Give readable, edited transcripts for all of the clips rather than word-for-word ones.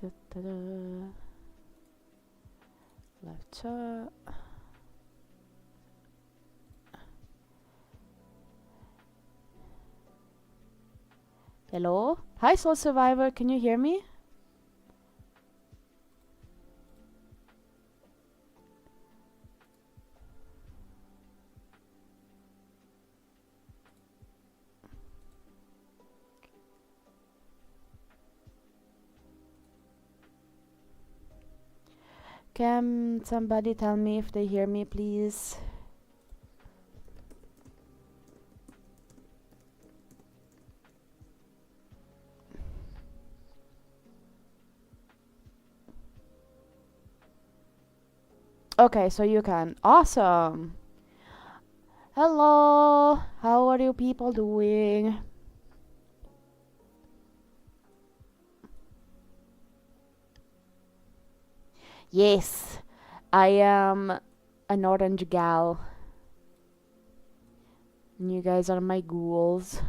Da-da-da. Left chat. Hello? Hi, Soul Survivor. Can you hear me? Can somebody tell me if they hear me, please? Okay, so you can. Awesome. Hello. How are you people doing? Yes, I am an orange gal. And you guys are my ghouls.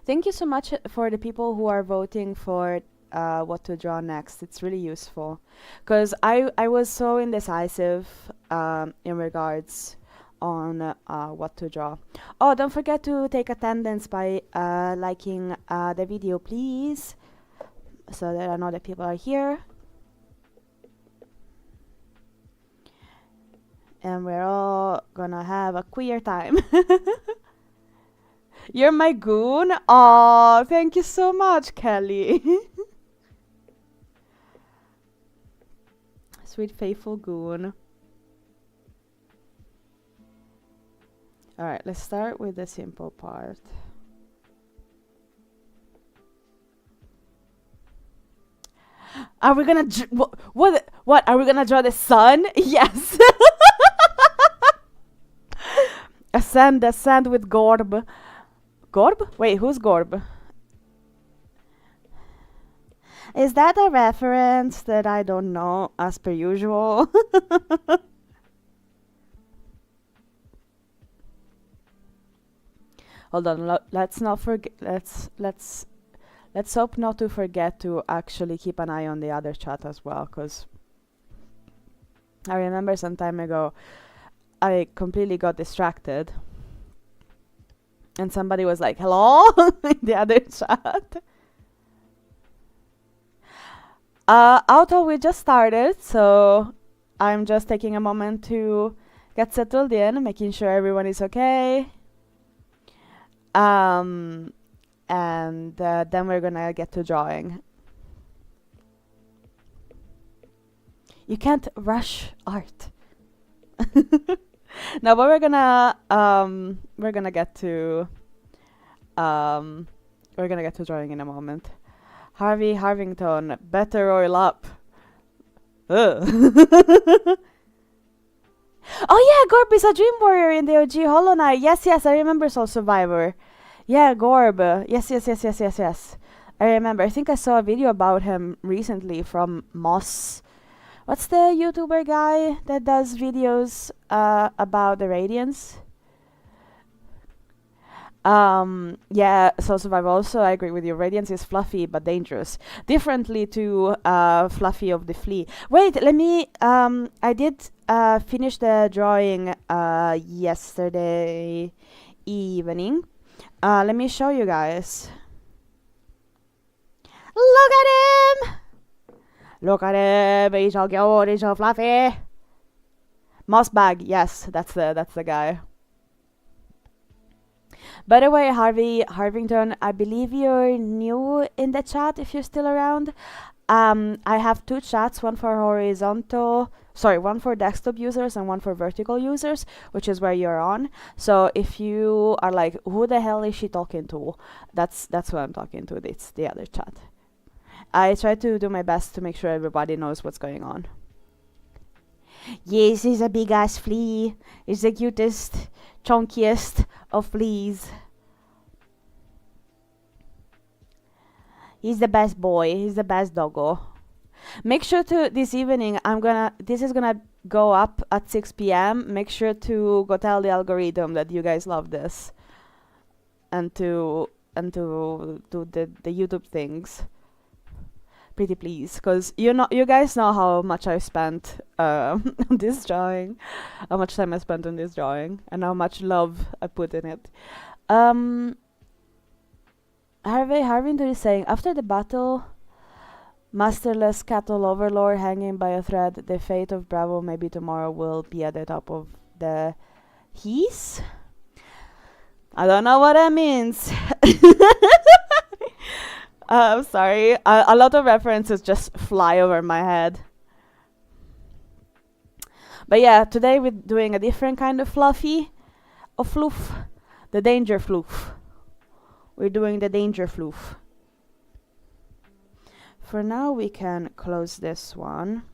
Thank you so much for the people who are voting for what to draw next. It's really useful. Because I was so indecisive in regards on what to draw. Oh, don't forget to take attendance by liking the video, please. So that I know that people are here. And we're all gonna have a queer time. You're my goon? Aw, thank you so much, Kelly. Sweet, faithful goon. Alright, let's start with the simple part. Are we gonna... What? Are we gonna draw the sun? Yes! Ascend with Gorb. Gorb? Wait, who's Gorb? Is that a reference that I don't know, as per usual? Hold on, let's not forget. Let's hope not to forget to actually keep an eye on the other chat as well, because I remember some time ago I completely got distracted. And somebody was like, hello? In the other chat. Auto, we just started, so I'm just taking a moment to get settled in, making sure everyone is okay. And then we're gonna get to drawing. You can't rush art. No, but we're gonna get to drawing in a moment. Harvey Harvington, better oil up. Ugh. Oh yeah, Gorb is a dream warrior in the OG Hollow Knight. Yes, I remember Soul Survivor. Yeah, Gorb. Yes. I remember. I think I saw a video about him recently from Moss. What's the YouTuber guy that does videos about the Radiance? Yeah, Soul Survivor also, I agree with you. Radiance is fluffy but dangerous. Differently to Fluffy of the Flea. Wait, let me... I did finish the drawing yesterday evening. Let me show you guys. Look at him! Look at him! He's so cute, he's so fluffy! Mossbag, yes, that's the guy. By the way, Harvey Harvington, I believe you're new in the chat if you're still around. I have two chats, one for desktop users and one for vertical users, which is where you're on. So if you are like, who the hell is she talking to? That's who I'm talking to. It's the other chat. I try to do my best to make sure everybody knows what's going on. Yes, he's a big ass flea. He's the cutest, chunkiest of fleas. He's the best boy. He's the best doggo. Make sure to this evening. This is gonna go up at 6 p.m. Make sure to go tell the algorithm that you guys love this, and to do the YouTube things. Pretty please, because you guys know how much I spent on this drawing, how much time I spent on this drawing, and how much love I put in it. Harvey is saying, after the battle, masterless cattle overlord hanging by a thread, the fate of Bravo maybe tomorrow will be at the top of the heath. I don't know what that means. I'm sorry. A lot of references just fly over my head. But yeah, today we're doing a different kind of fluffy, or floof. The danger floof. We're doing the danger floof. For now, we can close this one.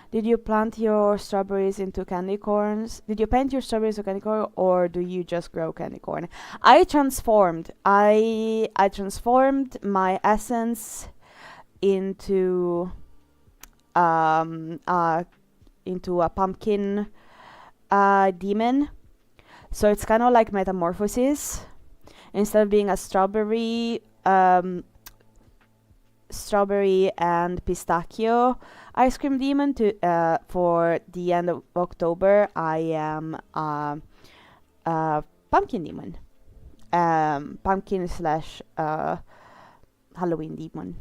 Did you plant your strawberries into candy corns? Did you paint your strawberries into candy corn, or do you just grow candy corn? I transformed. I transformed my essence into into a pumpkin demon. So it's kind of like metamorphosis. Instead of being a strawberry and pistachio ice cream demon, for the end of October, I am a pumpkin demon. Pumpkin slash Halloween demon.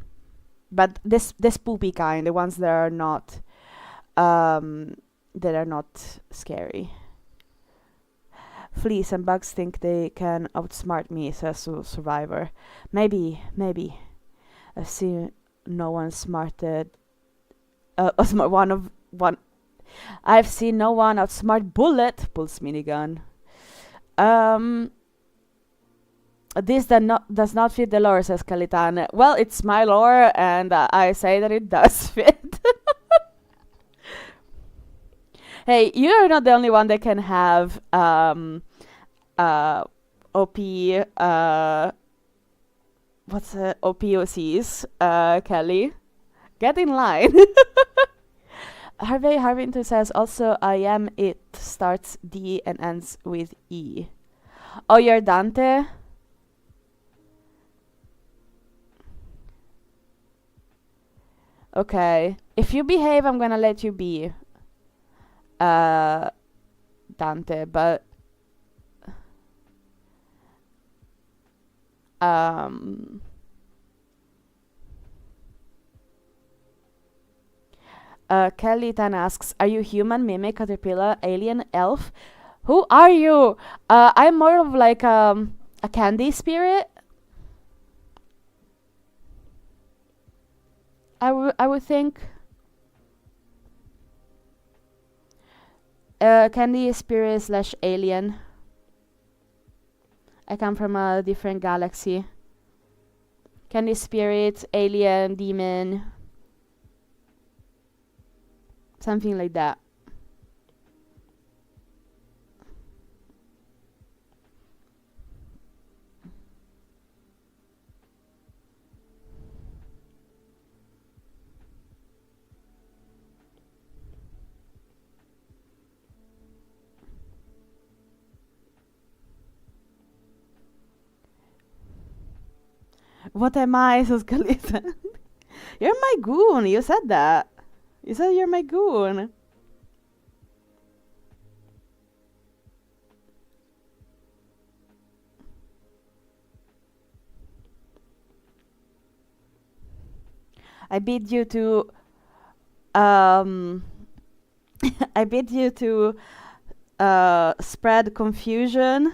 But this poopy kind, the ones that are not scary. Fleas and bugs think they can outsmart me, says Survivor. Maybe. I've seen no one smarted. I've seen no one outsmart Bullet. Pulse minigun. This does not fit the lore, says Kalitan. Well, it's my lore, and I say that it does fit. Hey, you're not the only one that can have OP OPOCs, Kelly. Get in line. Harvington says also I am it starts D and ends with E. Oh, you're Dante? Okay. If you behave, I'm gonna let you be. Dante, but Kelly Tan asks, are you human, mimic, caterpillar, alien, elf? Who are you? I'm more of like a candy spirit. I would think. Candy spirit slash alien. I come from a different galaxy. Candy spirit, alien, demon. Something like that. What am I? Says Kalita. You're my goon. You said that. You said you're my goon. I bid you to I bid you to spread confusion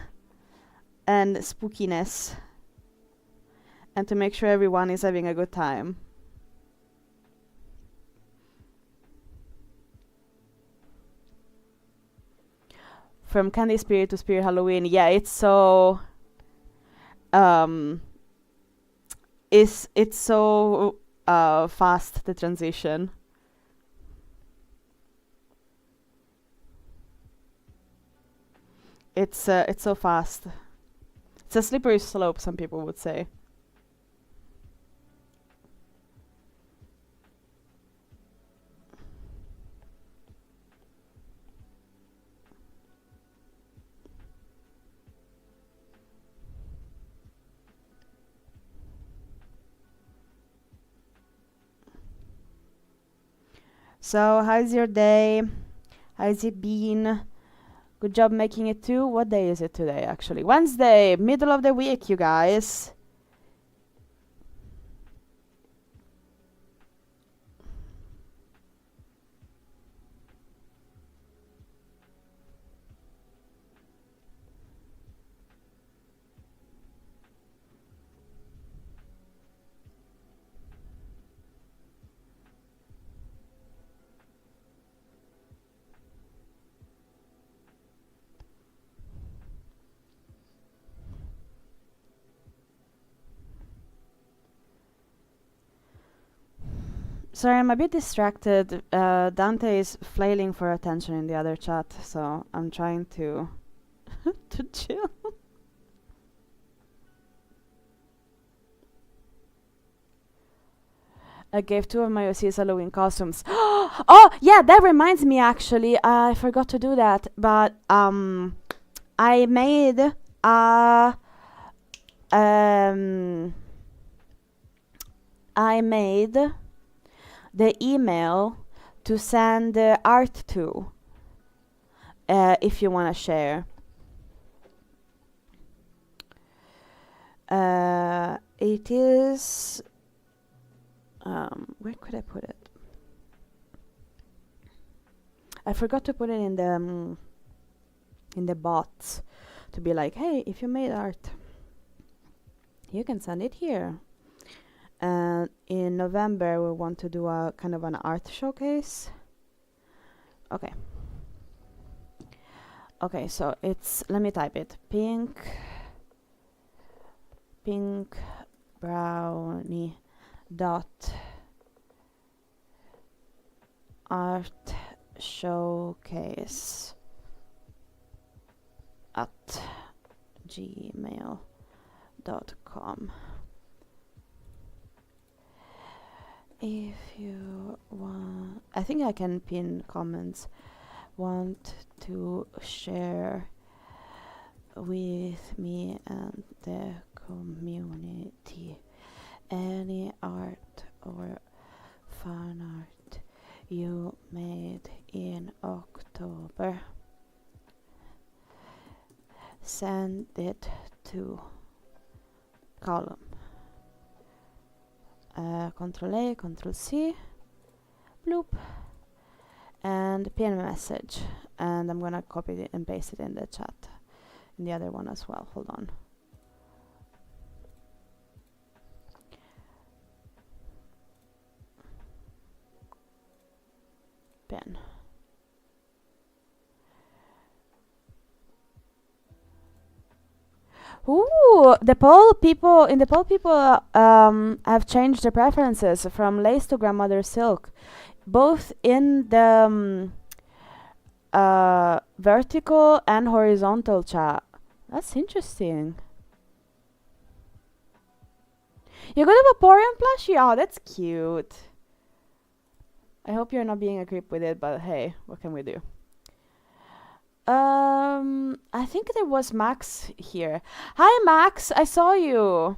and spookiness, and to make sure everyone is having a good time. From Candy Spirit to Spirit Halloween, yeah, it's so it's so fast, the transition. It's so fast. It's a slippery slope, some people would say. So, how's your day? How's it been? Good job making it too. What day is it today, actually? Wednesday, middle of the week, you guys. Sorry, I'm a bit distracted. Dante is flailing for attention in the other chat, so I'm trying to to chill. I gave 2 of my OC's Halloween costumes. Oh, yeah, that reminds me actually. I forgot to do that, but I made um I made the email to send the art to, if you want to share. It is where could I put it? I forgot to put it in the bots to be like, hey, if you made art, you can send it here. And in November we want to do a kind of an art showcase. Okay. Okay, so it's, let me type it. Pink brownie dot art showcase at gmail.com. If you want, I think I can pin comments. Want to share with me and the community any art or fan art you made in October? Send it to column. Control A, Control C, bloop, and pin message. And I'm gonna copy it and paste it in the chat, in the other one as well. Hold on. Pin. Ooh, the poll people have changed their preferences from lace to grandmother silk, both in the vertical and horizontal chat. That's interesting. You got a Vaporeon plushie? Oh, that's cute. I hope you're not being a creep with it, but hey, what can we do? I think there was Max here. Hi, Max. I saw you.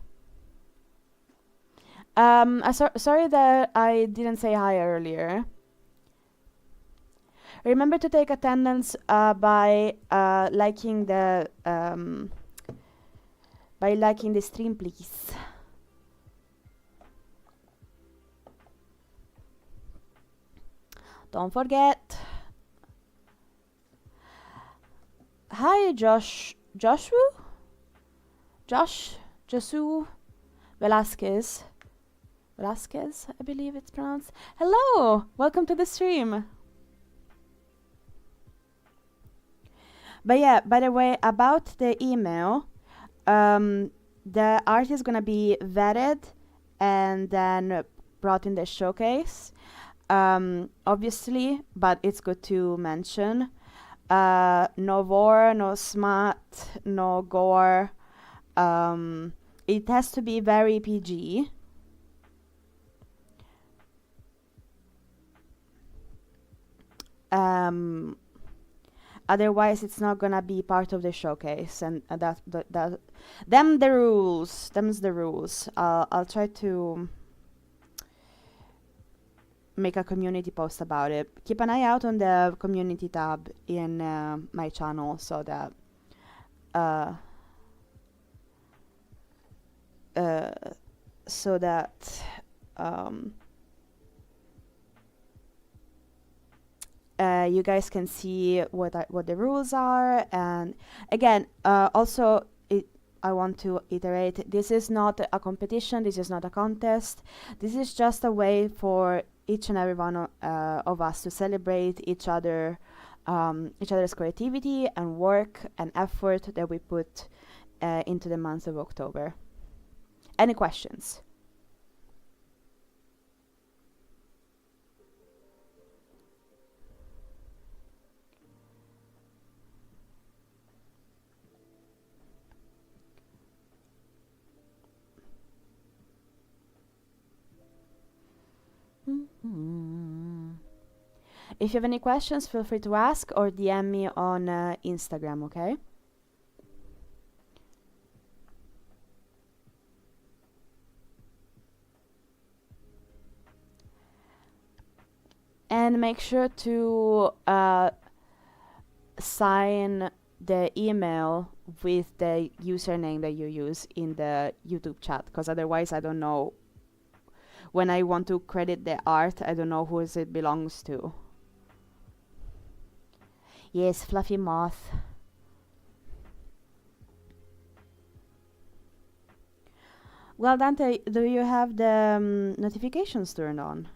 Sorry that I didn't say hi earlier. Remember to take attendance by liking the stream, please. Don't forget. Hi, Joshua Velasquez, I believe it's pronounced. Hello, welcome to the stream. But yeah, by the way, about the email, the art is gonna be vetted and then brought in the showcase. Obviously, but it's good to mention. No vor, no smut, no gore. It has to be very PG. Otherwise, it's not gonna be part of the showcase, and them's the rules. I'll try to make a community post about it. Keep an eye out on the community tab in my channel uh, uh, so that um, you guys can see what the rules are. And again, also I want to iterate, this is not a competition, this is not a contest, this is just a way for each and every one of us to celebrate each other's creativity and work and effort that we put into the month of October. Any questions? If you have any questions, feel free to ask or DM me on Instagram, okay? And make sure to sign the email with the username that you use in the YouTube chat, because otherwise I don't know. When I want to credit the art, I don't know who it belongs to. Yes, Fluffy Moth. Well, Dante, do you have the notifications turned on?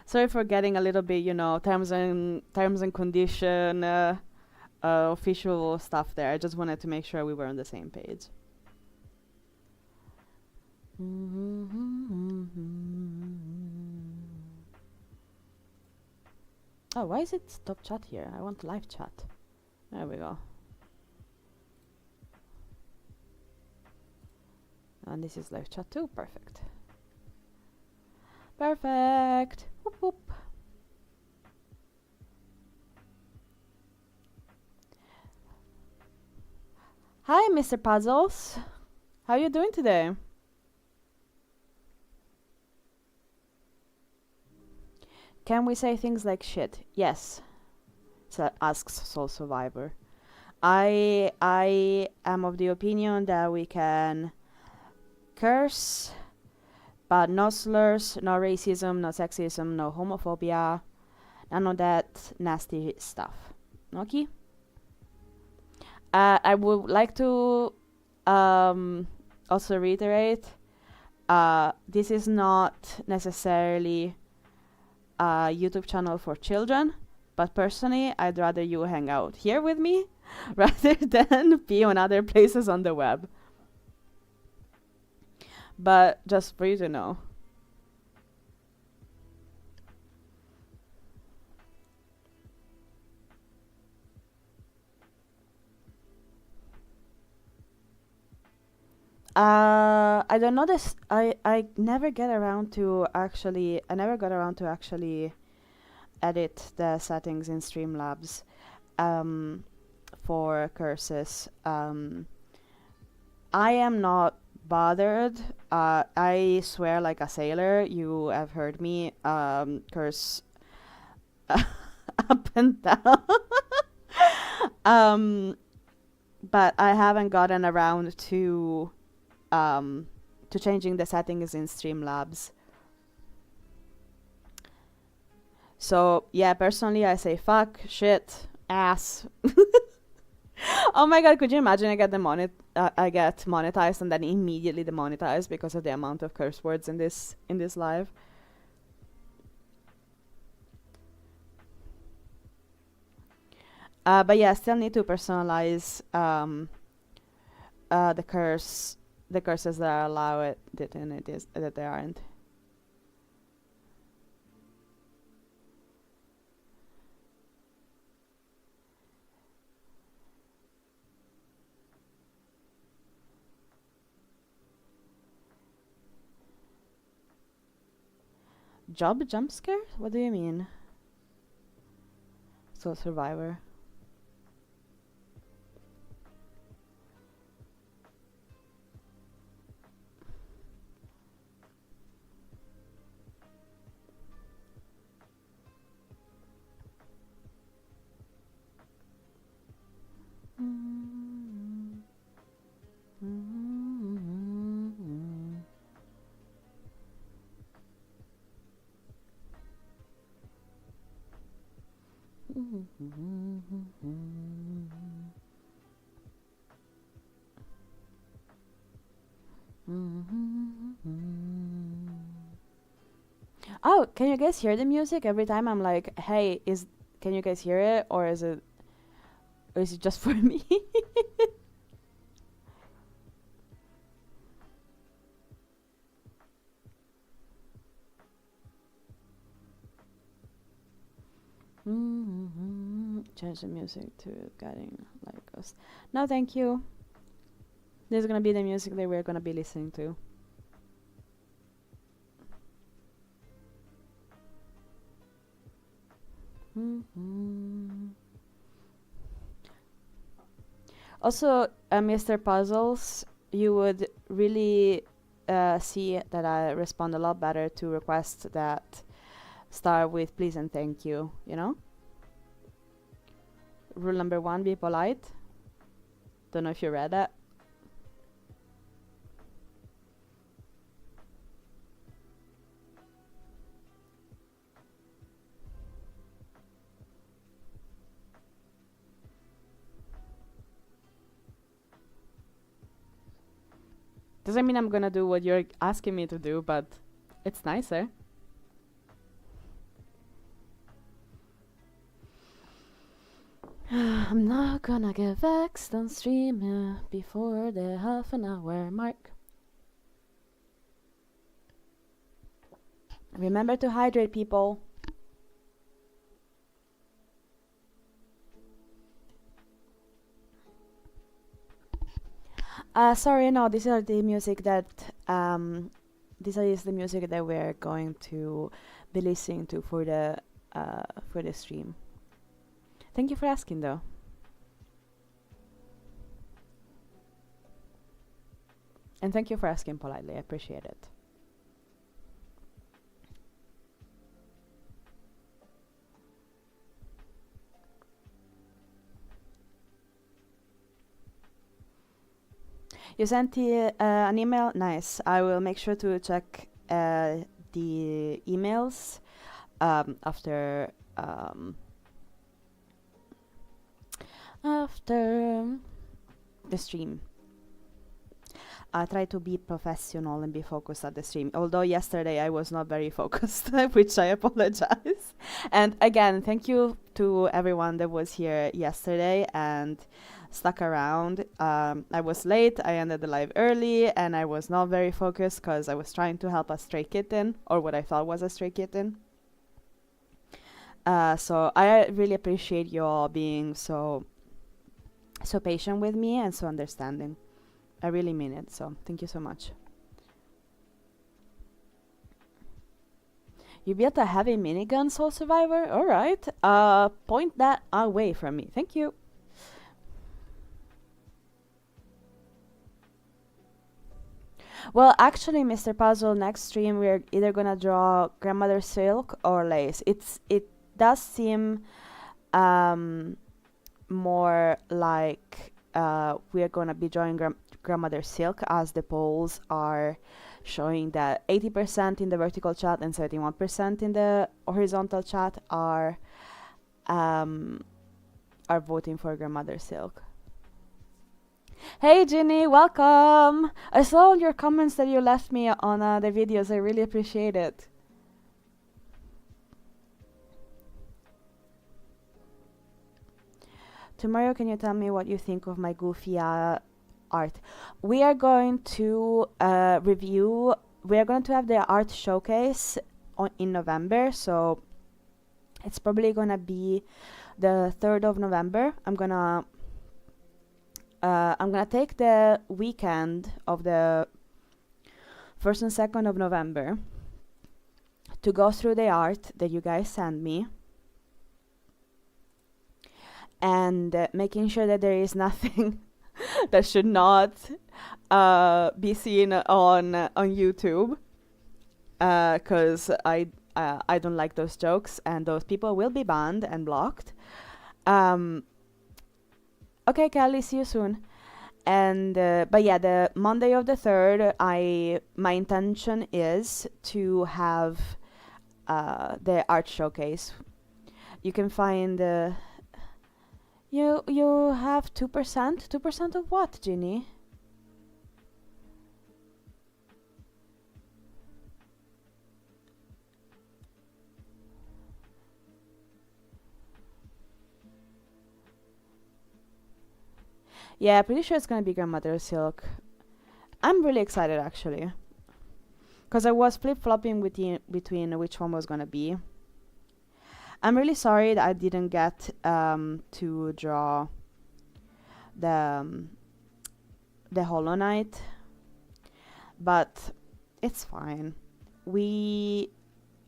Sorry for getting a little bit, terms and condition, official stuff there. I just wanted to make sure we were on the same page. Oh, why is it stop chat here? I want live chat. There we go. And this is live chat too. Perfect. Perfect. Whoop, whoop. Hi, Mr. Puzzles. How are you doing today? Can we say things like shit? Yes. Asks Soul Survivor. I am of the opinion that we can curse, but no slurs, no racism, no sexism, no homophobia, none of that nasty stuff. Okay? I would like to also reiterate, this is not necessarily a YouTube channel for children, but personally, I'd rather you hang out here with me rather than be on other places on the web. But just for you to know. I don't know this. I never get around to actually. I never got around to actually edit the settings in Streamlabs for curses. I am not bothered. I swear like a sailor. You have heard me curse up and down. But I haven't gotten around to changing the settings in Streamlabs. So yeah, personally I say fuck, shit, ass. Oh my god, could you imagine I get monetized and then immediately demonetized because of the amount of curse words in this live? But yeah, still need to personalize the curses that allow it and it is that they aren't. jump scare? What do you mean? Soul Survivor. Oh, can you guys hear the music? Every time I'm like, hey, can you guys hear it, or is it just for me? Change the music to Guiding Light Ghost. No, thank you. This is gonna be the music that we're gonna be listening to. Also, Mr. Puzzles, you would really see that I respond a lot better to requests that start with please and thank you, you know? Rule number 1, be polite. Don't know if you read that. Doesn't mean I'm gonna do what you're asking me to do, but it's nicer. I'm not gonna get vexed on stream before the half an hour mark. Remember to hydrate, people. Sorry, no, these are the music that this is the music that we're going to be listening to for the stream. Thank you for asking, though. And thank you for asking politely. I appreciate it. You sent an email? Nice. I will make sure to check the emails after the stream. I try to be professional and be focused at the stream. Although yesterday I was not very focused, which I apologize. And again, thank you to everyone that was here yesterday and stuck around. I was late, I ended the live early, and I was not very focused because I was trying to help a stray kitten, or what I thought was a stray kitten. So I really appreciate you all being so patient with me and so understanding. I really mean it, so thank you so much. You built a heavy minigun, Soul Survivor? Alright. Point that away from me. Thank you. Well, actually, Mr. Puzzle, next stream we're either gonna draw Grandmother Silk or Lace. It does seem more like we're gonna be drawing Grandmother Silk, as the polls are showing that 80% in the vertical chat and 71% in the horizontal chat are voting for Grandmother Silk. Hey Ginny, welcome! I saw all your comments that you left me on the videos. I really appreciate it. Tomorrow, can you tell me what you think of my goofy art? We are going to review. We are going to have the art showcase in November, so it's probably gonna be the 3rd of November. I'm gonna take the weekend of the 1st and 2nd of November to go through the art that you guys send me, and making sure that there is nothing that should not be seen on YouTube, because I don't like those jokes, and those people will be banned and blocked. Okay, Kelly, see you soon. And but yeah, the Monday of the 3rd, my intention is to have the art showcase. You can find you have 2%. 2% of what, Ginny? Yeah, pretty sure it's gonna be Grandmother Silk. I'm really excited actually, because I was flip-flopping between which one was gonna be. I'm really sorry that I didn't get to draw the Hollow Knight, but it's fine. We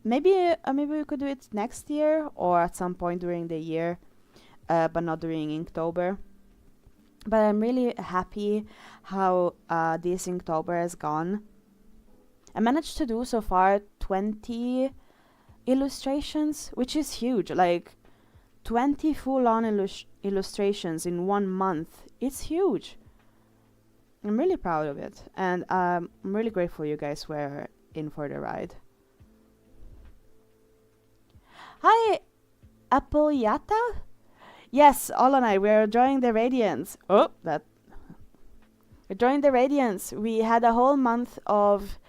maybe we could do it next year or at some point during the year, but not during Inktober. But I'm really happy how this Inktober has gone. I managed to do so far 20 illustrations, which is huge. Like 20 full-on illustrations in 1 month. It's huge. I'm really proud of it, and I'm really grateful you guys were in for the ride. Hi, Apple Yata? Yes, Ola and I, we're enjoying the Radiance. We're enjoying the Radiance. We had a whole month of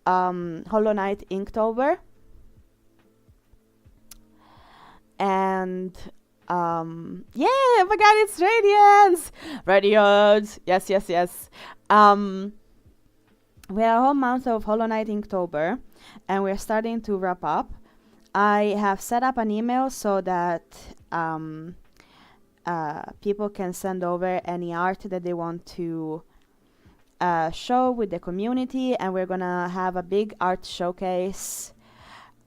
Hollow Knight Inktober. And yeah, oh my god, it's Radiance! Radiance! Yes, yes, yes. We had a whole month of Hollow Knight Inktober, and we're starting to wrap up. I have set up an email so that people can send over any art that they want to show with the community, and we're gonna have a big art showcase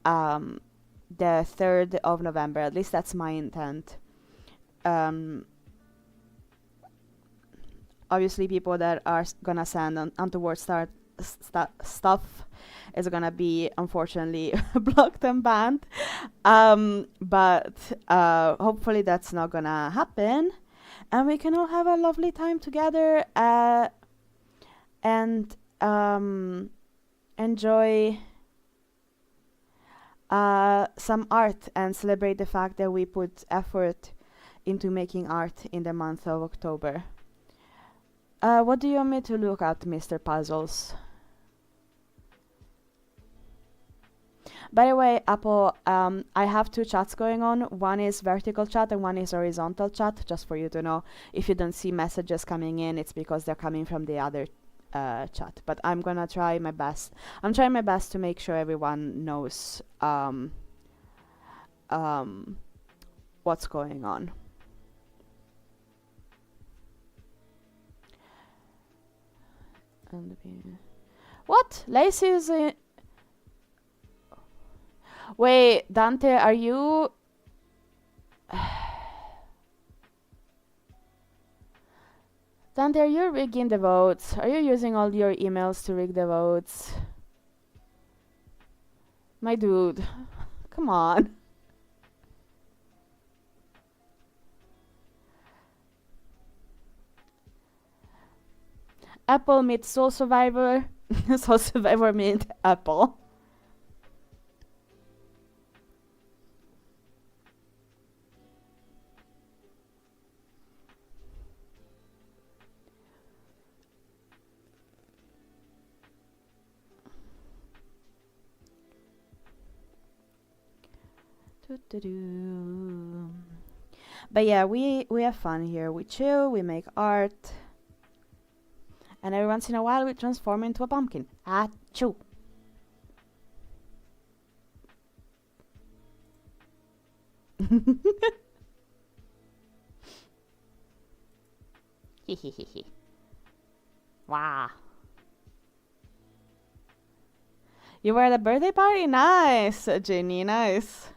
the 3rd of November. At least that's my intent. Obviously, people that are gonna send untoward stuff is gonna be unfortunately blocked and banned, but hopefully that's not gonna happen, and we can all have a lovely time together and enjoy some art and celebrate the fact that we put effort into making art in the month of October. What do you want me to look at, Mr. Puzzles? By the way, Apple, I have 2 chats going on. One is vertical chat and one is horizontal chat, just for you to know. If you don't see messages coming in, it's because they're coming from the other chat. But I'm gonna try my best. I'm trying my best to make sure everyone knows what's going on. What? Lacey is wait, Dante, are you Dante, are you rigging the votes? Are you using all your emails to rig the votes? My dude, come on. Apple meets Soul Survivor. Soul Survivor meet Apple. But yeah, we have fun here. We chill, we make art, and every once in a while we transform into a pumpkin. Achoo! Wow. You were at a birthday party? Nice, Ginny, nice.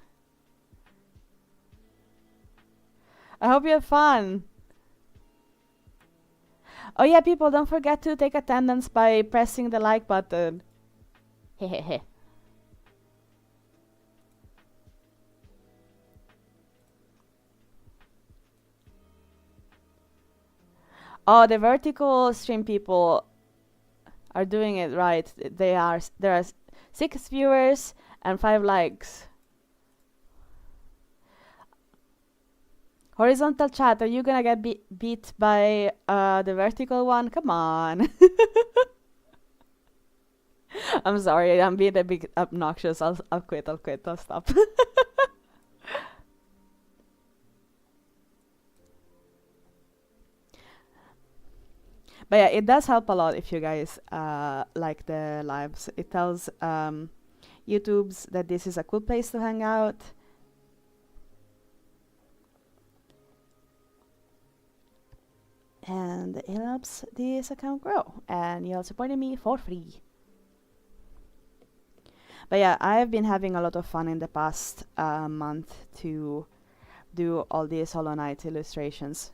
I hope you have fun. Oh yeah, people, don't forget to take attendance by pressing the like button. Hehehe. Oh, the vertical stream people are doing it right. There are 6 viewers and 5 likes. Horizontal chat, are you gonna get beat by the vertical one? Come on. I'm sorry, I'm being a bit obnoxious. I'll quit. I'll stop. But yeah, it does help a lot if you guys like the lives. It tells YouTube's that this is a cool place to hang out. And it helps this account grow. And you're supporting me for free. But yeah, I've been having a lot of fun in the past month to do all these Hollow Knight illustrations.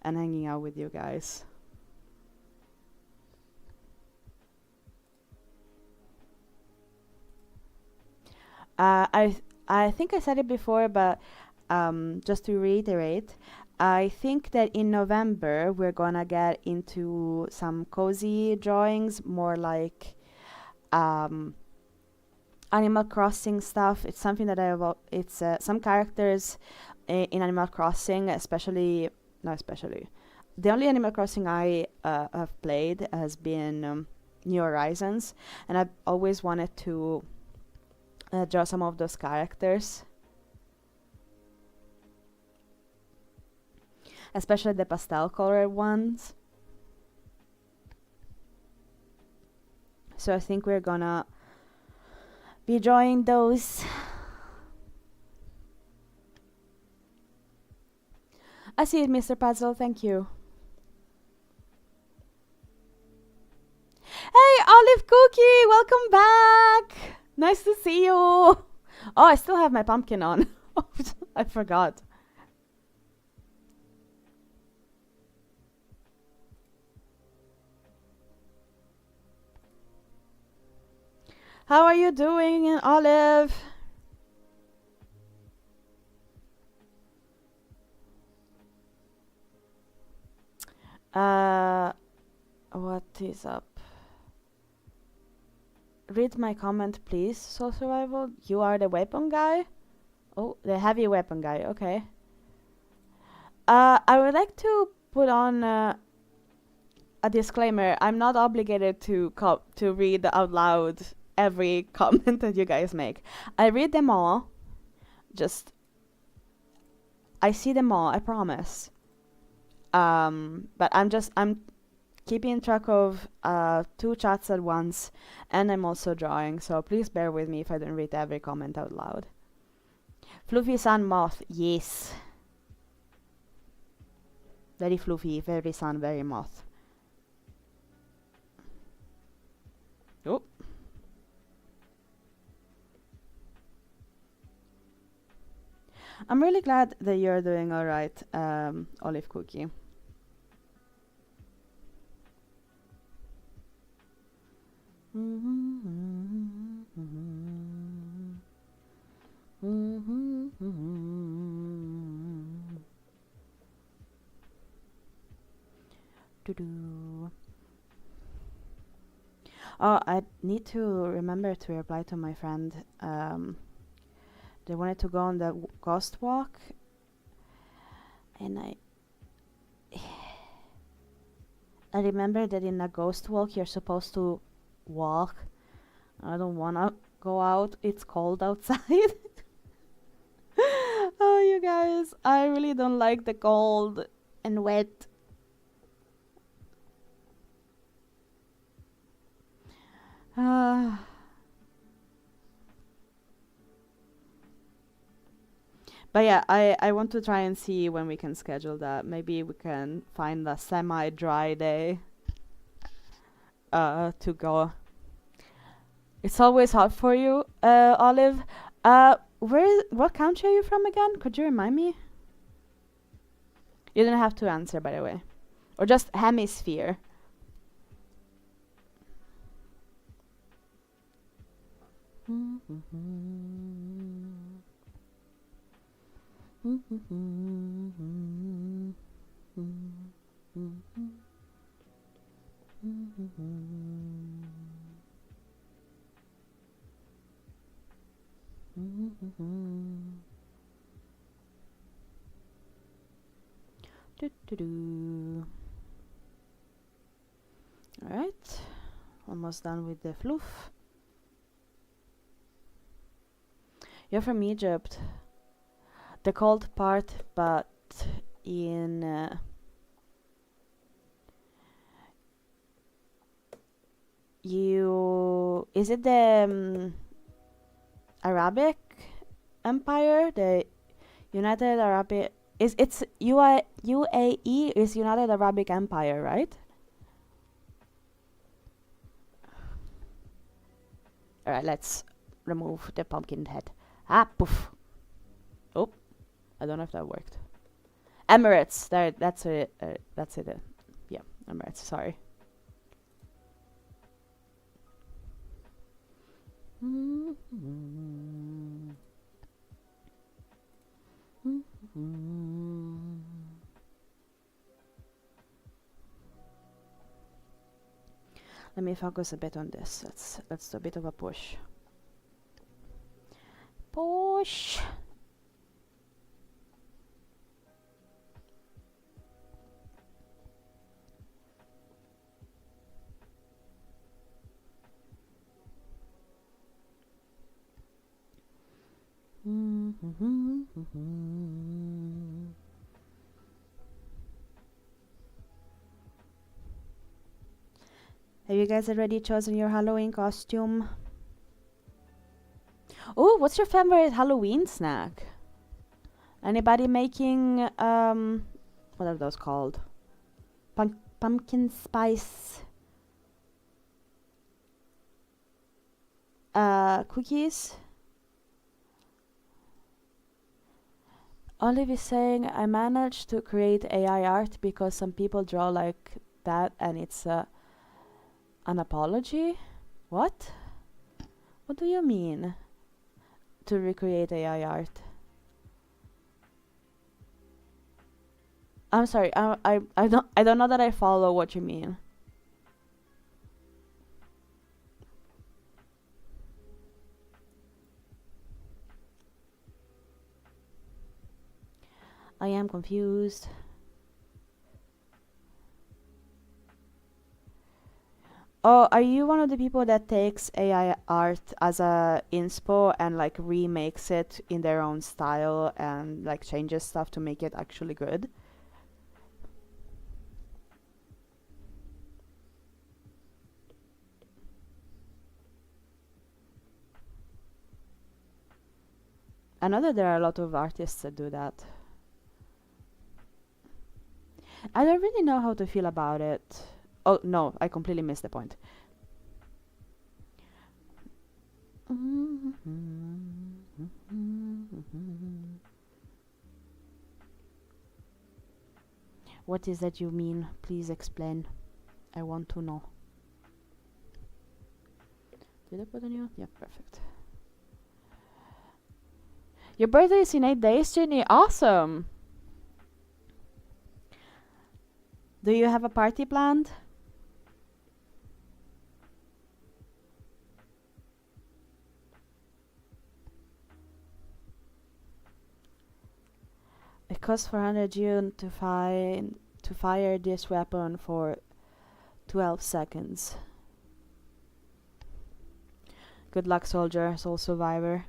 And hanging out with you guys. I think I said it before, but just to reiterate, I think that in November we're gonna get into some cozy drawings, more like Animal Crossing stuff. It's something that it's some characters in Animal Crossing, the only Animal Crossing I have played has been New Horizons, and I've always wanted to draw some of those characters, especially the pastel colored ones. So I think we're gonna be drawing those. I see it, Mr. Puzzle, thank you. Hey, Olive Cookie, welcome back! Nice to see you! Oh, I still have my pumpkin on. I forgot. How are you doing, Olive? What is up? Read my comment, please, Soul Survival. You are the weapon guy? Oh, the heavy weapon guy, okay. I would like to put on a disclaimer. I'm not obligated to read out loud every comment that you guys make. I read them all. I see them all, I promise. But I'm keeping track of 2 chats at once, and I'm also drawing, so please bear with me if I don't read every comment out loud. Fluffy Sun Moth, yes. Very fluffy, very sun, very moth. Oh. I'm really glad that you're doing alright, Olive Cookie. Oh, I need to remember to reply to my friend. They wanted to go on the ghost walk, and I remember that in a ghost walk you're supposed to walk. I don't wanna go out. It's cold outside. Oh, you guys, I really don't like the cold and wet. But yeah, I want to try and see when we can schedule that. Maybe we can find a semi-dry day. to go. It's always hot for you, Olive. What country are you from again? Could you remind me? You don't have to answer, by the way. Or just hemisphere. Alright, almost done with the fluff. You're from Egypt. The cold part, but in is it the Arabic Empire? The United Arab it's UAE is United Arabic Empire, right? Alright, let's remove the pumpkin head. Ah, poof. Oh, I don't know if that worked. Emirates, that's it. That's it. Yeah, Emirates. Sorry. Let me focus a bit on this. Let's do a bit of a push. Push. Have you guys already chosen your Halloween costume? Oh, what's your favorite Halloween snack? Anybody making what are those called? Pumpkin spice cookies? Olive is saying I managed to create AI art because some people draw like that and it's an apology? What? What do you mean? To recreate AI art? I'm sorry, I don't know that I follow what you mean. I am confused. Oh, are you one of the people that takes AI art as a inspo and like remakes it in their own style and like changes stuff to make it actually good? I know that there are a lot of artists that do that. I don't really know how to feel about it. Oh, no, I completely missed the point. What is that you mean? Please explain. I want to know. Did I put a new? Yeah, perfect. Your birthday is in 8 days, Ginny. Awesome! Do you have a party planned? It costs 400 June to fire this weapon for 12 seconds. Good luck, soldier, soul survivor.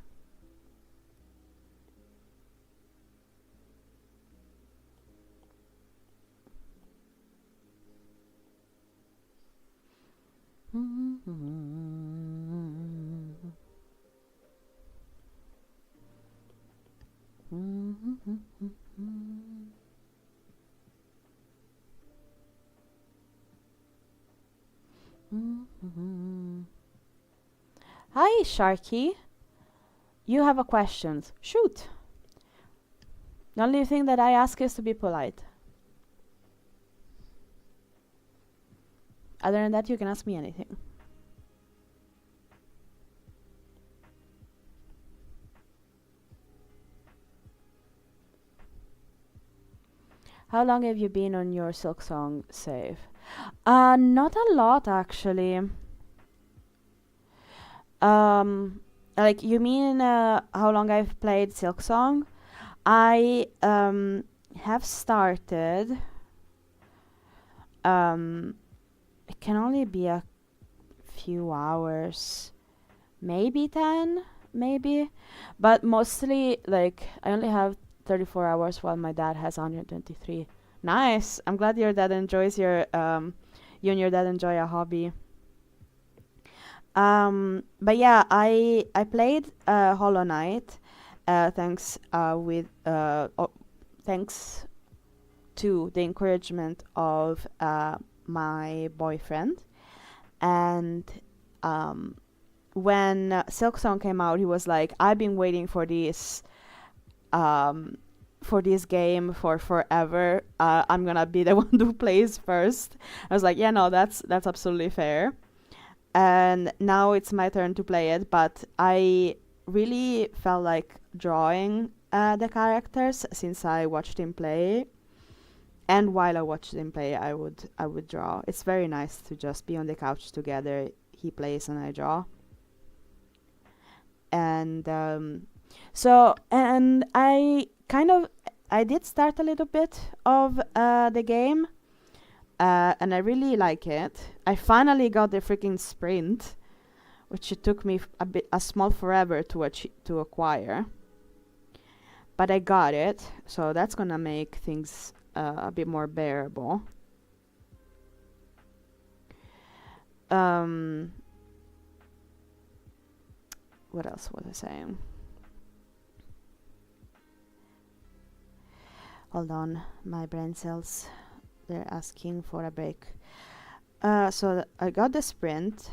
Hi, Sharky. You have a question. Shoot. The only thing that I ask is to be polite. Other than that, you can ask me anything. How long have you been on your Silksong save? Not a lot actually. Um, like you mean how long I've played Silksong? I have started. It can only be a few hours, maybe 10, maybe, but mostly like I only have 34 hours while my dad has 123. Nice. I'm glad your dad enjoys your you and your dad enjoy a hobby. But yeah, I played Hollow Knight. Thanks thanks to the encouragement of my boyfriend, and um, when Silksong came out, he was like, "I've been waiting um, for this game for forever. I'm gonna be the one who plays first." I was like, "Yeah, no, that's absolutely fair." And now it's my turn to play it, but I really felt like drawing the characters since I watched him play. And while I watched him play, I would draw. It's very nice to just be on the couch together. He plays and I draw. And and I did start a little bit of the game, and I really like it. I finally got the freaking sprint, which it took me a small forever to acquire, but I got it, so that's gonna make things a bit more bearable. Um, what else was I saying? Hold on, my brain cells, they're asking for a break. So I got the sprint,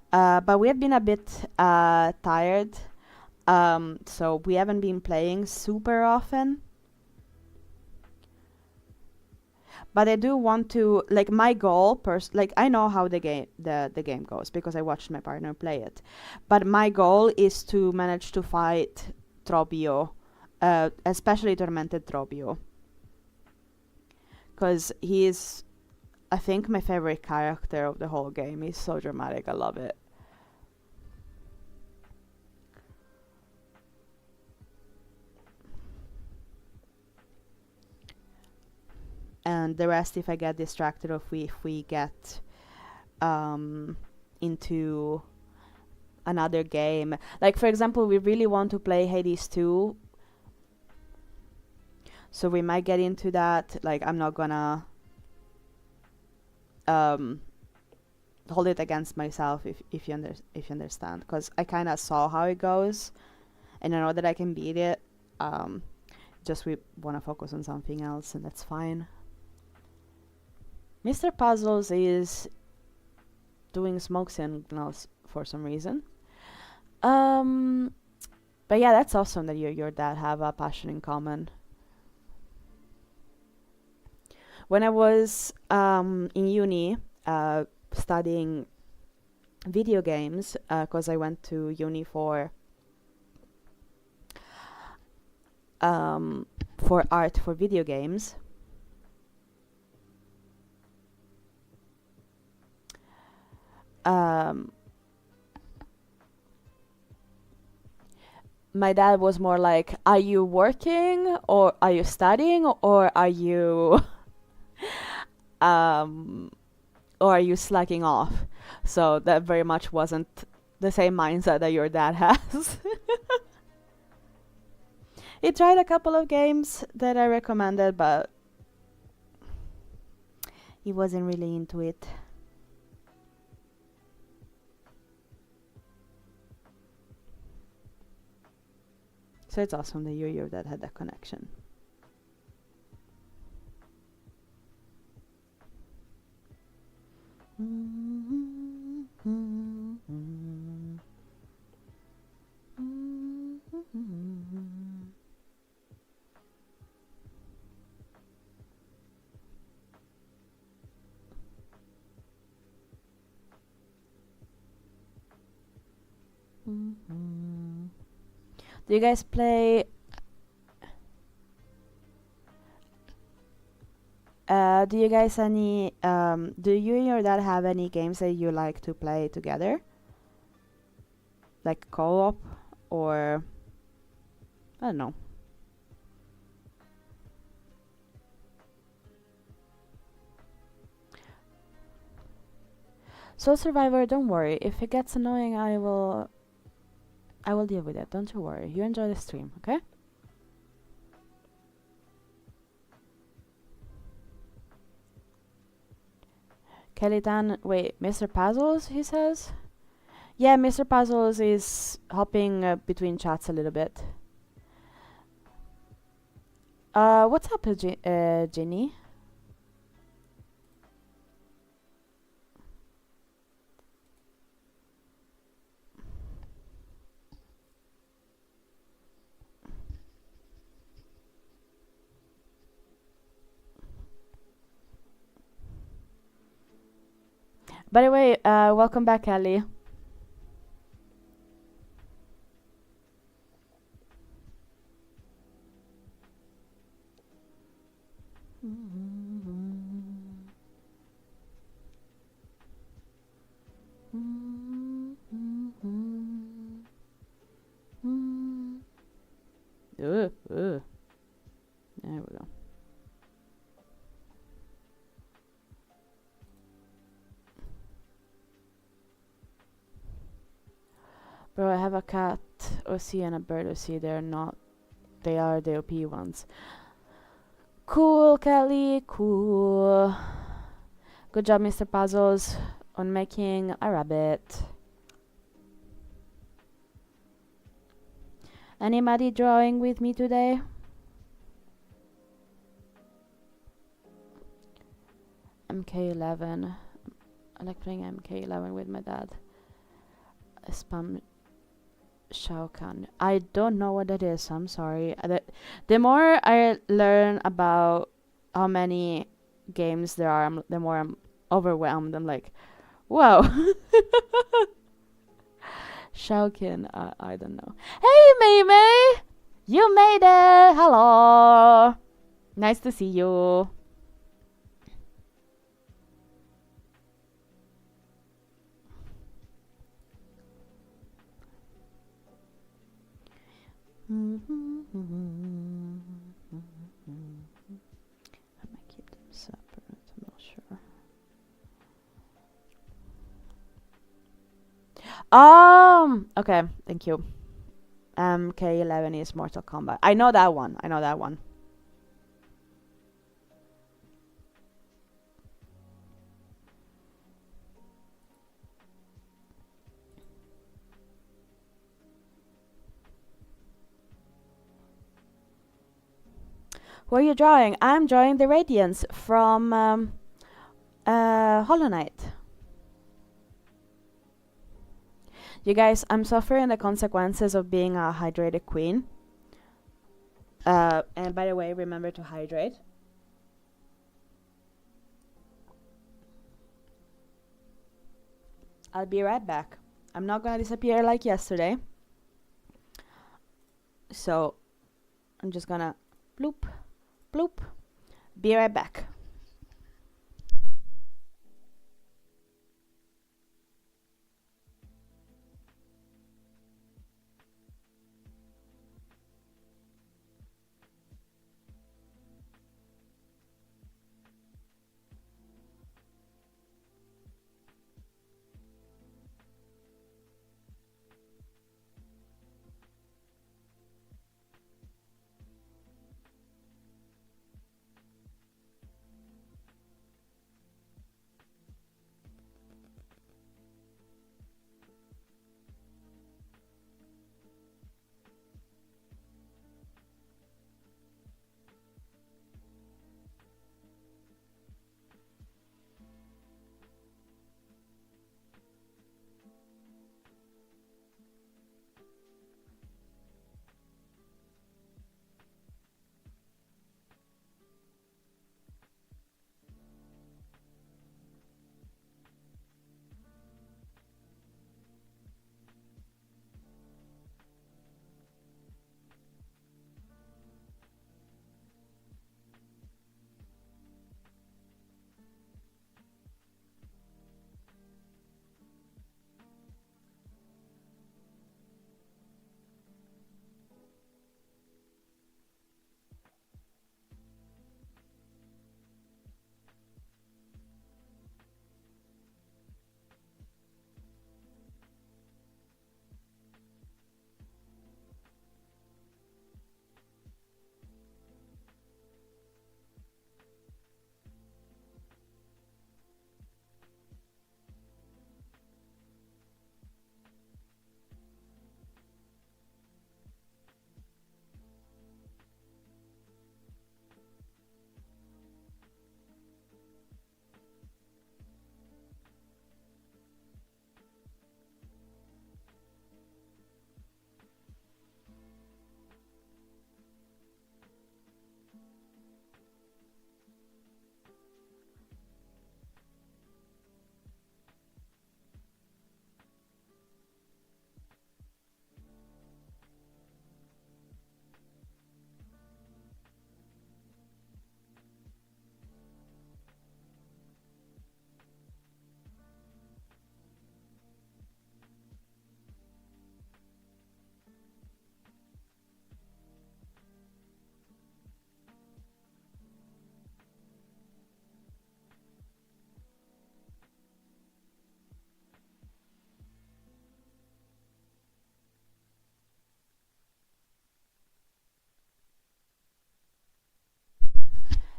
but we have been a bit tired, so we haven't been playing super often. But I do want to, like, my goal like I know how the game goes because I watched my partner play it. But my goal is to manage to fight Tropio, especially Tormented Tropio, because he is, I think, my favorite character of the whole game. He's so dramatic. I love it. And the rest, if I get distracted, or if we get into another game. Like, for example, we really want to play Hades 2, so we might get into that. Like, I'm not gonna um, hold it against myself, if you understand, because I kind of saw how it goes, and I know that I can beat it. Just we want to focus on something else, and that's fine. Mr. Puzzles is doing smoke signals for some reason. Um, but yeah, that's awesome that you and your dad have a passion in common. When I was in uni studying video games, because I went to uni for art for video games. Um, my dad was more like, "Are you working, or are you studying, or are you um, or are you slacking off?" So that very much wasn't the same mindset that your dad has. He tried a couple of games that I recommended, but he wasn't really into it. So it's awesome that you and your dad had that connection. Do you guys play? Do you guys any? Do you and your dad have any games that you like to play together, like co-op, or I don't know? Soul Survivor, don't worry. If it gets annoying, I will deal with it. Don't you worry. You enjoy the stream, okay? Kelly Dan, wait, Mr. Puzzles, he says? Yeah, Mr. Puzzles is hopping between chats a little bit. What's up, Ginny? By the way, welcome back, Kelly. There we go. Bro, I have a cat OC and a bird OC. They are the OP ones. Cool, Kelly, cool. Good job, Mr. Puzzles, on making a rabbit. Anybody drawing with me today? MK11. I like playing MK11 with my dad. Spam Shao Kahn. I don't know what that is. I'm sorry. The more I learn about how many games there are, the more I'm overwhelmed. I'm like, whoa. Shao Kahn. I don't know. Hey, Mei! You made it. Hello. Nice to see you. I might keep them separate, I'm not sure. Okay, thank you. K11 is Mortal Kombat. I know that one. Who are you drawing? I'm drawing the Radiance from Hollow Knight. You guys, I'm suffering the consequences of being a hydrated queen. And by the way, remember to hydrate. I'll be right back. I'm not gonna disappear like yesterday. So, I'm just gonna bloop, bloop. Be right back.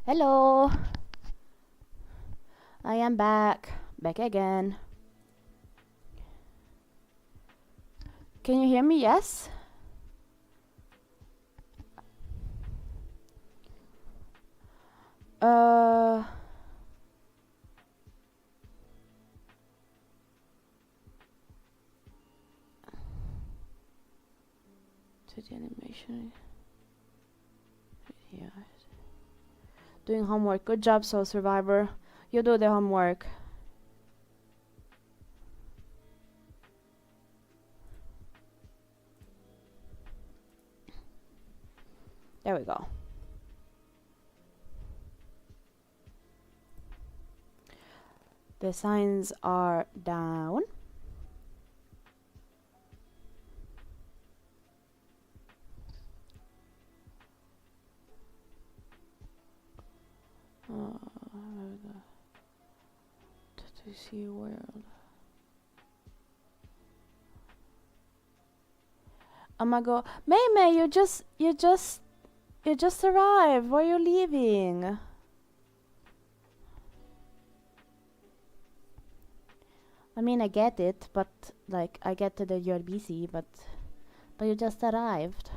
Hello. I am back. Back again. Can you hear me? Yes? Uh... To the animation. Yeah. Doing homework. Good job, Soul Survivor. You do the homework. There we go. The signs are down. To see world. Amago, May, you just arrived. Why are you leaving? I mean, I get it, but like, I get that you're busy, but you just arrived.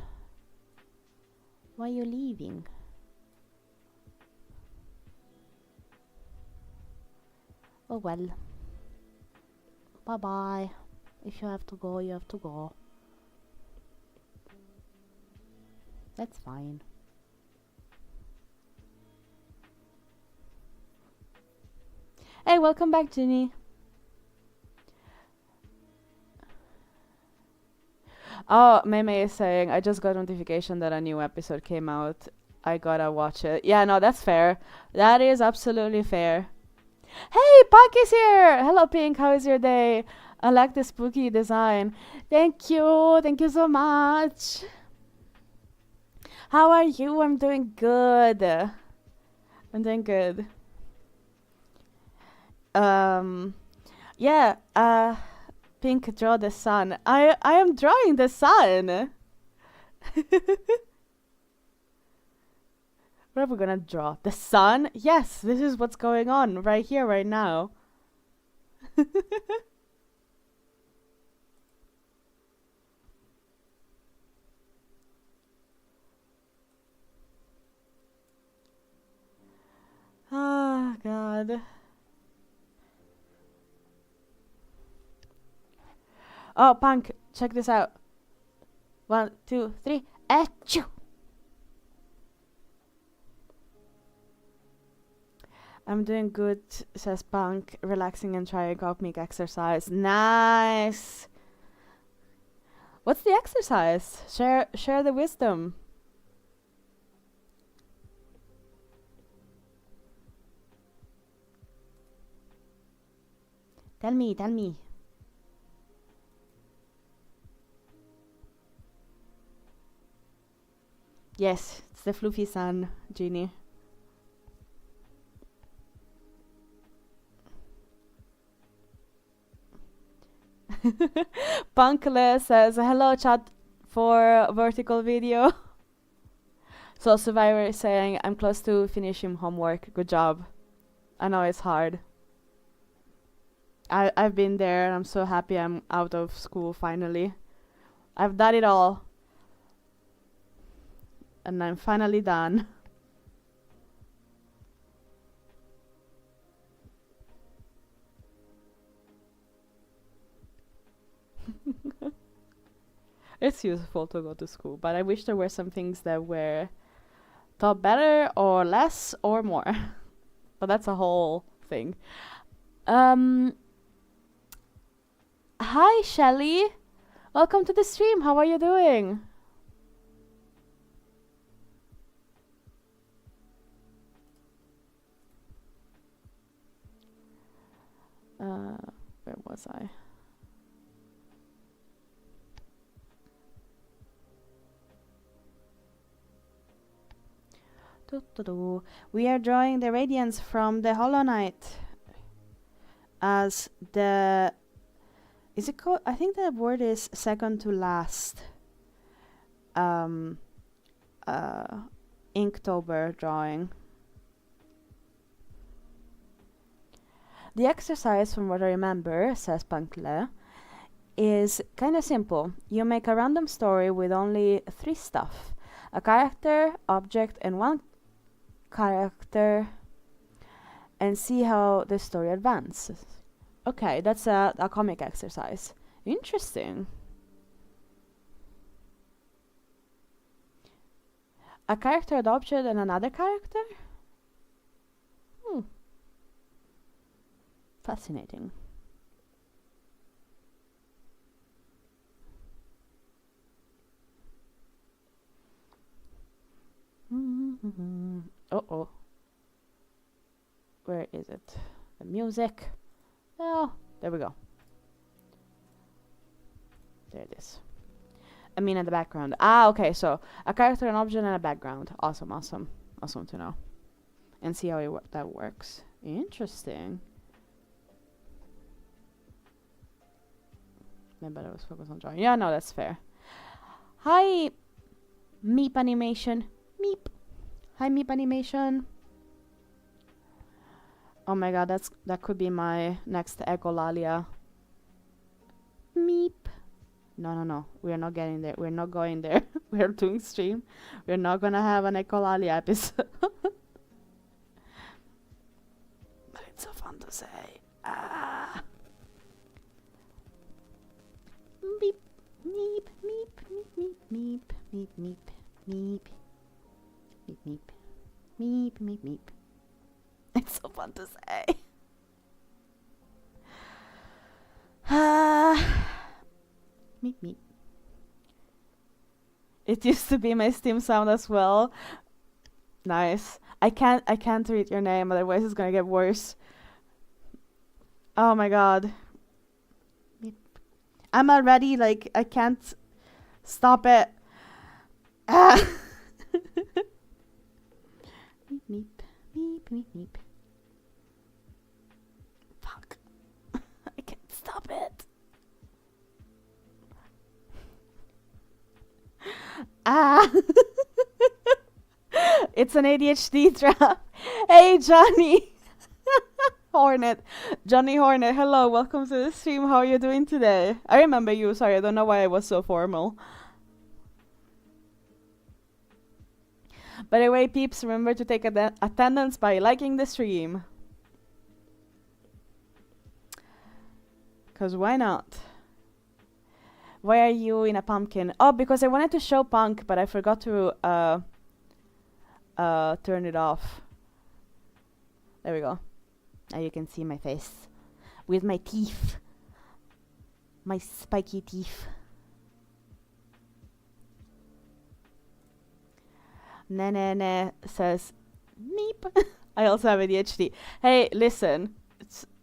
Why are you leaving? Oh well. Bye bye. If you have to go, you have to go. That's fine. Hey, welcome back, Ginny. Oh, Meme is saying, I just got notification that a new episode came out. I gotta watch it. Yeah, no, that's fair. That is absolutely fair. Hey, Punk is here! Hello, Pink. How is your day? I like the spooky design. Thank you. Thank you so much. How are you? I'm doing good. I'm doing good. Yeah, Pink, draw the sun. I am drawing the sun. What are we gonna draw? The sun? Yes, this is what's going on right here, right now. Oh, God. Oh, Punk, check this out. 1, 2, 3. Achoo! I'm doing good, says Punk, relaxing and trying cosmic exercise. Nice! What's the exercise? Share the wisdom. Tell me. Yes, it's the floofy sun, Genie. Punkle says, hello chat for vertical video. So Survivor is saying, I'm close to finishing homework. Good job. I know it's hard. I've been there and I'm so happy I'm out of school finally. I've done it all. And I'm finally done. It's useful to go to school, but I wish there were some things that were taught better or less or more. But that's a whole thing. Hi, Shelly. Welcome to the stream. How are you doing? Where was I? We are drawing the radiance from the Hollow Knight as the... Is it called? I think the word is second to last. Inktober drawing. The exercise, from what I remember, says Pankle, is kind of simple. You make a random story with only three stuff: a character, object, and one character, and see how the story advances. Okay, that's a comic exercise. Interesting. A character, an object, and another character? Fascinating. Uh-oh. Where is it? The music. Oh, there we go. There it is. I mean, in the background. Ah, okay, so a character, an object, and a background. Awesome, awesome. Awesome to know. And see how that works. Interesting. Maybe I was focused on drawing. Yeah, no, that's fair. Hi, Meep Animation. Meep. Hi, Meep Animation. Oh my god, that could be my next echolalia. Meep. No. We're not getting there. We're not going there. We're doing stream. We're not gonna have an echolalia episode. But it's so fun to say. Ah. Meep. Meep. Meep. Meep. Meep. Meep. Meep. Meep. Meep. Meep. Meep. Meep. Meep. It's so fun to say. Meep meep. It used to be my Steam sound as well. Nice. I can't read your name, otherwise it's gonna get worse. Oh my god. Meep. I'm already like I can't stop it. Ah. Meep meep. Meep meep meep. Fuck. I can't stop it. Ah. It's an ADHD trap. Hey, Johnny. Hornet. Johnny Hornet, hello, welcome to the stream. How are you doing today? I remember you, sorry, I don't know why I was so formal. By the way, peeps, remember to take attendance by liking the stream. Cause why not? Why are you in a pumpkin? Oh, because I wanted to show punk, but I forgot to turn it off. There we go. Now you can see my face. With my teeth. My spiky teeth. Nene says, meep. I also have ADHD. Hey, listen.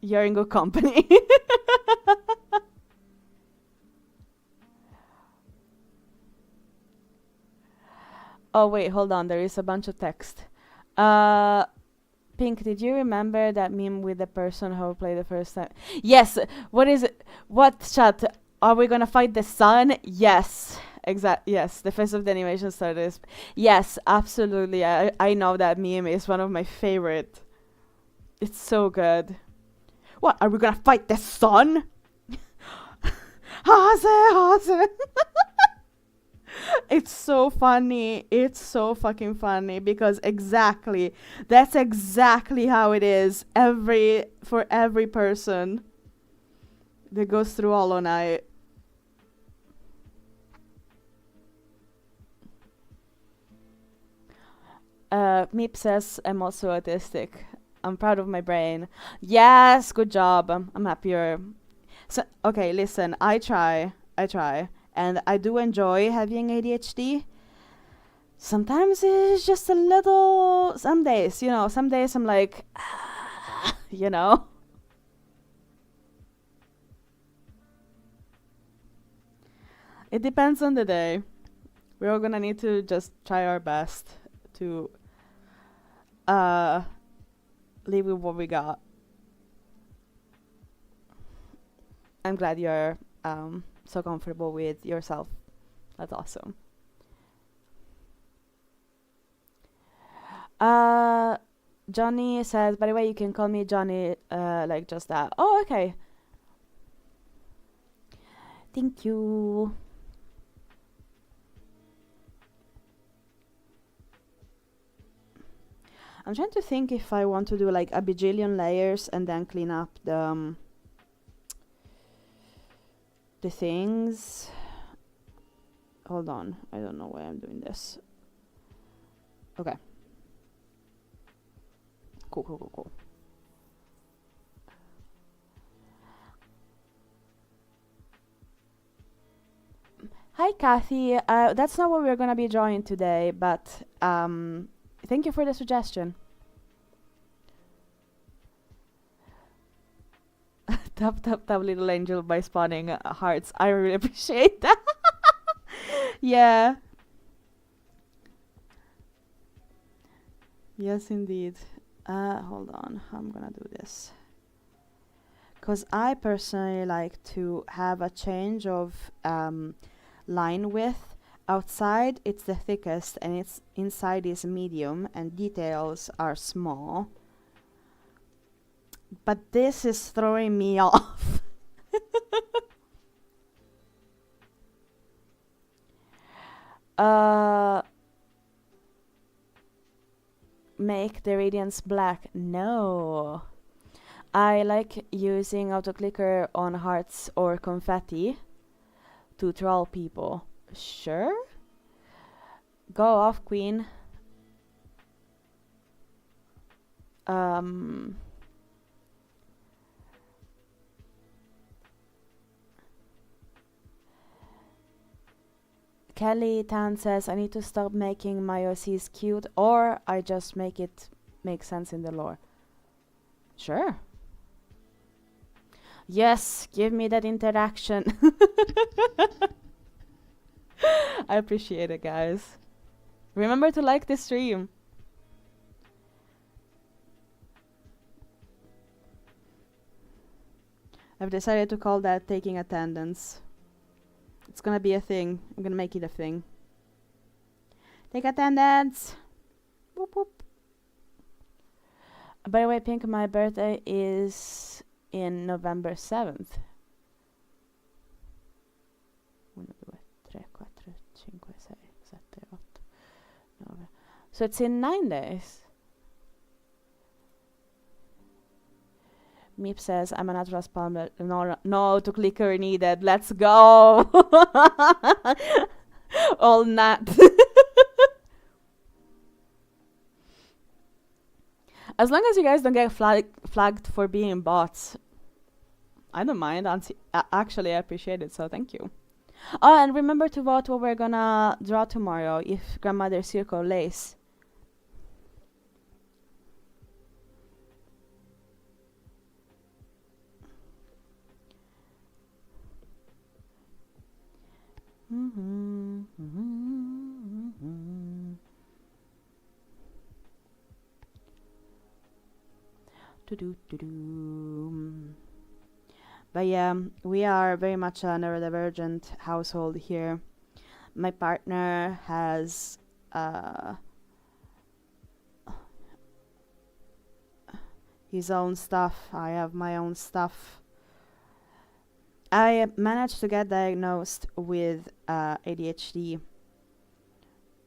You're in good company. Oh, wait, hold on. There is a bunch of text. Pink, did you remember that meme with the person who played the first time? Yes. What is it? What chat? Are we gonna fight the sun? Yes. Yes, the face of the animation started. Yes, absolutely. I know that meme is one of my favorite. It's so good. What? Are we gonna fight the sun? Hase. It's so funny. It's so fucking funny because that's exactly how it is for every person that goes through Hollow Knight. Meep says I'm also autistic. I'm proud of my brain. Yes, good job. I'm happier. So okay, listen. I try. And I do enjoy having ADHD. Sometimes it's just a little. Some days I'm like, you know. It depends on the day. We're all gonna need to just try our best to live with what we got. I'm glad you're so comfortable with yourself. That's awesome. Johnny says, by the way, you can call me Johnny, like just that. Oh, okay. Thank you. I'm trying to think if I want to do like a bajillion layers and then clean up the things. Hold on, I don't know why I'm doing this. Okay. Cool. Hi, Kathy. That's not what we're gonna be drawing today, but thank you for the suggestion. Tap, little angel by spawning hearts. I really appreciate that. Yeah. Yes, indeed. Hold on. I'm gonna do this. Because I personally like to have a change of line width. Outside it's the thickest and it's inside is medium and details are small. But this is throwing me off. Make the radiance black. No. I like using autoclicker on hearts or confetti to troll people. Sure. Go off, queen. Kelly Tan says, I need to stop making my OCs cute, or I just make it make sense in the lore. Sure. Yes, give me that interaction. I appreciate it, guys. Remember to like this stream. I've decided to call that taking attendance. It's gonna be a thing. I'm gonna make it a thing. Take attendance! Whoop whoop. By the way, Pink, my birthday is in November 7th. 1, 2, 3, 4, 5, 6, 7, 8, 9. So it's in 9 days. Meep says, I'm a natural spawner. No to clicker needed. Let's go! All nat. As long as you guys don't get flagged for being bots, I don't mind. Actually, I appreciate it, so thank you. Oh, and remember to vote what we're gonna draw tomorrow, if Grandmother Circle lace. But yeah, we are very much a neurodivergent household here. My partner has his own stuff. I have my own stuff. I managed to get diagnosed with ADHD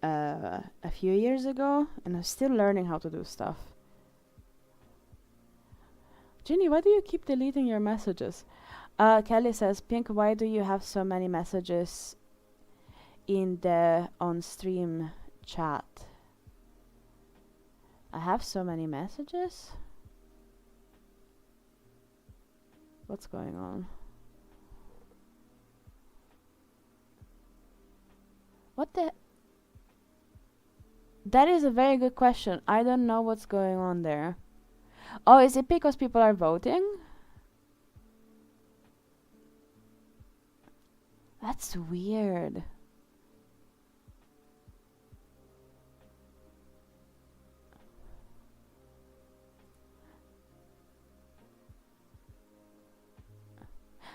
a few years ago, and I'm still learning how to do stuff. Ginny, why do you keep deleting your messages? Kelly says, Pink, why do you have so many messages in the on-stream chat? I have so many messages? What's going on? What the? That is a very good question. I don't know what's going on there. Oh, is it because people are voting? That's weird.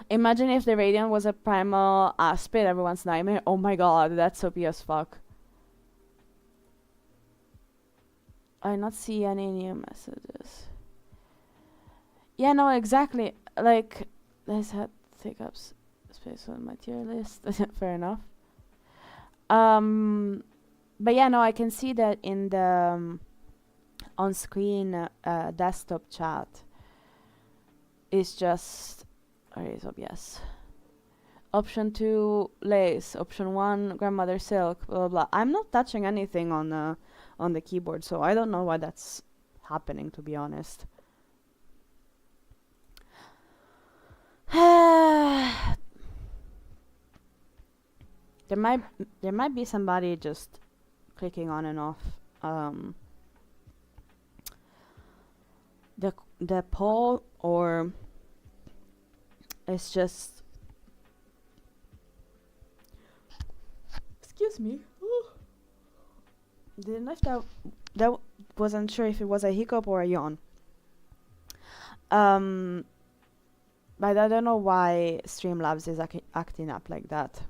Imagine if the Radiant was a primal aspid, everyone's nightmare. Oh my god, that's OP as fuck. I not see any new messages. Yeah, no, exactly. Like, this had take up space on my tier list. Fair enough. But yeah, no, I can see that in the on-screen desktop chat. It's just erase OBS. Option 2, lace. Option 1, grandmother silk. Blah blah blah. I'm not touching anything on the keyboard, so I don't know why that's happening. To be honest. There might be somebody just clicking on and off the poll, or it's just, excuse me. Didn't know if that wasn't sure if it was a hiccup or a yawn. But I don't know why Streamlabs is acting up like that.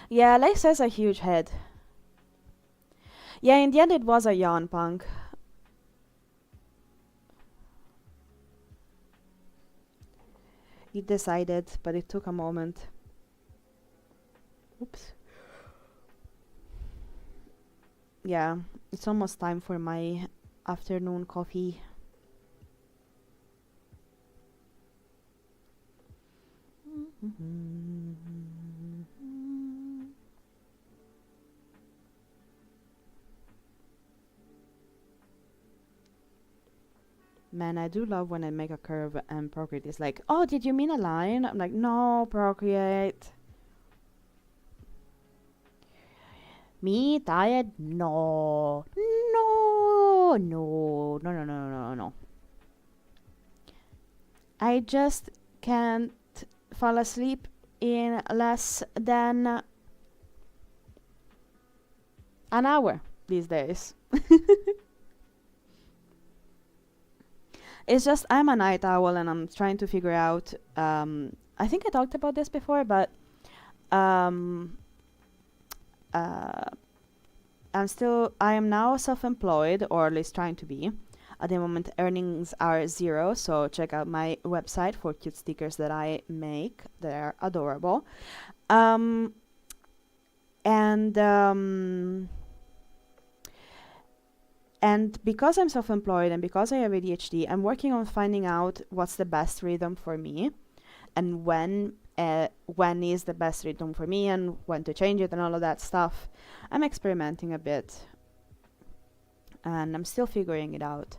Yeah, Lex has a huge head. Yeah, in the end it was a yawn, Punk. He decided, but it took a moment. Oops. Yeah, it's almost time for my afternoon coffee. Man, I do love when I make a curve and Procreate is like, oh, did you mean a line? I'm like, no, Procreate. Me tired? No. No. No. No, no, no, no, no, no. I just can't fall asleep in less than an hour these days. It's just I'm a night owl and I'm trying to figure out, I think I talked about this before, but I am now self-employed, or at least trying to be. At the moment, earnings are 0, so check out my website for cute stickers that I make. They're adorable. And because I'm self-employed and because I have ADHD, I'm working on finding out what's the best rhythm for me, and when is the best rhythm for me, and when to change it, and all of that stuff. I'm experimenting a bit, and I'm still figuring it out.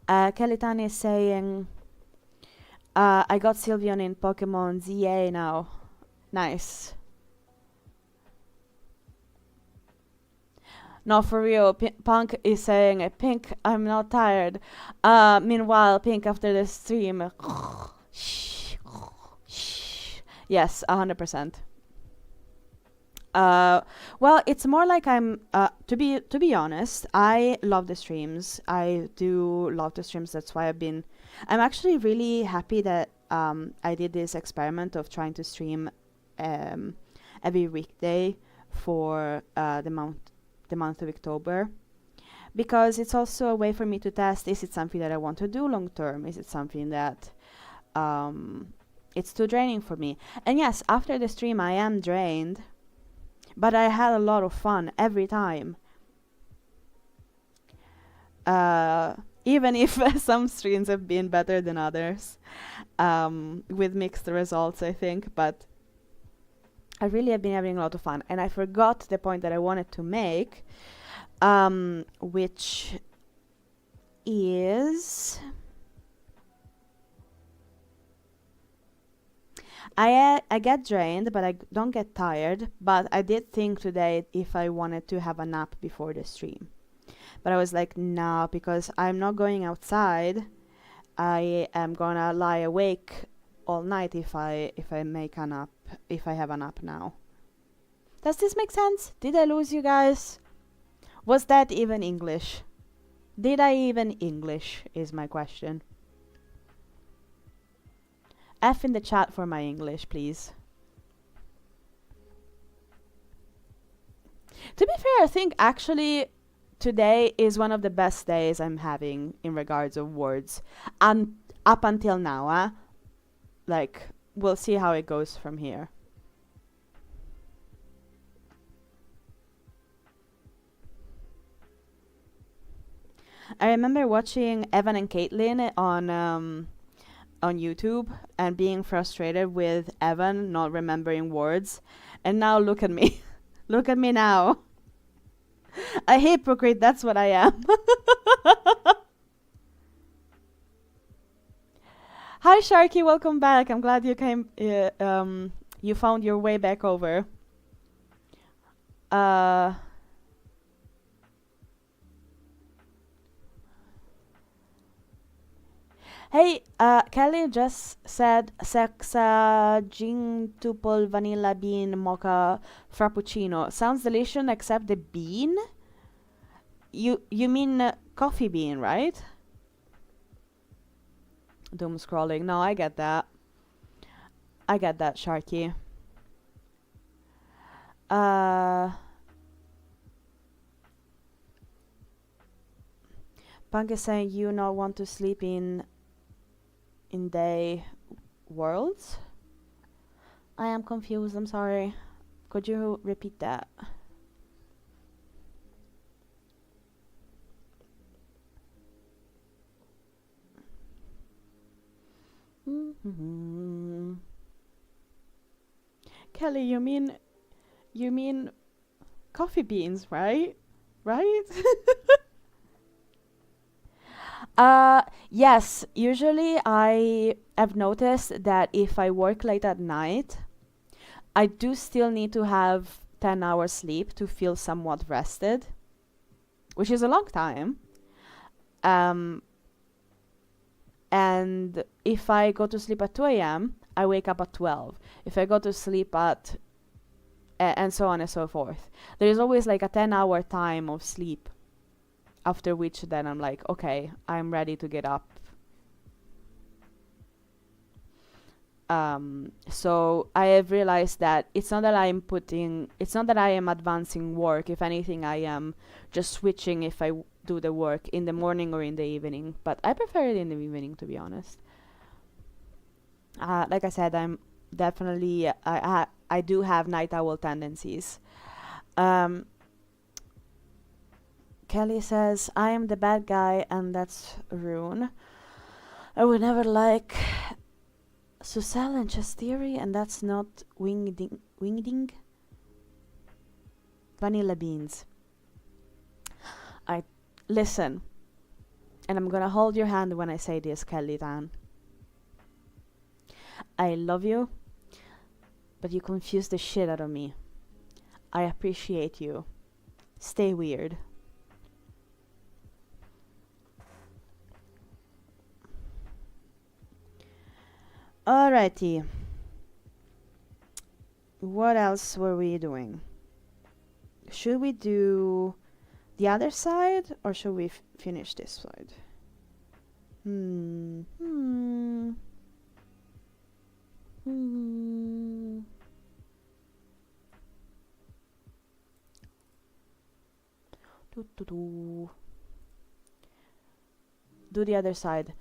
Kelly Tan is saying, I got Sylveon in Pokemon ZA now. Nice. No, for real, Punk is saying, Pink, I'm not tired. Meanwhile, Pink, after the stream, yes, 100%. Well, it's more like I'm, to be honest, I love the streams. I do love the streams. That's why I'm actually really happy that I did this experiment of trying to stream every weekday for the month of October, because it's also a way for me to test, is it something that I want to do long term? Is it something that it's too draining for me? And yes, after the stream I am drained, but I had a lot of fun every time. Even if some streams have been better than others, with mixed results, I think, but I really have been having a lot of fun. And I forgot the point that I wanted to make, which is I get drained, but I don't get tired. But I did think today if I wanted to have a nap before the stream. But I was like, no, because I'm not going outside. I am gonna lie awake all night if I make a nap, if I have a nap now. Does this make sense? Did I lose you guys? Was that even English? Did I even English is my question. F in the chat for my English, please. To be fair, I think actually today is one of the best days I'm having in regards of words. And up until now, like, we'll see how it goes from here. I remember watching Evan and Caitlin on YouTube and being frustrated with Evan not remembering words. And now look at me. Look at me now. A hypocrite, that's what I am. Hi Sharky, welcome back. I'm glad you came, you found your way back over. Hey, Kelly just said Sexa Tuple Vanilla Bean Mocha Frappuccino. Sounds delicious except the bean? You mean coffee bean, right? Doom scrolling. No, I get that. I get that, Sharky. Punk is saying you not want to sleep in day worlds? I am confused, I'm sorry. Could you repeat that? Kelly, you mean coffee beans, right? Right? Yes, usually I have noticed that if I work late at night, I do still need to have 10 hours sleep to feel somewhat rested, which is a long time. And if I go to sleep at 2 a.m., I wake up at 12. If I go to sleep at and so on and so forth. There is always like a 10-hour time of sleep, after which then I'm like, okay, I'm ready to get up. So I have realized that it's not that I am advancing work. If anything, I am just switching if I do the work in the morning or in the evening. But I prefer it in the evening, to be honest. Like I said, I'm definitely I do have night owl tendencies. Kelly says, I am the bad guy, and that's Rune. I would never like Susel and Chasteri, and that's not Wingding. Vanilla beans. Listen, and I'm gonna hold your hand when I say this, Kelly Tan. I love you, but you confuse the shit out of me. I appreciate you. Stay weird. Alrighty. What else were we doing? Should we do the other side, or should we finish this side? Do the other side.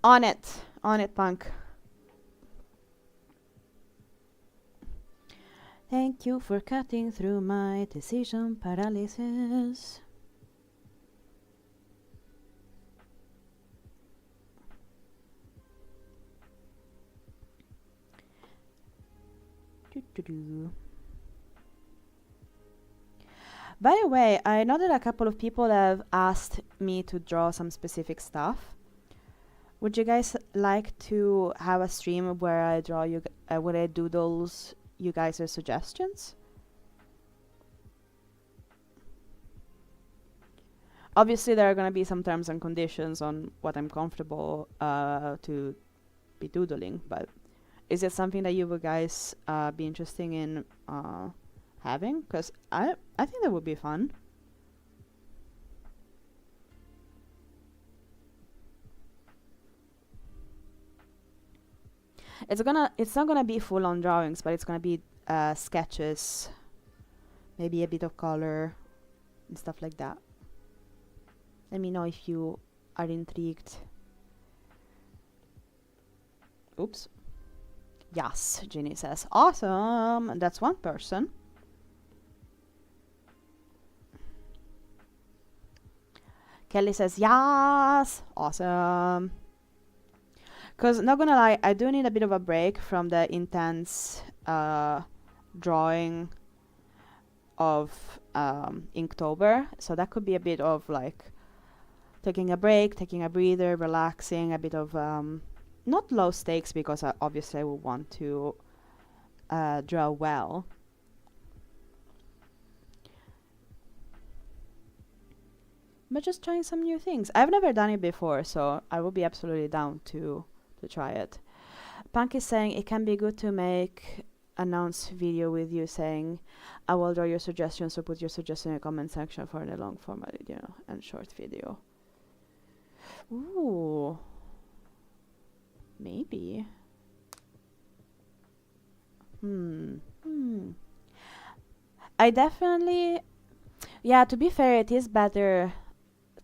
On it, punk. Thank you for cutting through my decision paralysis. By the way, I know that a couple of people have asked me to draw some specific stuff. Would you guys like to have a stream where I draw you, where I doodles you guys' suggestions? Obviously, there are going to be some terms and conditions on what I'm comfortable to be doodling, but is it something that you would guys be interested in having? Because I think that would be fun. It's not gonna be full on drawings, but it's gonna be sketches, maybe a bit of color and stuff like that. Let me know if you are intrigued. Oops. Yes, Ginny says. Awesome. That's one person. Kelly says, yes. Awesome. Because, not gonna lie, I do need a bit of a break from the intense drawing of Inktober. So that could be a bit of like taking a break, taking a breather, relaxing, a bit of not low stakes, because obviously I would want to draw well. But just trying some new things. I've never done it before, so I will be absolutely down to try it. Punk is saying it can be good to make announce video with you saying, I will draw your suggestions, so put your suggestion in the comment section for the long format video and short video. Ooh. Maybe. I definitely... Yeah, to be fair, it is better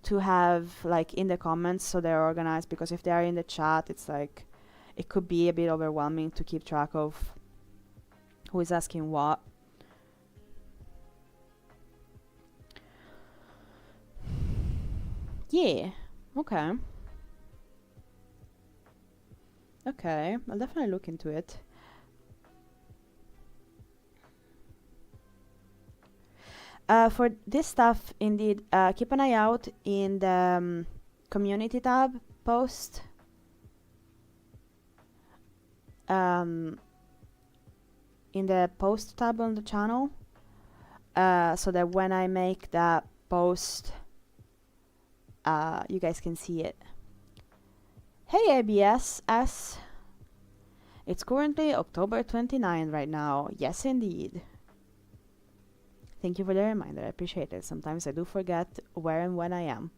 to have like in the comments so they're organized, because if they are in the chat, it's like it could be a bit overwhelming to keep track of who is asking what. Yeah, okay. Okay, I'll definitely look into it. For this stuff, indeed, keep an eye out in the community tab post. In the post tab on the channel, so that when I make that post, you guys can see it. Hey ABS, it's currently October 29 right now. Yes, indeed. Thank you for the reminder. I appreciate it. Sometimes I do forget where and when I am.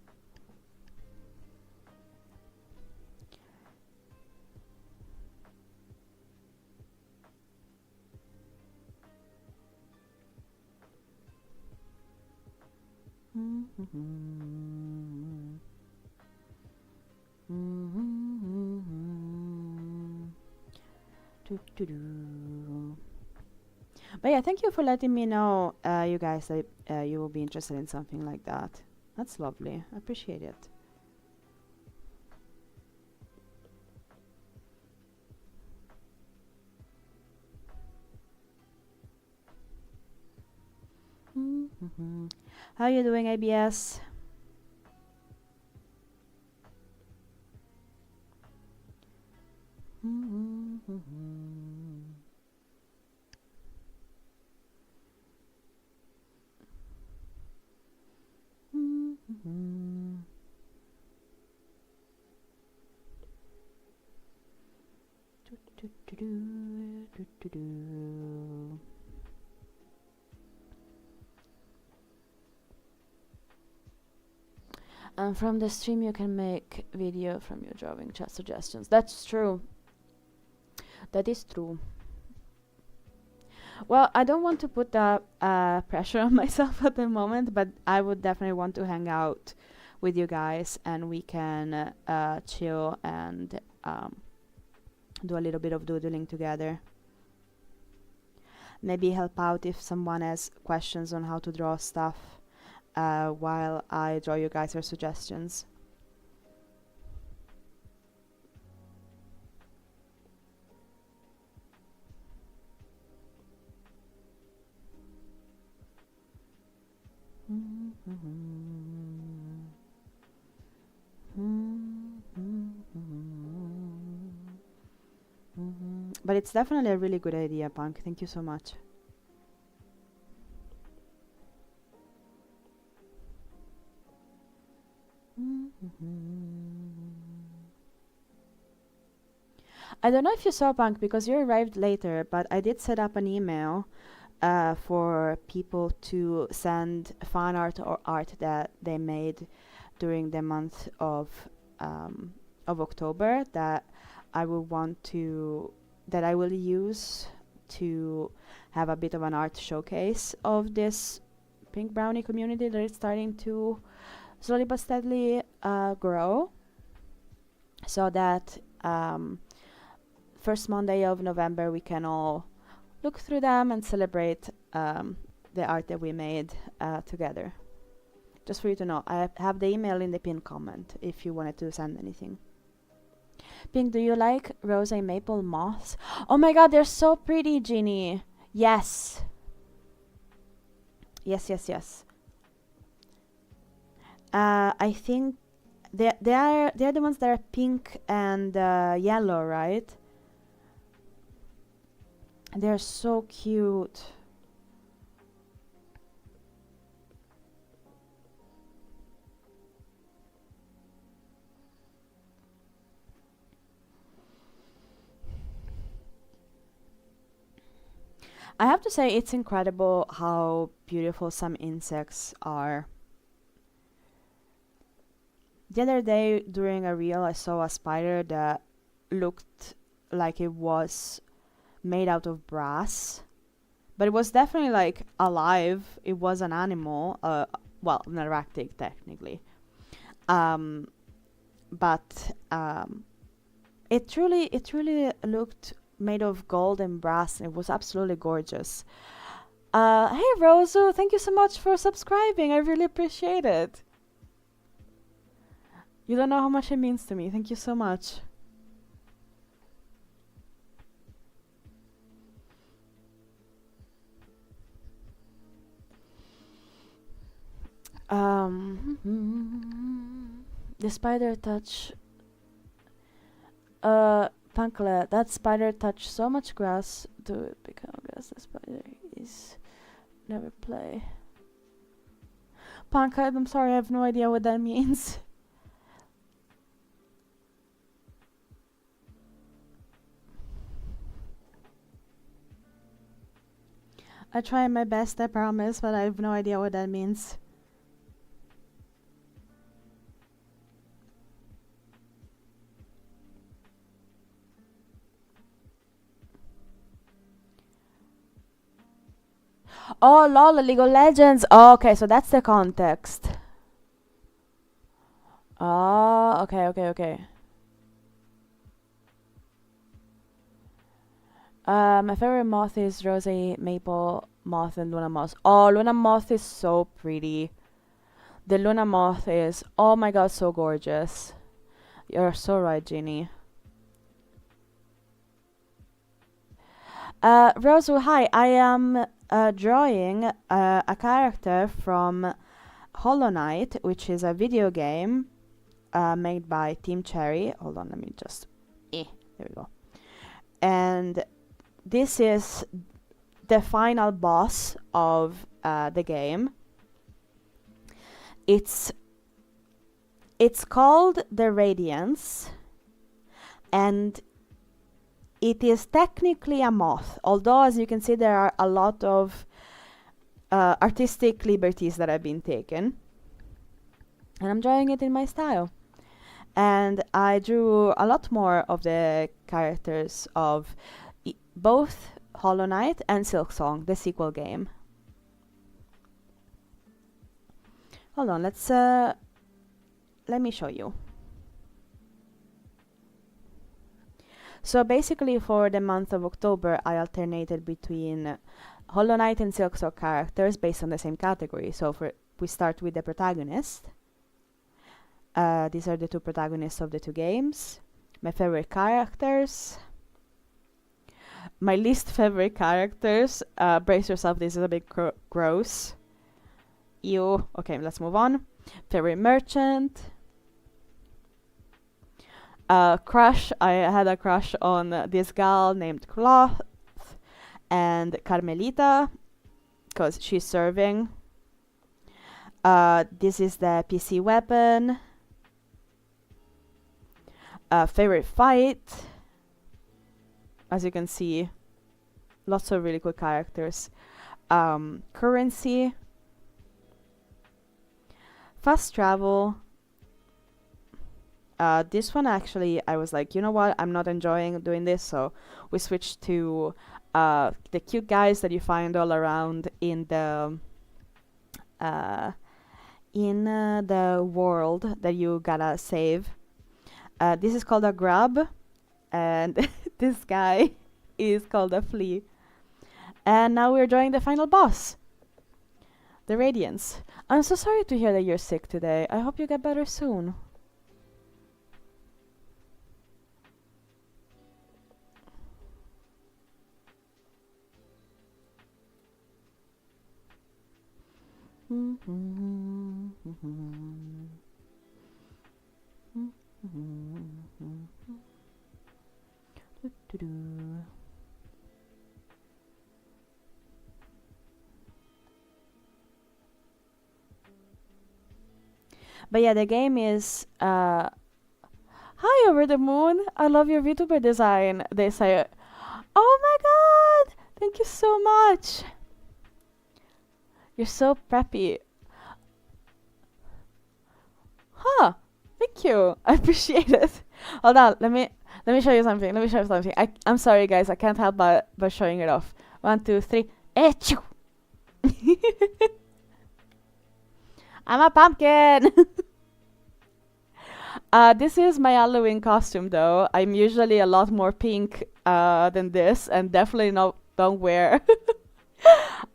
But yeah, thank you for letting me know, you guys, that you will be interested in something like that. That's lovely. I appreciate it. How are you doing, ABS? And from the stream you can make video from your drawing chat suggestions. That's true. That is true. Well, I don't want to put that pressure on myself at the moment, but I would definitely want to hang out with you guys, and we can chill and do a little bit of doodling together. Maybe help out if someone has questions on how to draw stuff while I draw you guys your suggestions. But it's definitely a really good idea, Punk. Thank you so much. I don't know if you saw, Punk, because you arrived later, but I did set up an email for people to send fan art or art that they made during the month of October that I will want to that I will use to have a bit of an art showcase of this pink brownie community that is starting to slowly but steadily grow, so that first Monday of November we can all look through them and celebrate the art that we made together. Just for you to know, I have the email in the pinned comment if you wanted to send anything. Pink, do you like rose maple moths? Oh my god, they're so pretty, Ginny. Yes. Yes. I think they're the ones that are pink and yellow, right? They're so cute. I have to say, it's incredible how beautiful some insects are. The other day during a reel, I saw a spider that looked like it was made out of brass, but it was definitely like alive. It was an animal, well, an erratic technically, but it truly looked made of gold and brass, and it was absolutely gorgeous. Hey Rosu, thank you so much for subscribing. I really appreciate it. You don't know how much it means to me. Thank you so much. The spider touch. Pankle, that spider touched so much grass. Do it become grass? The spider is never play. Pankle, I'm sorry, I have no idea what that means. I try my best, I promise, but I have no idea what that means. Oh, lol, League of Legends. Oh, okay, so that's the context. Oh, okay. My favorite moth is rose maple moth and Luna moth. Oh, Luna moth is so pretty. The Luna moth is, oh my god, so gorgeous. You're so right, Ginny. Rosu, hi. I am drawing a character from Hollow Knight, which is a video game made by Team Cherry. Hold on, let me just... there we go. And this is the final boss of the game. It's called the Radiance, and it is technically a moth, although as you can see there are a lot of artistic liberties that have been taken, and I'm drawing it in my style. And I drew a lot more of the characters of both Hollow Knight and Silksong, the sequel game. Hold on, let me show you. So basically for the month of October, I alternated between Hollow Knight and Silksong characters based on the same category. So we start with the protagonist. These are the two protagonists of the two games. My favorite characters. My least favorite characters. Brace yourself, this is a bit gross. Ew. Okay, let's move on. Favorite merchant. Crush. I had a crush on this gal named Cloth and Carmelita because she's serving. This is the PC weapon. Favorite fight. As you can see, lots of really cool characters. Currency. Fast travel. This one actually, I was like, you know what? I'm not enjoying doing this, so we switched to the cute guys that you find all around uh, in the world that you gotta save. This is called a grub, and this guy is called a flea. And now we're drawing the final boss, the Radiance. I'm so sorry to hear that you're sick today. I hope you get better soon. But yeah, the game is hi over the moon. I love your VTuber design. They say, oh my god, thank you so much. You're so preppy. Huh? Thank you. I appreciate it. Hold on. Let me show you something. Let me show you something. I'm sorry, guys. I can't help but showing it off. 1, 2, 3. Achoo! I'm a pumpkin. This is my Halloween costume, though. I'm usually a lot more pink than this, and definitely don't wear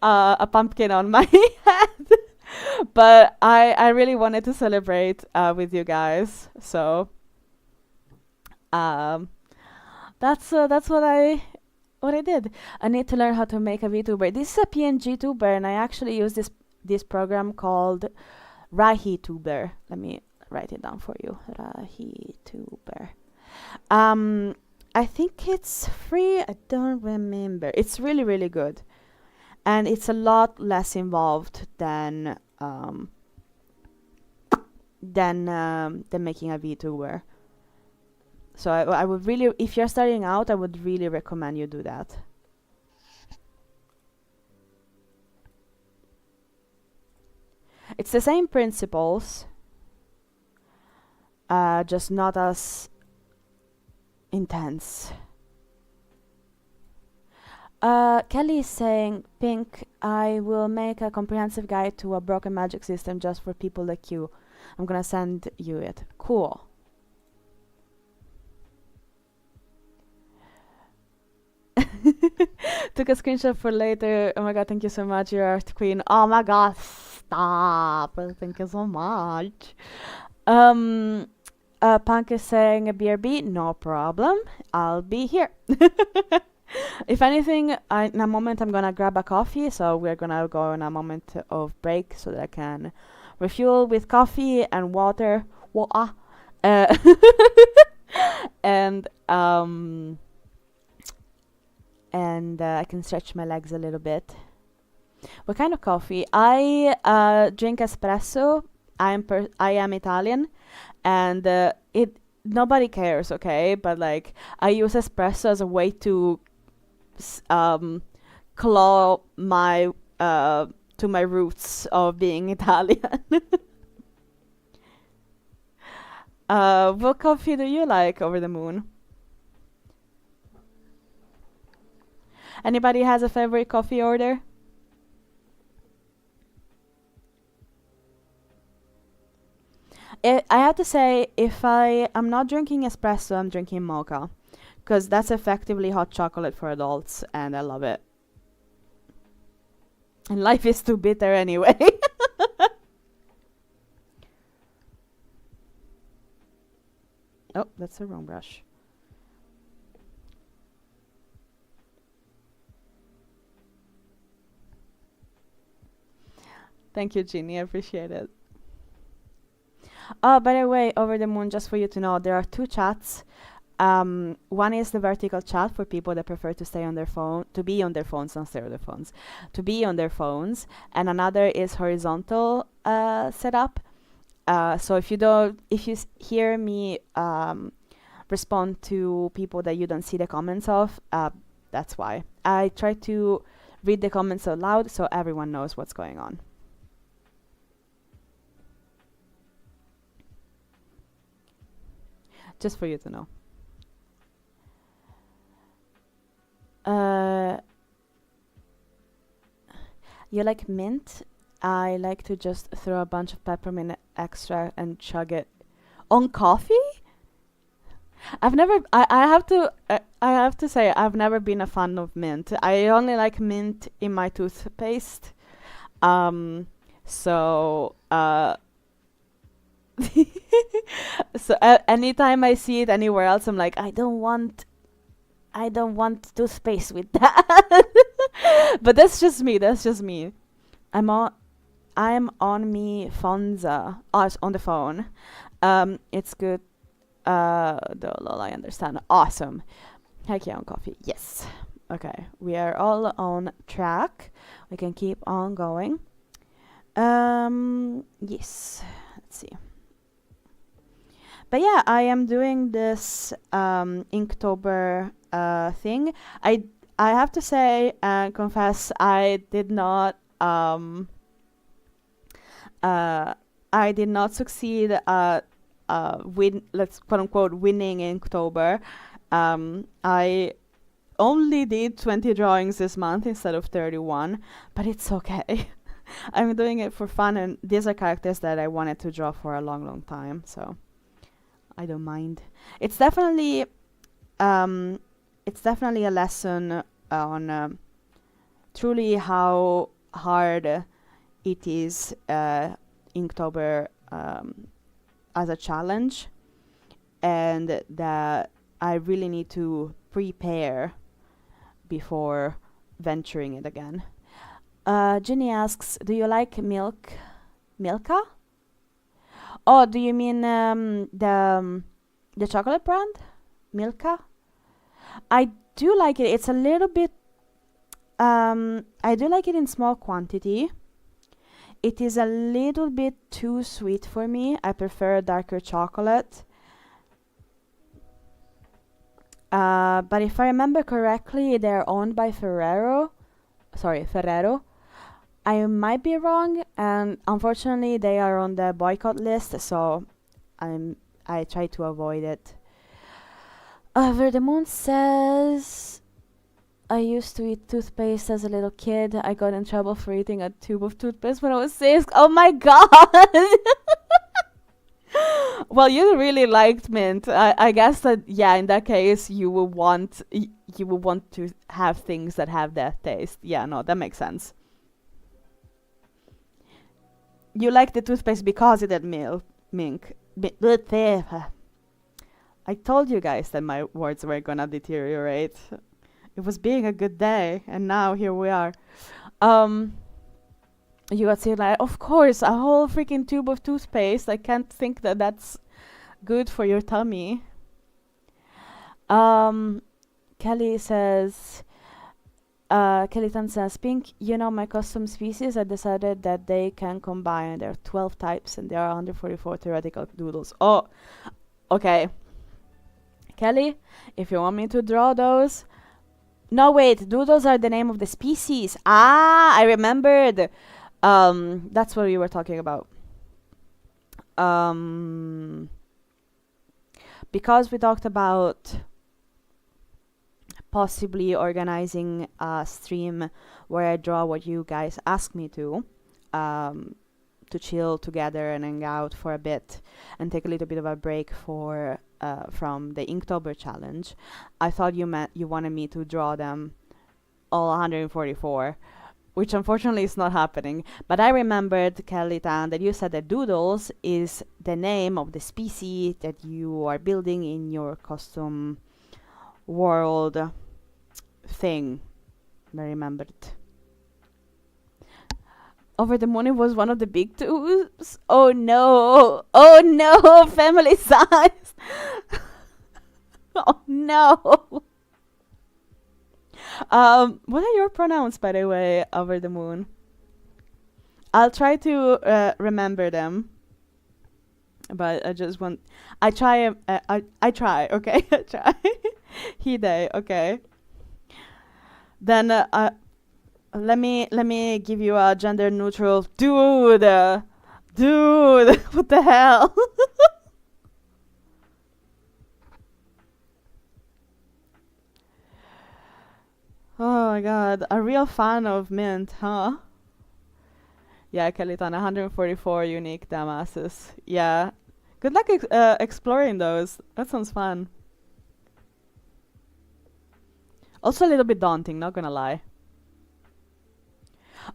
a pumpkin on my head. But I really wanted to celebrate with you guys, so um, that's what I did. I need to learn how to make a VTuber. This is a PNG tuber, and I actually use this program called RahiTuber. Let me write it down for you. RahiTuber. I think it's free. I don't remember. It's really, really good, and it's a lot less involved than making a VTuber. So I would really, if you're starting out, I would really recommend you do that. It's the same principles, just not as intense. Kelly is saying, Pink, I will make a comprehensive guide to a broken magic system just for people like you. I'm gonna send you it. Cool. Took a screenshot for later. Oh my god, thank you so much, you're Art Queen. Oh my god, stop. Thank you so much. Punk is saying a BRB, no problem. I'll be here. If anything, in a moment I'm gonna grab a coffee, so we're gonna go on a moment of break so that I can refuel with coffee and water. Uh, and I can stretch my legs a little bit. What kind of coffee? I drink espresso. I am Italian, and nobody cares, okay? But like I use espresso as a way to claw my to my roots of being Italian. What coffee do you like over the moon? Anybody has a favorite coffee order? I have to say, if I'm not drinking espresso, I'm drinking mocha, because that's effectively hot chocolate for adults, and I love it. And life is too bitter anyway. Oh, that's the wrong brush. Thank you, Jeannie. I appreciate it. Oh, by the way, over the moon, just for you to know, there are two chats. One is the vertical chat for people that prefer to stay on their phone, to be on their phones, not stay on their phones, to be on their phones, and another is horizontal setup. So if you hear me respond to people that you don't see the comments of, that's why. I try to read the comments out loud so everyone knows what's going on. Just for you to know. Uh, you like mint? I like to just throw a bunch of peppermint extract and chug it on coffee. I've never. I have to. I have to say I've never been a fan of mint. I only like mint in my toothpaste. Um. So. So anytime I see it anywhere else, I'm like, I don't want. I don't want toothpaste with that. But that's just me. That's just me. I'm on. I'm on me Fonza. Oh, it's on the phone. It's good. The lol, I understand. Awesome. Heck yeah, on coffee. Yes. Okay, we are all on track. We can keep on going. Yes. Let's see. But yeah, I am doing this Inktober thing. I have to say and confess, I did not succeed let's quote unquote winning Inktober. I only did 20 drawings this month instead of 31, but it's okay. I'm doing it for fun, and these are characters that I wanted to draw for a long, long time, so I don't mind. It's definitely a lesson on truly how hard it is Inktober as a challenge, and that I really need to prepare before venturing it again. Ginny asks, do you like Milka? Oh, do you mean the chocolate brand? Milka? I do like it. It's a little bit I do like it in small quantity. It is a little bit too sweet for me. I prefer darker chocolate. But if I remember correctly, they're owned by Ferrero. Sorry, Ferrero. I might be wrong, and unfortunately, they are on the boycott list, so I try to avoid it. Over the Moon says, I used to eat toothpaste as a little kid. I got in trouble for eating a tube of toothpaste when I was 6. Oh my god! Well, you really liked mint. I guess that, yeah, in that case, you will want to have things that have that taste. Yeah, no, that makes sense. You like the toothpaste because it had mink. I told you guys that my words were gonna deteriorate. It was being a good day, and now here we are. You got to like, of course, a whole freaking tube of toothpaste. I can't think that that's good for your tummy. Kelly says, Kelly Tan says, Pink, you know my custom species. I decided that they can combine. There are 12 types, and there are 144 theoretical doodles. Oh, okay. Kelly, if you want me to draw those. No, wait, doodles are the name of the species. Ah, I remembered. That's what we were talking about. Because we talked about possibly organizing a stream where I draw what you guys ask me to chill together and hang out for a bit and take a little bit of a break from the Inktober challenge. I thought you wanted me to draw them all 144, which unfortunately is not happening. But I remembered, Kelly Tan, that you said that doodles is the name of the species that you are building in your custom world thing. I remembered. Over the Moon was one of the big twos. Oh no! Oh no! Family size! Oh no! What are your pronouns, by the way, Over the Moon? I'll try to remember them. But I just want... I try, okay? I try. He, they, okay. Then, let me give you a gender neutral dude. Dude, what the hell? my god, a real fan of mint, huh? Yeah, Kalitan, 144 unique damasses. Yeah. Good luck exploring those. That sounds fun. Also a little bit daunting, not gonna lie.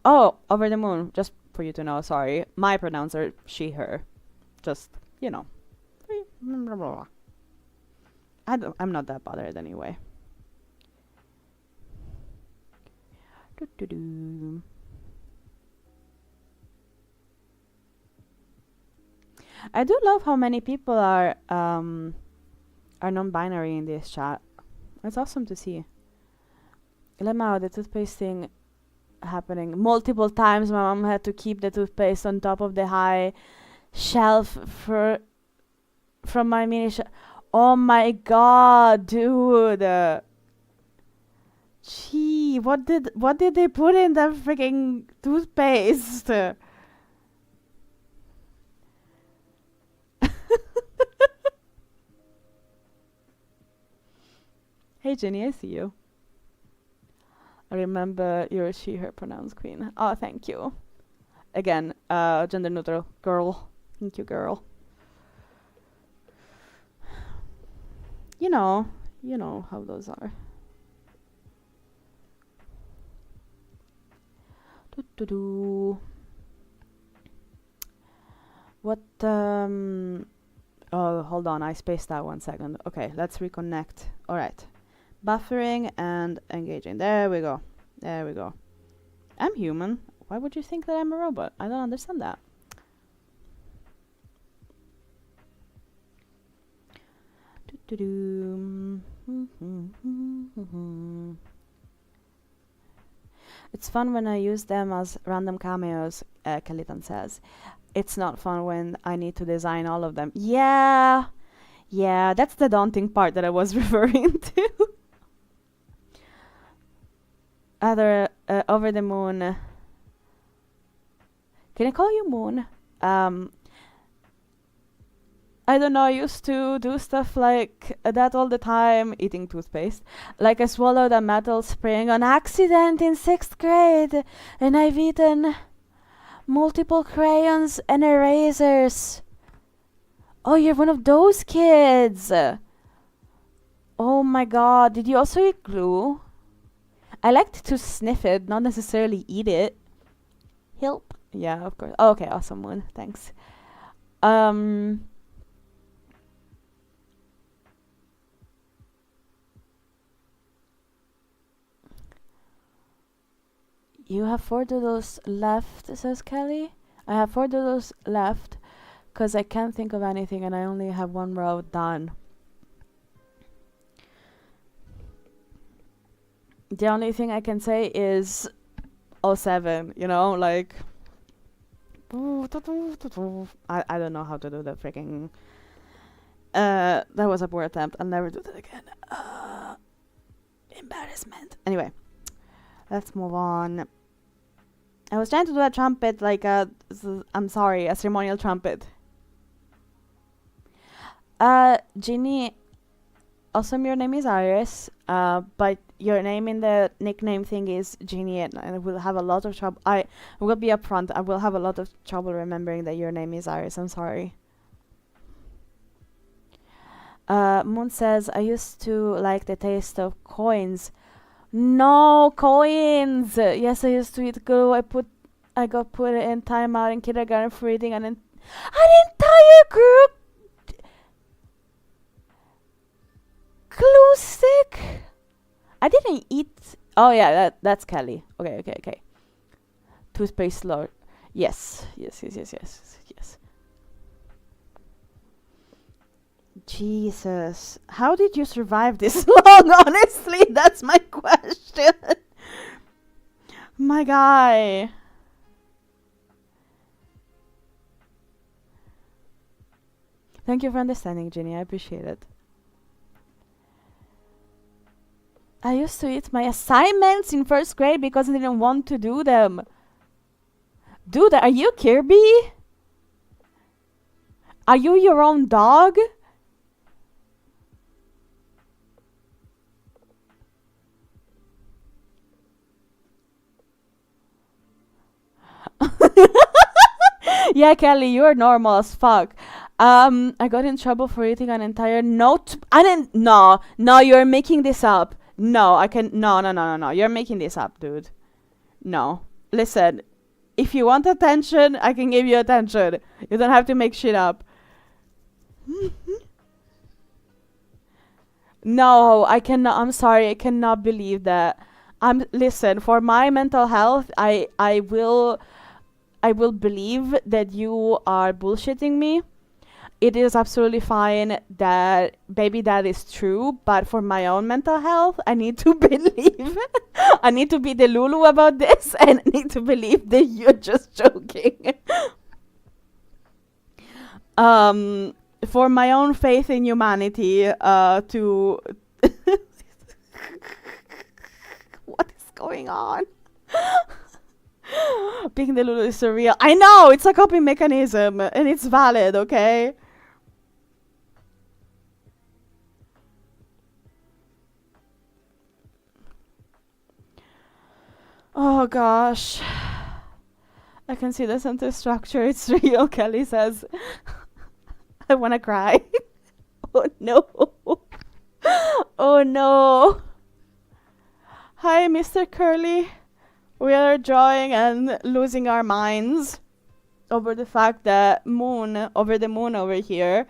Oh, Over the Moon, just for you to know, sorry. My pronouns are she, her. Just, you know. I'm not that bothered anyway. Doo-doo-doo. I do love how many people are non-binary in this chat. It's awesome to see. Lemao, the toothpaste thing happening multiple times. My mom had to keep the toothpaste on top of the high shelf from my mini oh my god, dude. Gee, what did they put in the freaking toothpaste? Hey Jenny, I see you. I remember you're a she, her pronouns queen. Oh, thank you. Again, gender neutral. Girl. Thank you, girl. You know how those are. What, oh, hold on, I spaced out 1 second. Okay, let's reconnect. Alright. Buffering and engaging. There we go. There we go. I'm human. Why would you think that I'm a robot? I don't understand that. It's fun when I use them as random cameos, Kalitan says. It's not fun when I need to design all of them. Yeah, that's the daunting part that I was referring to. Over the Moon. Can I call you Moon? I don't know, I used to do stuff like that all the time, eating toothpaste. Like I swallowed a metal spring on accident in 6th grade, and I've eaten multiple crayons and erasers. Oh, you're one of those kids! Oh my god, did you also eat glue? I liked to sniff it, not necessarily eat it. Help. Yeah, of course. Oh, okay, awesome one. Thanks. You have 4 doodles left, says Kelly. I have 4 doodles left because I can't think of anything and I only have 1 row done. The only thing I can say is 07, you know, like... I don't know how to do the freaking... that was a poor attempt. I'll never do that again. Embarrassment. Anyway, let's move on. I was trying to do a trumpet, like a... I'm sorry, a ceremonial trumpet. Ginny... Awesome, your name is Iris, but your name in the nickname thing is Ginny, and I will have a lot of trouble. I will be upfront. I will have a lot of trouble remembering that your name is Iris. I'm sorry. Moon says, I used to like the taste of coins. No, coins! Yes, I used to eat glue. I got put in timeout in kindergarten for eating an entire group glue stick. I didn't eat. Oh yeah, that's Kelly. Okay. Toothpaste lord. Yes. Jesus, how did you survive this long? Honestly, that's my question. My guy. Thank you for understanding, Ginny. I appreciate it. I used to eat my assignments in 1st grade because I didn't want to do them. Dude, are you Kirby? Are you your own dog? Yeah, Kelly, you're normal as fuck. I got in trouble for eating an entire note. I didn't. No, no, you're making this up. No, I can. No, no, no, no, no. You're making this up, dude. No. Listen, if you want attention, I can give you attention. You don't have to make shit up. No, I cannot. I'm sorry. I cannot believe that. Listen, for my mental health, I will believe that you are bullshitting me. It is absolutely fine that maybe that is true, but for my own mental health, I need to believe. I need to be the Lulu about this, and I need to believe that you're just joking. um, for my own faith in humanity, to what is going on? Being the Lulu is surreal. I know it's a coping mechanism, and it's valid. Okay. Oh gosh. I can see the sentence structure. It's real, Kelly says. I wanna cry. Oh no. Oh no. Hi, Mr. Curly. We are drawing and losing our minds over the fact that the moon over here,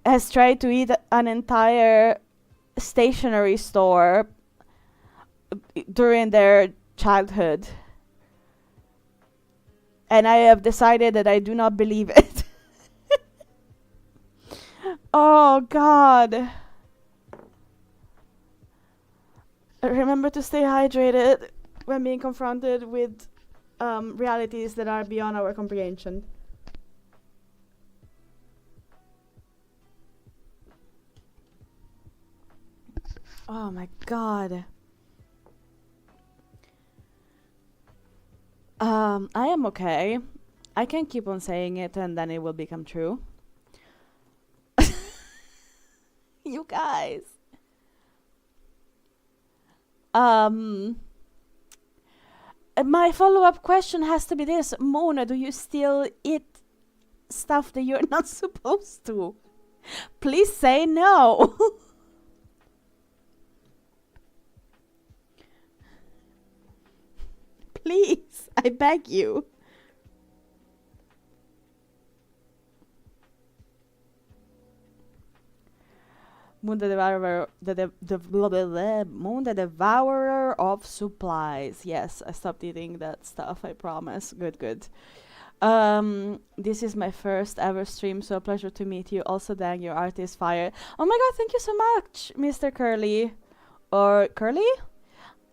has tried to eat an entire stationery store during their childhood. And I have decided that I do not believe it. Oh god. Remember to stay hydrated when being confronted with realities that are beyond our comprehension. Oh my god. I am okay. I can keep on saying it and then it will become true. You guys. My follow-up question has to be this. Mona, do you still eat stuff that you're not supposed to? Please say no. Please, I beg you. Moon the Devourer, Moon the Devourer of Supplies. Yes, I stopped eating that stuff, I promise. Good, good. This is my first ever stream, so a pleasure to meet you. Also, dang, your art is fire. Oh my god, thank you so much, Mr. Curly. Or Curly?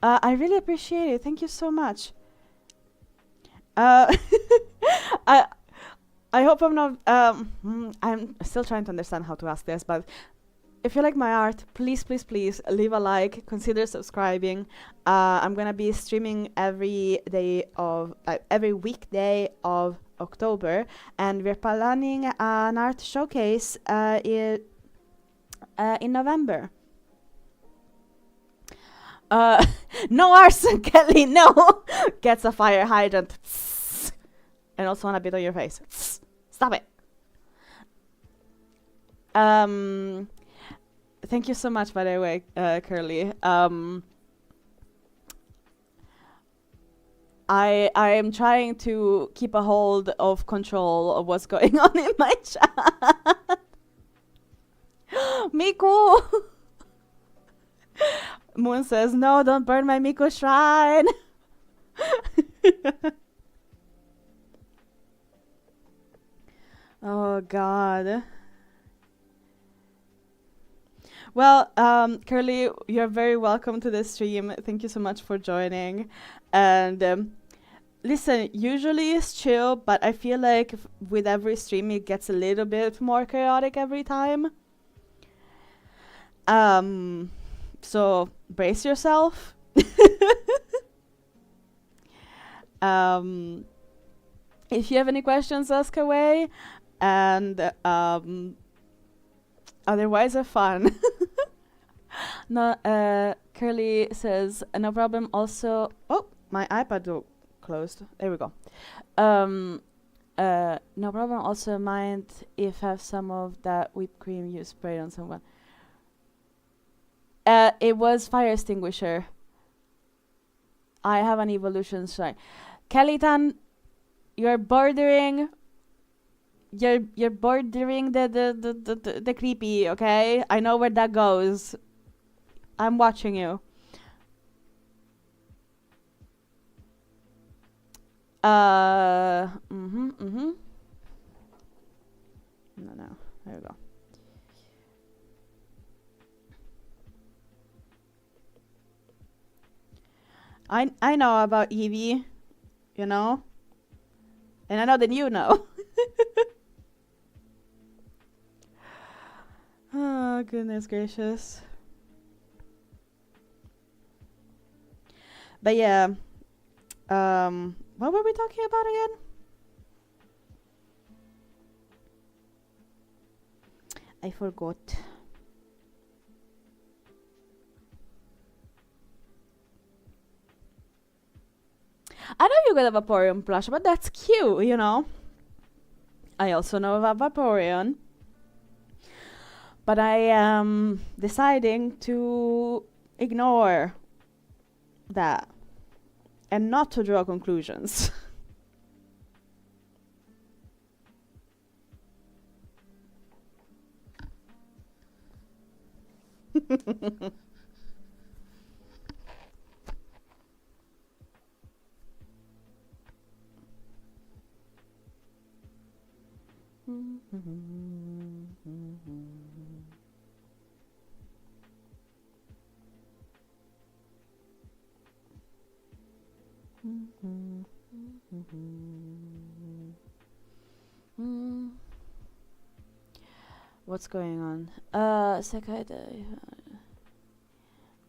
I really appreciate it. Thank you so much. I I hope I'm not. I'm still trying to understand how to ask this, but if you like my art, please, please, please leave a like. Consider subscribing. I'm gonna be streaming every weekday of October, and we're planning an art showcase in November. No arson, Kelly. No, gets a fire hydrant, and also on a bit on your face. Stop it. Thank you so much, by the way, Curly. I am trying to keep a hold of control of what's going on in my chat. Miku! Moon says, no, don't burn my Miku shrine. Oh, God. Well, Curly, you're very welcome to the stream. Thank you so much for joining. And listen, usually it's chill, but I feel like with every stream it gets a little bit more chaotic every time. So brace yourself. If you have any questions, ask away. And otherwise, have fun. No, Curly says, no problem. Also, oh, my iPad closed. There we go. No problem. Also, mind if have some of that whipped cream you sprayed on someone. It was fire extinguisher. I have an evolution shrine. Kellytan, you're bordering. You're bordering the creepy. Okay, I know where that goes. I'm watching you. Mm-hmm. No. There we go. I know about Eevee, you know, and I know that you know. Oh goodness gracious. But yeah, what were we talking about again? I forgot. I know you got a Vaporeon plush, but that's cute, you know. I also know about Vaporeon. But I am deciding to ignore that and not to draw conclusions. What's going on? Sekai the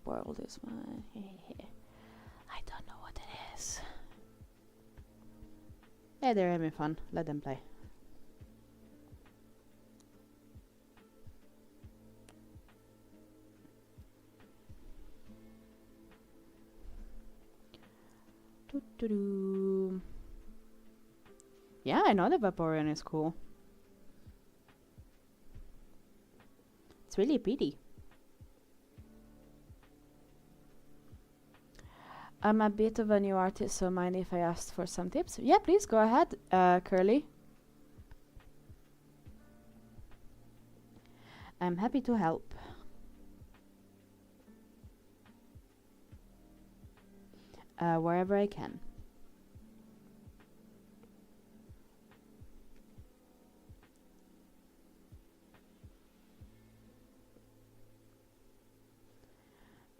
world is mine. I don't know what it is. Yeah, they're having fun. Let them play. Yeah, I know the Vaporeon is cool. It's really pretty. I'm a bit of a new artist, so mind if I ask for some tips? Yeah, please go ahead, Curly. I'm happy to help. Wherever I can.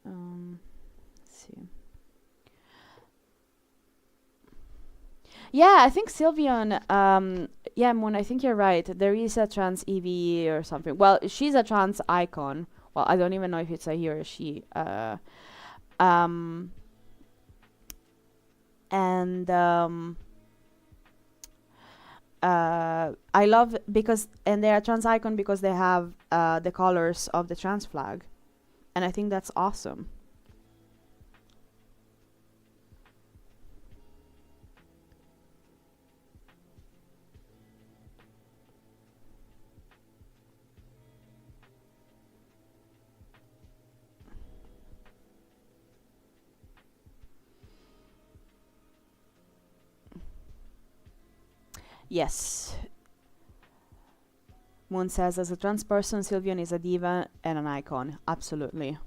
Let's see. Yeah, I think Sylveon. Yeah, Moon. I think you're right. There is a trans Eevee or something. Well, she's a trans icon. Well, I don't even know if it's a he or a she. And I love because and they are trans icon because they have the colors of the trans flag, and I think that's awesome. Yes. Moon says, as a trans person, Sylveon is a diva and an icon. Absolutely.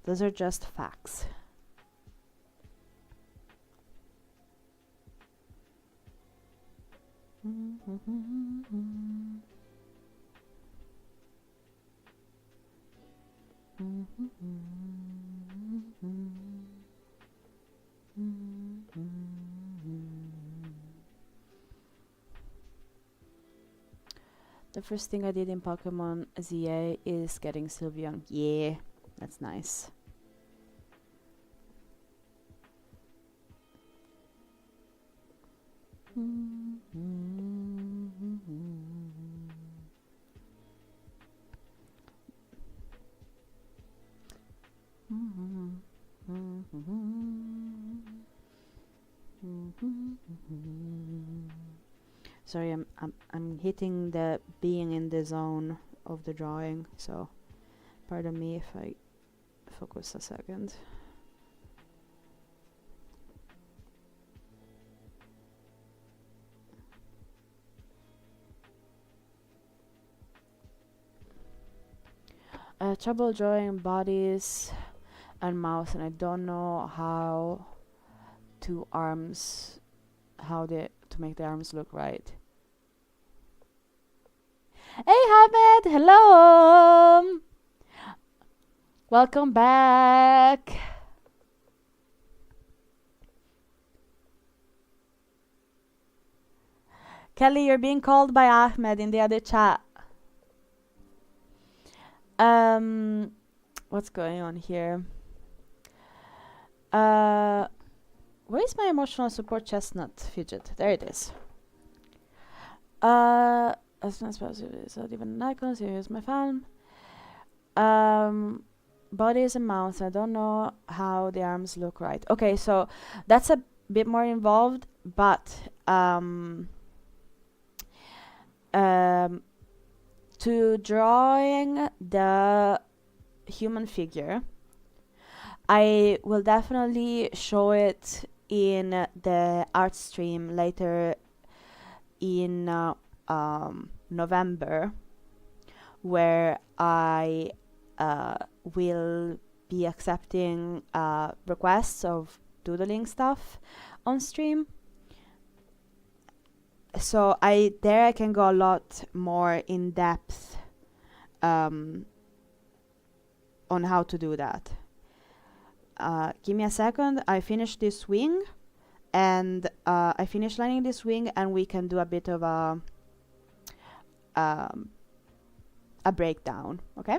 Those are just facts. The first thing I did in Pokemon ZA is getting Sylveon. Yeah, that's nice. Sorry, I'm hitting the being in the zone of the drawing, so pardon me if I focus a second. Trouble drawing bodies and mouth, and I don't know how to make the arms look right. Hey Hamed, hello! Welcome back! Kelly, you're being called by Ahmed in the other chat. What's going on here? Where is my emotional support chestnut fidget? There it is. As soon as possible, it's not even an icon, so here's my phone. Bodies and mouths. I don't know how the arms look right. Okay, so that's a bit more involved, but to drawing the human figure, I will definitely show it in the art stream later in November, where I will be accepting requests of doodling stuff on stream. So I can go a lot more in depth on how to do that. Give me a second. I finished this wing, and I finished lining this wing, and we can do a bit of a breakdown. Okay.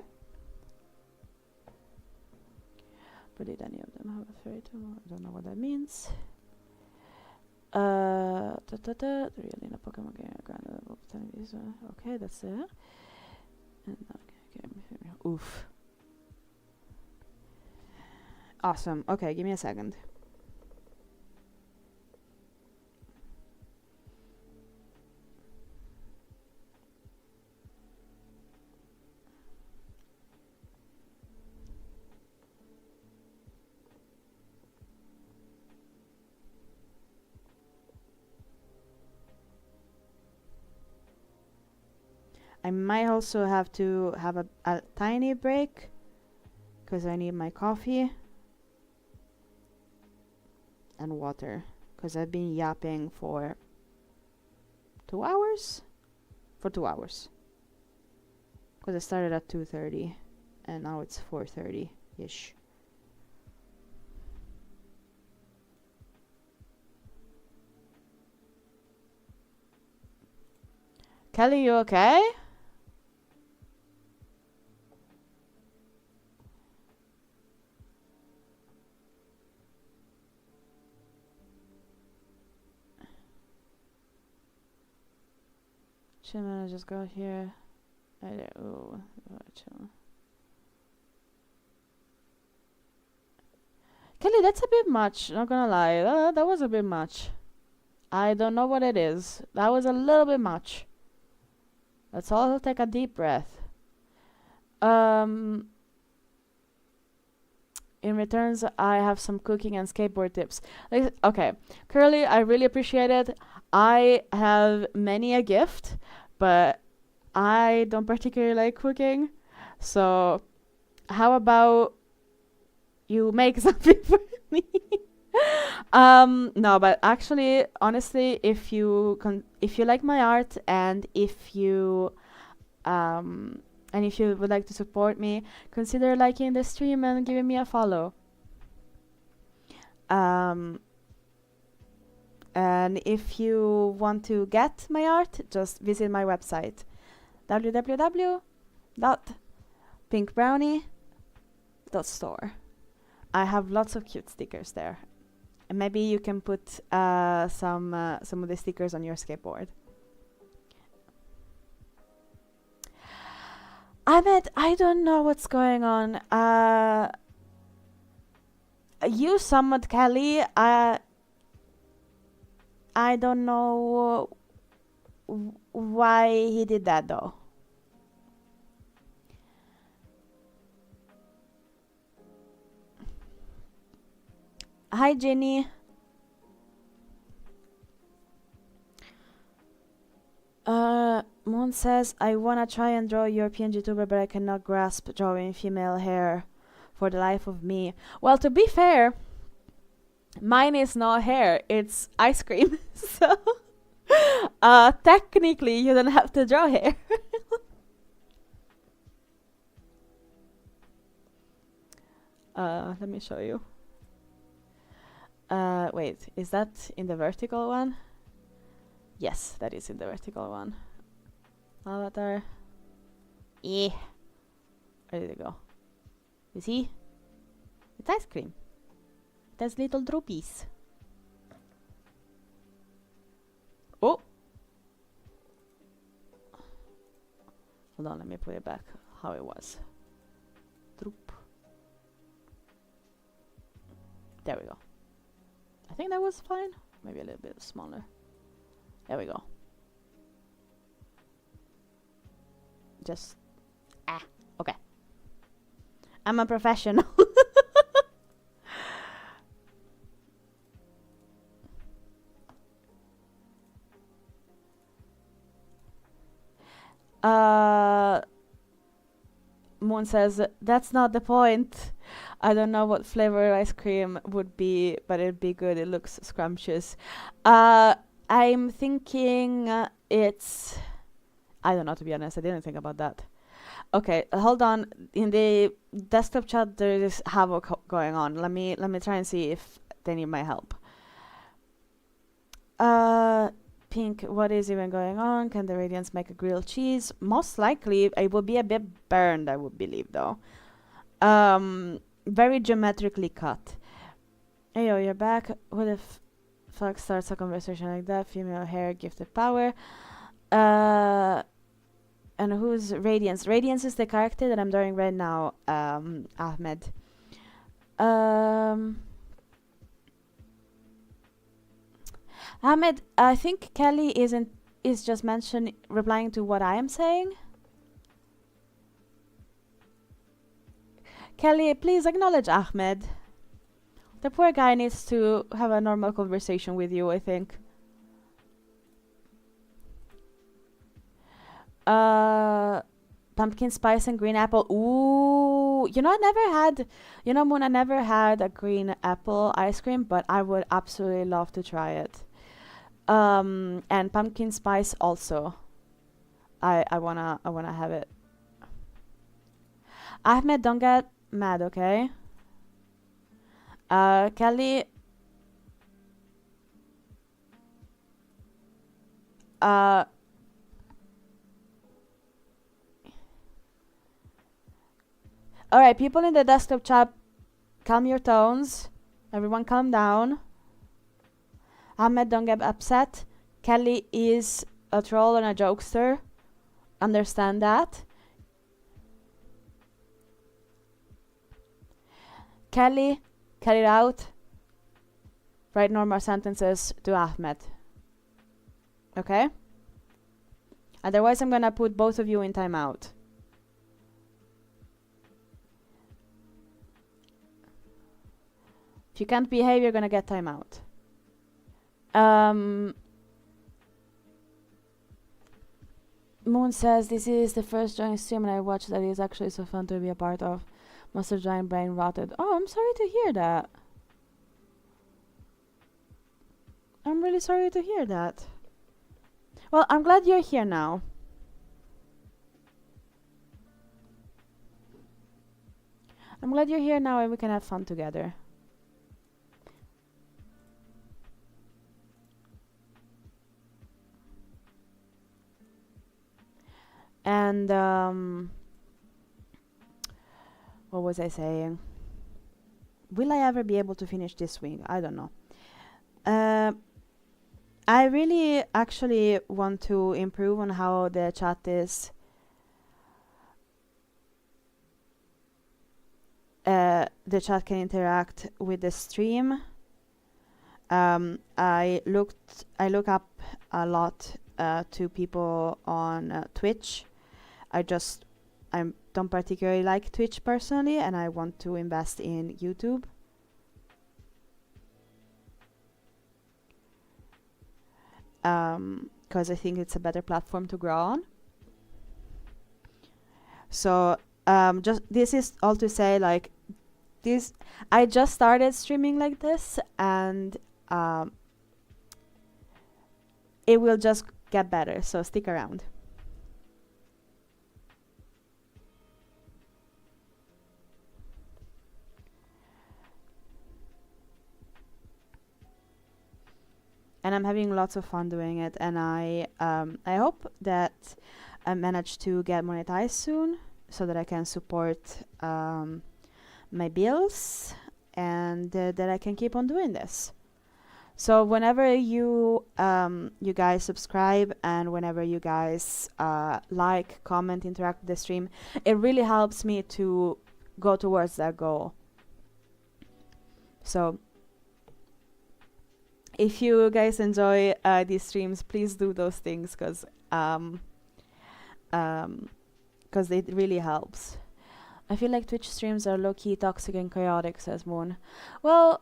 But did any of them have a fairy tale? I don't know what that means. The Realina Pokemon game. Okay, that's it. And okay, oof. Awesome. Okay, give me a second. I might also have to have a tiny break because I need my coffee and water because I've been yapping for 2 hours? For 2 hours. Because I started at 2:30 and now it's 4:30-ish. Kelly, you okay? Chill, just go here. Oh, chill. Kelly, that's a bit much. Not gonna lie, that was a bit much. I don't know what it is. That was a little bit much. Let's all take a deep breath. In returns, I have some cooking and skateboard tips. Okay, Curly, I really appreciate it. I have many a gift, but I don't particularly like cooking. So, how about you make something for me? No, but actually, honestly, if you like my art and if you would like to support me, consider liking the stream and giving me a follow. And if you want to get my art, just visit my website www.pinkbrownie.store. I have lots of cute stickers there. And maybe you can put some of the stickers on your skateboard. Ahmed, I don't know what's going on. You summoned Kelly. I don't know why he did that though. Hi, Jenny. Moon says, I wanna try and draw a European YouTuber, but I cannot grasp drawing female hair for the life of me. Well, to be fair, mine is not hair, it's ice cream. So, technically, you don't have to draw hair. Let me show you. Wait, is that in the vertical one? Yes, that is in the vertical one. Avatar. Eh. Where did it go? You see? It's ice cream. It has little droopies. Oh! Hold on, let me put it back how it was. Droop. There we go. I think that was fine. Maybe a little bit smaller. There we go. Just... okay. I'm a professional. Moon says, that's not the point. I don't know what flavor ice cream would be, but it'd be good. It looks scrumptious. I'm thinking it's... I don't know, to be honest. I didn't think about that. Okay, hold on. In the desktop chat, there is havoc going on. Let me try and see if they need my help. Pink, what is even going on? Can the Radiants make a grilled cheese? Most likely, it will be a bit burned, I would believe, though. Very geometrically cut. Hey, yo, you're back. What if fuck starts a conversation like that? Female hair, gifted power. And who's Radiance? Radiance is the character that I'm drawing right now, Ahmed. Ahmed, I think Kelly is just replying to what I am saying. Kelly, please acknowledge Ahmed. The poor guy needs to have a normal conversation with you, I think. Pumpkin spice and green apple. Ooh, you know, Moon, I never had a green apple ice cream, but I would absolutely love to try it. And pumpkin spice also. I wanna have it. Ahmed, don't get mad, okay? Kelly. Alright, people in the desktop chat, calm your tones. Everyone calm down. Ahmed, don't get upset. Kelly is a troll and a jokester. Understand that. Kelly, cut it out. Write normal sentences to Ahmed. Okay? Otherwise, I'm gonna put both of you in timeout. If you can't behave, you're gonna get timeout. Moon says, this is the first joint stream and I watched that. It is actually so fun to be a part of. Monster Giant brain rotted. Oh, I'm sorry to hear that. I'm really sorry to hear that. Well, I'm glad you're here now. I'm glad you're here now and we can have fun together. And, what was I saying? Will I ever be able to finish this week? I don't know. I really actually want to improve on how the chat is. The chat can interact with the stream. I look up a lot to people on Twitch. I don't particularly like Twitch personally, and I want to invest in YouTube. Because I think it's a better platform to grow on. So just this is all to say, like, this, I just started streaming like this, and it will just get better, so stick around. And I'm having lots of fun doing it, and I hope that I manage to get monetized soon, so that I can support my bills, and that I can keep on doing this. So whenever you guys subscribe, and whenever you guys like, comment, interact with the stream, it really helps me to go towards that goal. So if you guys enjoy these streams, please do those things, because it really helps. I feel like Twitch streams are low-key toxic and chaotic, says Moon. Well,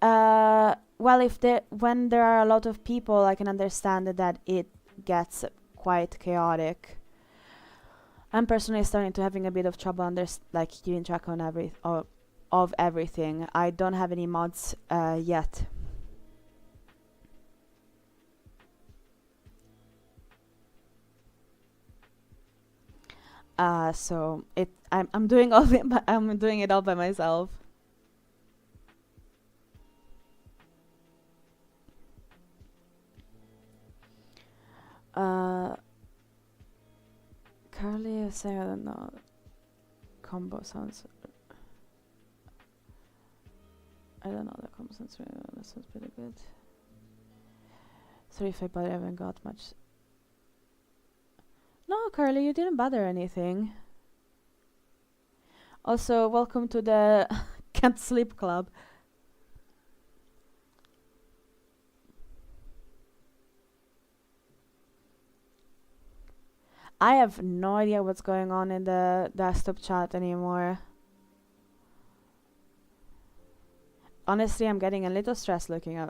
when there are a lot of people, I can understand that it gets quite chaotic. I'm personally starting to having a bit of trouble keeping track on of everything. I don't have any mods yet. So I'm doing I'm doing it all by myself. Carly is saying, I don't know. Combo sounds. I don't know, the combo sounds really, that sounds pretty good. Sorry if I haven't got much. No, Carly, you didn't bother anything. Also, welcome to the Can't Sleep Club. I have no idea what's going on in the desktop chat anymore. Honestly, I'm getting a little stressed looking at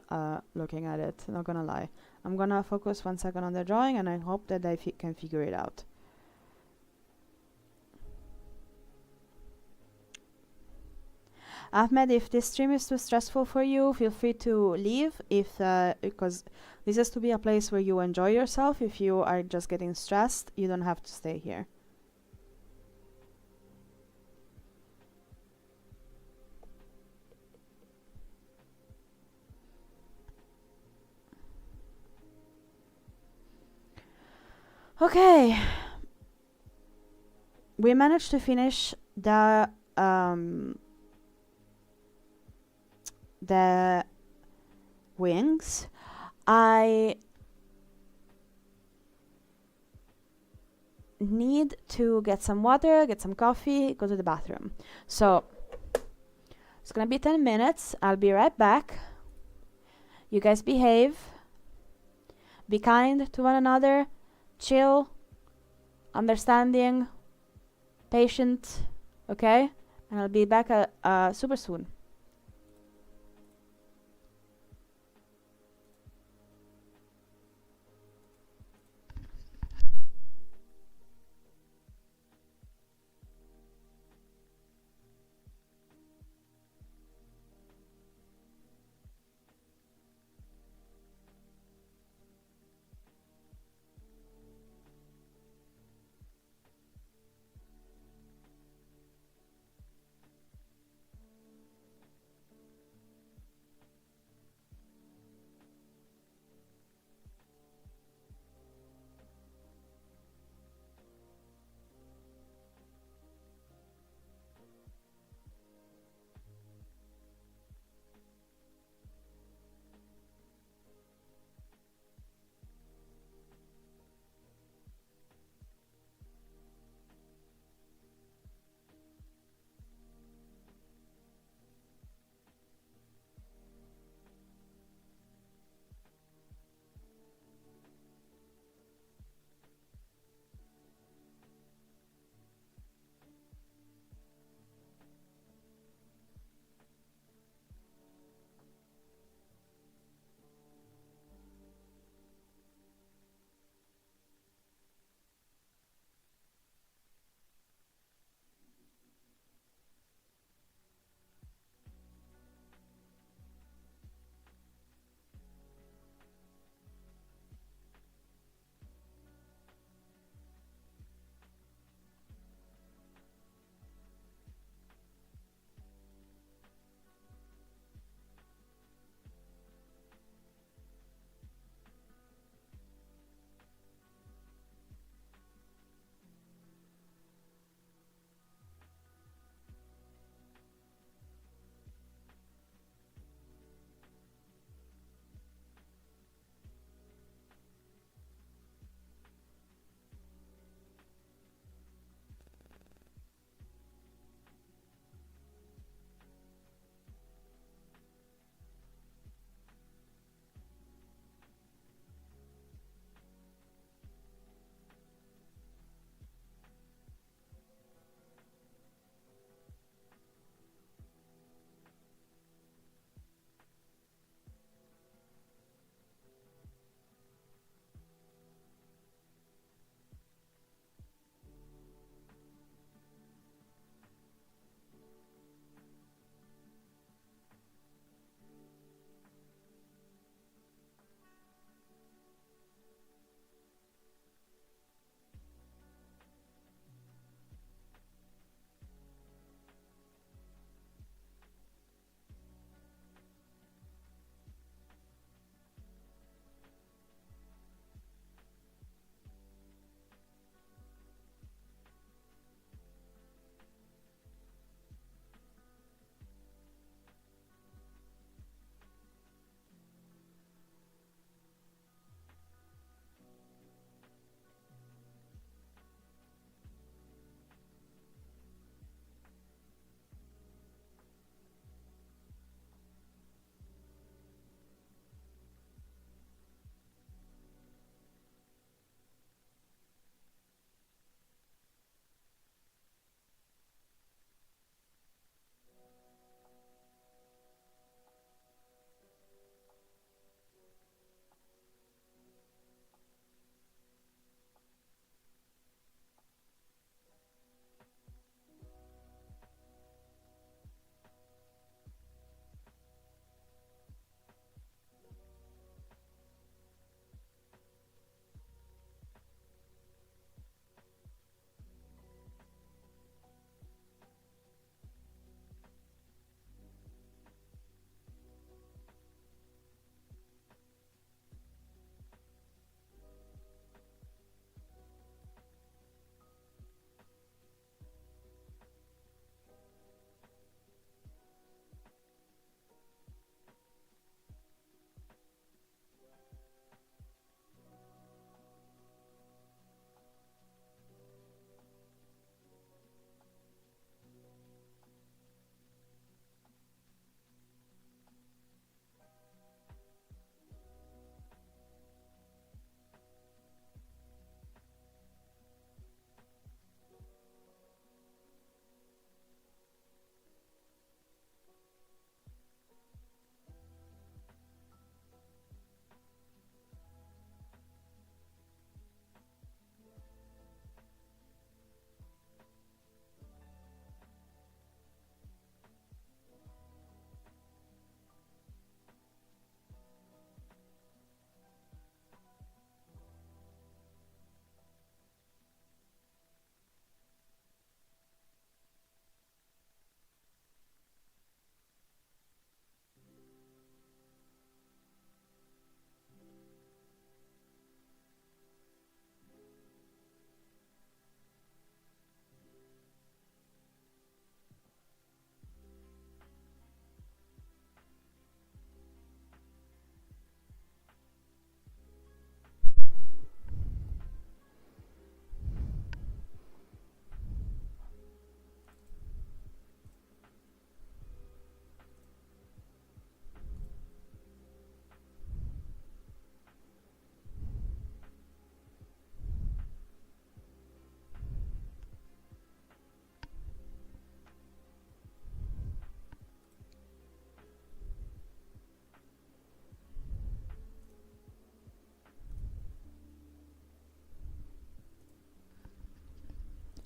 it, not gonna lie. I'm gonna focus 1 second on the drawing, and I hope that I can figure it out. Ahmed, if this stream is too stressful for you, feel free to leave, because this has to be a place where you enjoy yourself. If you are just getting stressed, you don't have to stay here. Okay. We managed to finish the wings. I need to get some water, get some coffee, go to the bathroom. So it's gonna be 10 minutes. I'll be right back. You guys behave. Be kind to one another. Chill. Understanding. Patient. Okay? And I'll be back super soon.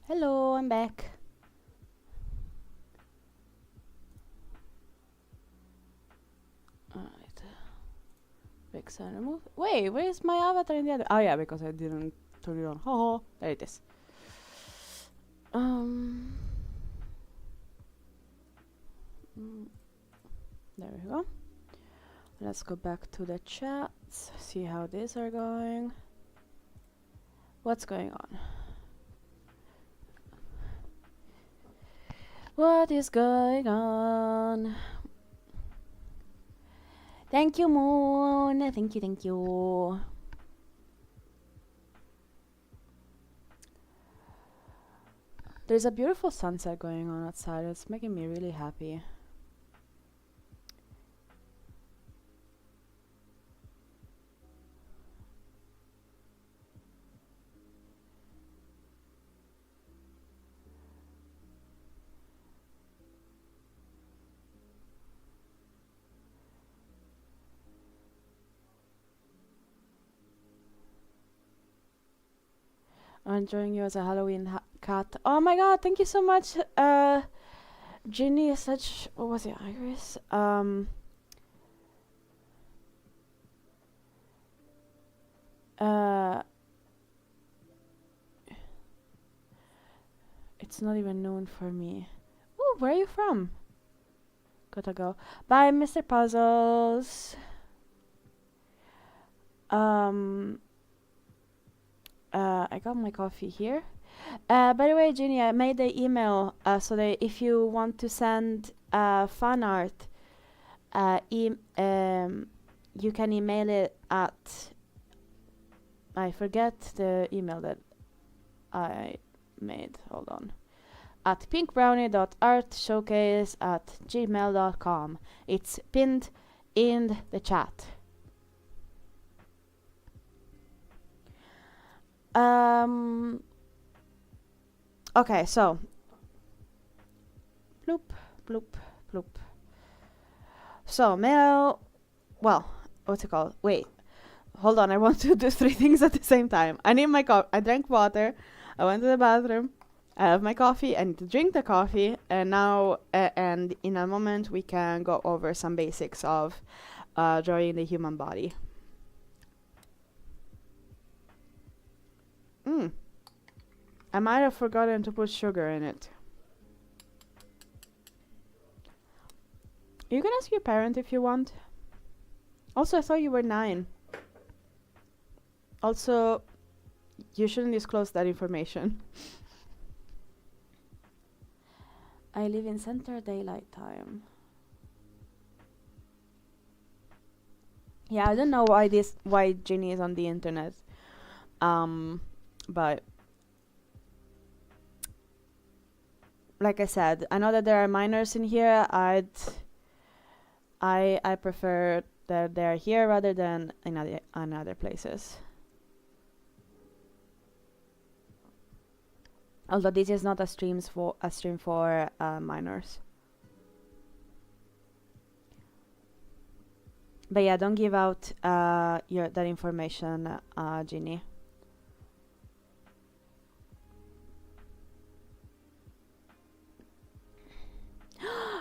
Hello, I'm back. Alright. Fix and remove. Wait, where's my avatar in the other? Oh yeah, because I didn't turn it on. Oh, there it is. Mm, there we go. Let's go back to the chats, see how these are going. What's going on? What is going on? Thank you, Moon. Thank you, thank you. There's a beautiful sunset going on outside. It's making me really happy. I'm enjoying you as a Halloween cat. Oh my god, thank you so much. Ginny is such. What was it, Iris? It's not even known for me. Oh, where are you from? Gotta go. Bye, Mr. Puzzles. I got my coffee here. By the way, Ginny, I made the email so that if you want to send fan art, you can email it at. I forget the email that I made. Hold on. At pinkbrownie.artshowcase@gmail.com. It's pinned in the chat. Okay, so bloop, bloop, bloop. So mail. Well, what's it called? Wait, hold on. I want to do 3 things at the same time. I need my I drank water. I went to the bathroom. I have my coffee. I need to drink the coffee, and now, and in a moment, we can go over some basics of drawing the human body. I might have forgotten to put sugar in it. You can ask your parent if you want. Also, I thought you were 9. Also, you shouldn't disclose that information. I live in Central Daylight Time. Yeah, I don't know why Ginny is on the internet. But like I said, I know that there are minors in here. I prefer that they're here rather than in other places. Although this is not a stream for minors. But yeah, don't give out that information, Ginny.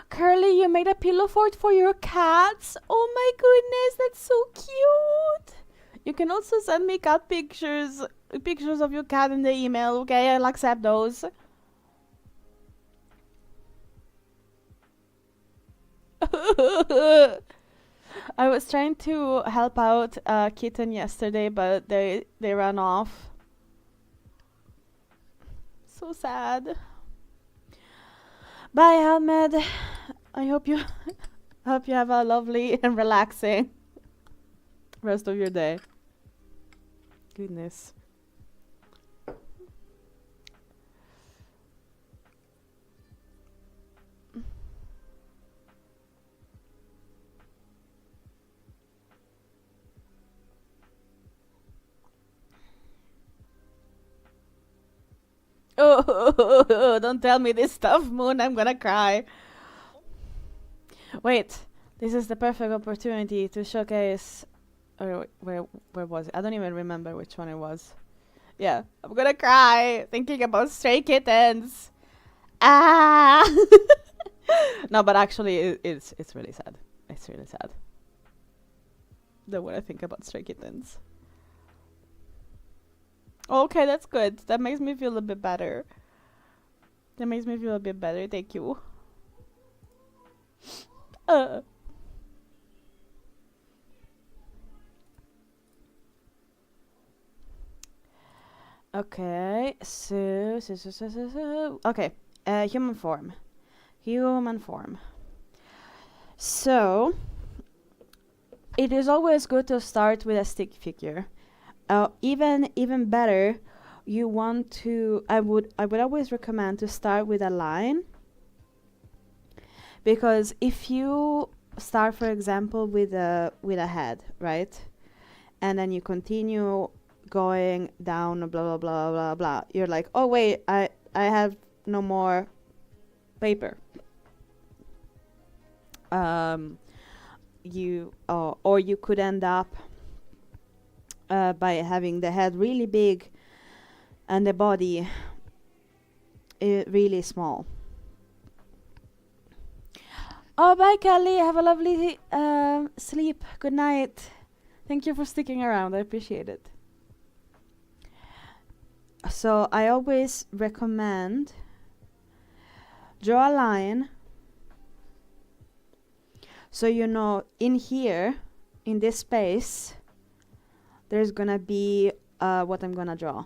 Curly, you made a pillow fort for your cats? Oh my goodness, that's so cute! You can also send me cat pictures of your cat in the email, okay? I'll accept those. I was trying to help out a kitten yesterday, but they ran off. So sad. Bye, Ahmed. I hope you have a lovely and relaxing rest of your day. Goodness. Oh, don't tell me this stuff, Moon. I'm gonna cry. Wait, this is the perfect opportunity to showcase. Or where was it? I don't even remember which one it was. Yeah, I'm gonna cry thinking about Stray Kittens. Ah. No, but actually, it's really sad. It's really sad. The way I think about Stray Kittens. Okay, that's good. That makes me feel a bit better. That makes me feel a bit better. Thank you. Uh. Okay, so. Okay, human form. Human form. So, it is always good to start with a stick figure. Even better, you want to. I would always recommend to start with a line, because if you start, for example, with a head, right, and then you continue going down, blah blah blah blah blah, you're like, oh wait, I have no more paper. You or you could end up by having the head really big and the body really small. Oh, bye, Kelly. Have a lovely sleep. Good night. Thank you for sticking around. I appreciate it. So I always recommend draw a line. So you know, in here, in this space, there's gonna be what I'm gonna draw.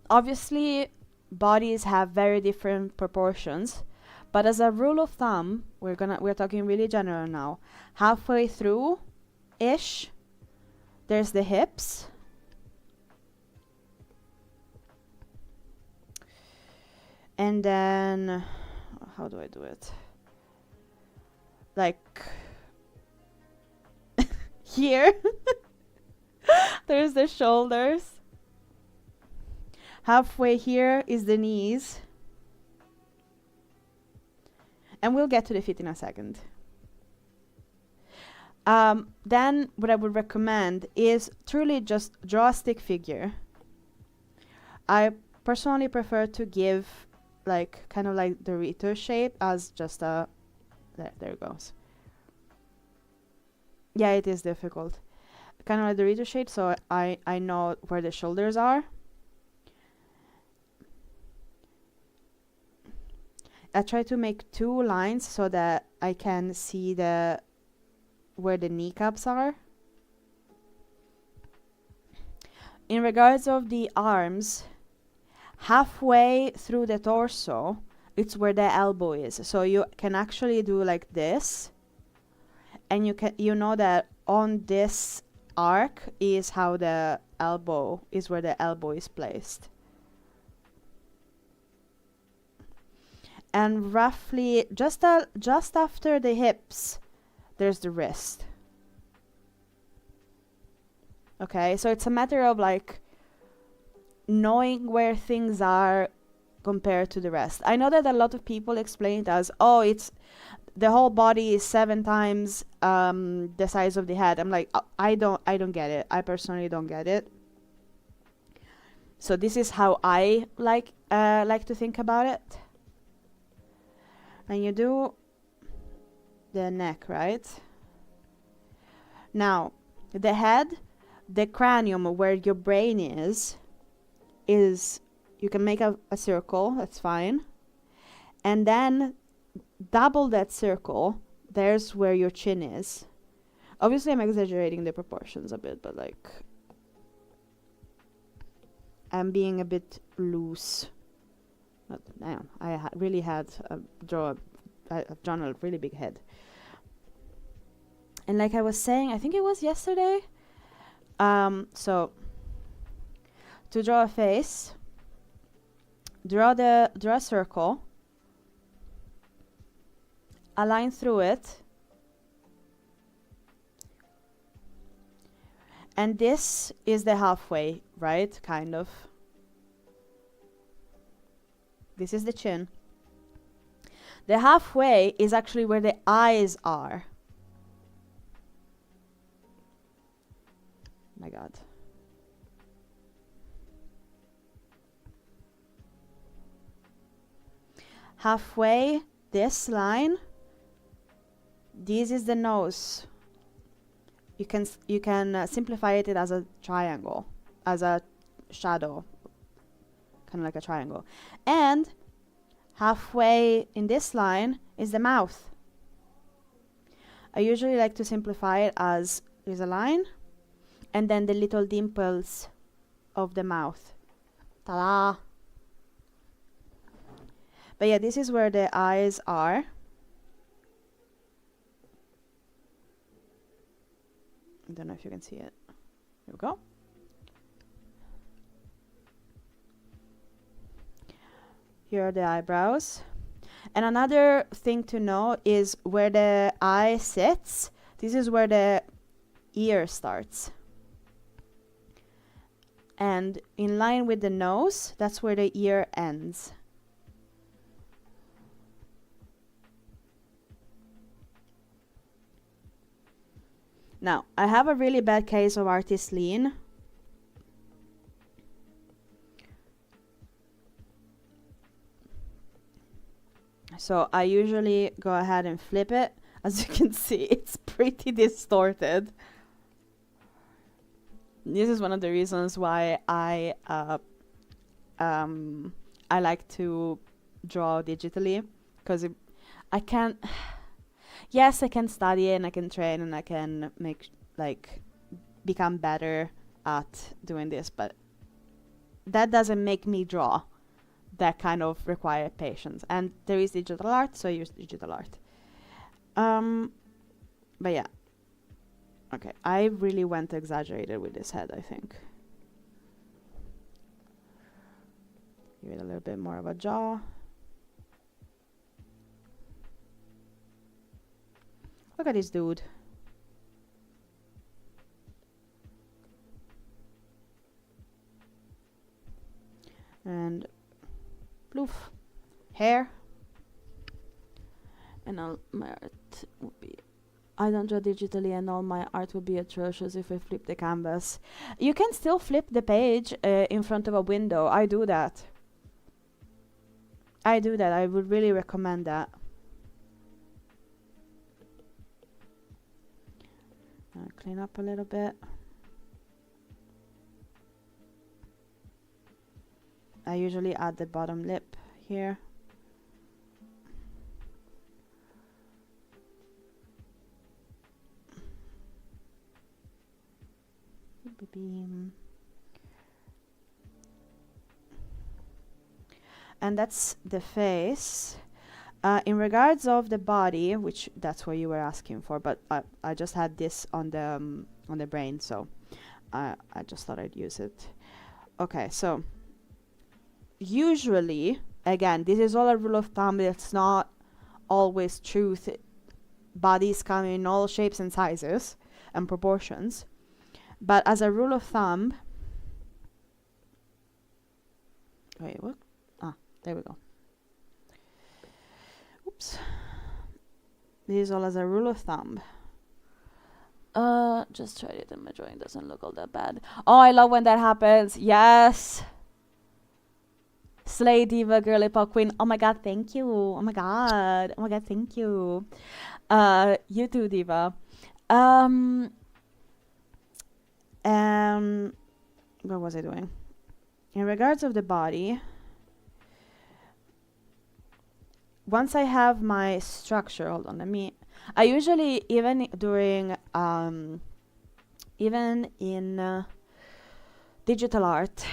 Obviously, bodies have very different proportions, but as a rule of thumb, we're talking really general now. Halfway through ish, there's the hips. And then how do I do it? Like here there's the shoulders. Halfway here is the knees. And we'll get to the feet in a second. Then what I would recommend is truly just draw a stick figure. I personally prefer to give like kind of like Dorito shape as just a there it goes. Yeah, it is difficult. Kind of like Dorito shape, so I know where the shoulders are. I try to make 2 lines so that I can see where the kneecaps are. In regards of the arms, halfway through the torso, it's where the elbow is. So you can actually do like this, and you know that on this arc is how the elbow is, where the elbow is placed. And roughly just after the hips, there's the wrist. Okay, so it's a matter of like knowing where things are compared to the rest. I know that a lot of people explain it as, oh, it's the whole body is 7 times the size of the head. I'm like, I don't get it. I personally don't get it. So this is how I like to think about it. And you do the neck, right? Now, the head, the cranium, where your brain is you can make a circle, that's fine. And then double that circle, there's where your chin is. Obviously, I'm exaggerating the proportions a bit, but like I'm being a bit loose. But damn, I really had I've drawn a really big head. And like I was saying, I think it was yesterday. So to draw a face, draw a circle, a line through it, and this is the halfway, right? Kind of. This is the chin. The halfway is actually where the eyes are. My God. Halfway this line, this is the nose. You can simplify it as a triangle, as a shadow, kind of like a triangle. And halfway in this line is the mouth. I usually like to simplify it as there's a line and then the little dimples of the mouth. Ta-da! But yeah, this is where the eyes are. I don't know if you can see it. Here we go. Here are the eyebrows. And another thing to know is where the eye sits. This is where the ear starts. And in line with the nose, that's where the ear ends. Now, I have a really bad case of artist lean. So I usually go ahead and flip it. As you can see, it's pretty distorted. This is one of the reasons why I like to draw digitally, because I can. Yes, I can study and I can train and I can become better at doing this, but that doesn't make me draw. That kind of required patience. And there is digital art, so I use digital art. But yeah. Okay, I really went exaggerated with this head, I think. Give it a little bit more of a jaw. Look at this dude. And poof, hair. And all my art would be... I don't draw digitally and all my art would be atrocious if I flip the canvas. You can still flip the page in front of a window. I do that. I would really recommend that. Clean up a little bit. I usually add the bottom lip here. And that's the face. In regards of the body, which that's what you were asking for, but I just had this on the brain, so I just thought I'd use it. Okay, so usually, again, this is all a rule of thumb. It's not always truth. Bodies come in all shapes and sizes and proportions, but as a rule of thumb, wait, what? Ah, there we go. Oops. This is all as a rule of thumb. Just tried it and my drawing doesn't look all that bad. Oh, I love when that happens. Yes. Slay Diva, girly pop queen. Oh my god, thank you. Oh my god. Oh my god, thank you. You too, Diva. What was I doing? In regards of the body, once I have my structure, hold on, I usually, even during, even in digital art,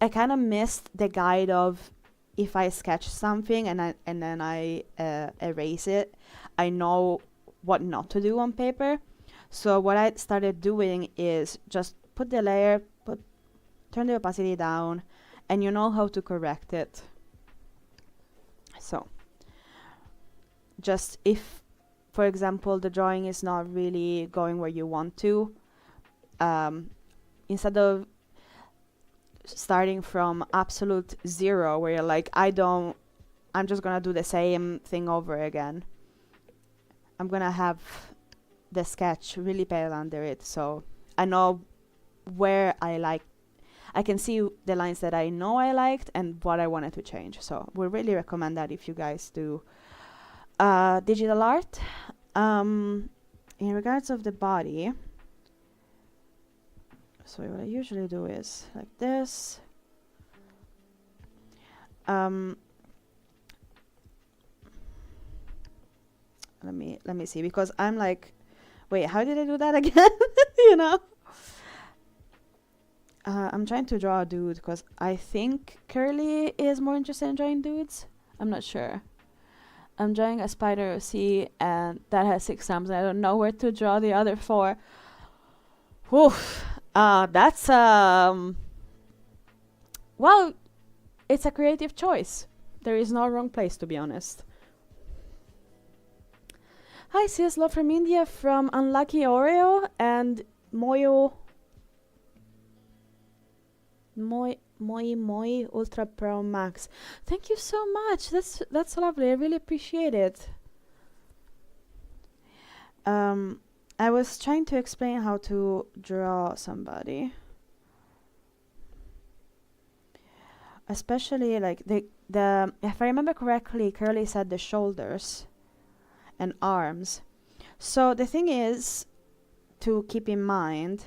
I kind of missed the guide of if I sketch something and then I erase it, I know what not to do on paper. So what I started doing is just put the layer, turn the opacity down, and you know how to correct it. So just if, for example, the drawing is not really going where you want to, instead of starting from absolute zero where you're like, I'm just gonna do the same thing over again, I'm gonna have the sketch really pale under it, so I know where I can see the lines that I know I liked and what I wanted to change. So we really recommend that if you guys do digital art. In regards of the body, so what I usually do is like this. Let me see, because I'm like, wait, how did I do that again? You know? I'm trying to draw a dude because I think Curly is more interested in drawing dudes. I'm not sure. I'm drawing a spider OC and that has 6 arms and I don't know where to draw the other 4. Woof. That's well, it's a creative choice. There is no wrong place, to be honest. Hi, sis, love from India from Unlucky Oreo and Moyo Moi Ultra Pro Max. Thank you so much. That's lovely. I really appreciate it. I was trying to explain how to draw somebody. Especially like the if I remember correctly, Curly said the shoulders and arms. So the thing is to keep in mind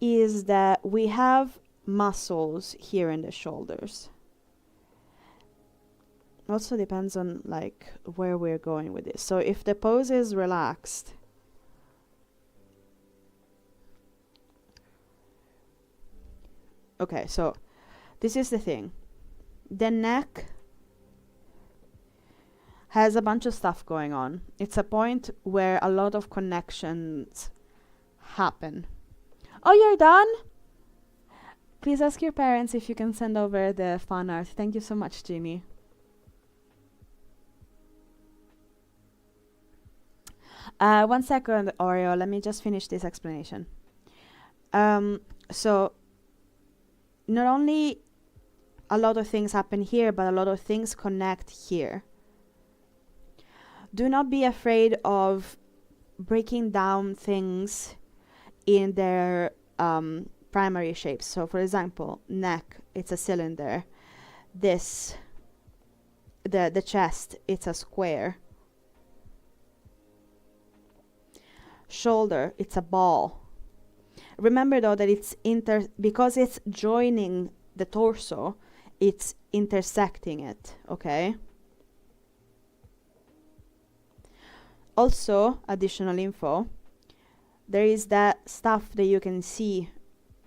is that we have muscles here in the shoulders. Also depends on like where we're going with this. So if the pose is relaxed, okay, so this is the thing. The neck has a bunch of stuff going on. It's a point where a lot of connections happen. Oh, you're done? Please ask your parents if you can send over the fan art. Thank you so much, Jeannie. One second, Oreo. Let me just finish this explanation. So, not only a lot of things happen here, but a lot of things connect here. Do not be afraid of breaking down things in their primary shapes. So, for example, neck, it's a cylinder. This, the chest, it's a square. Shoulder, it's a ball. Remember though that it's because it's joining the torso, it's intersecting it, okay? Also, additional info, there is that stuff that you can see.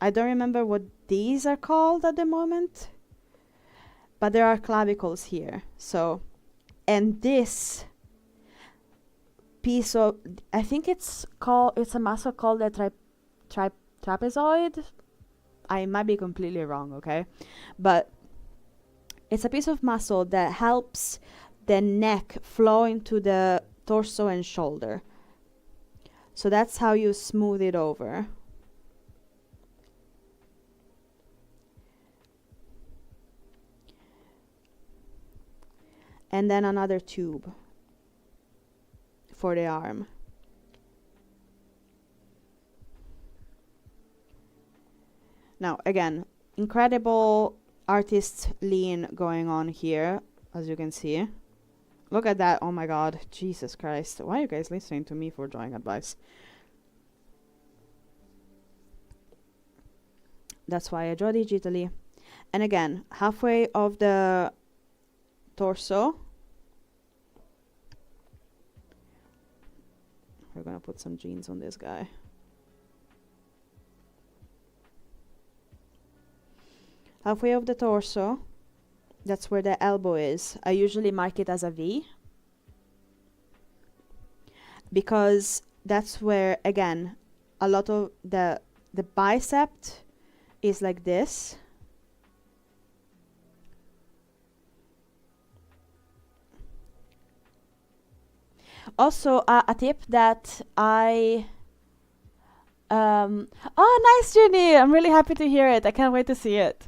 I don't remember what these are called at the moment, but there are clavicles here. So, and this piece of, I think it's a muscle called the trapezoid. I might be completely wrong, okay? But it's a piece of muscle that helps the neck flow into the torso and shoulder. So that's how you smooth it over. And then another tube for the arm. Now, again, incredible artist lean going on here, as you can see. Look at that. Oh my god. Jesus Christ. Why are you guys listening to me for drawing advice? That's why I draw digitally. And again, halfway of the torso. We're gonna put some jeans on this guy. Halfway of the torso. That's where the elbow is. I usually mark it as a V, because that's where, again, a lot of the bicep is like this. Also, a tip that oh, nice, Jenny! I'm really happy to hear it. I can't wait to see it.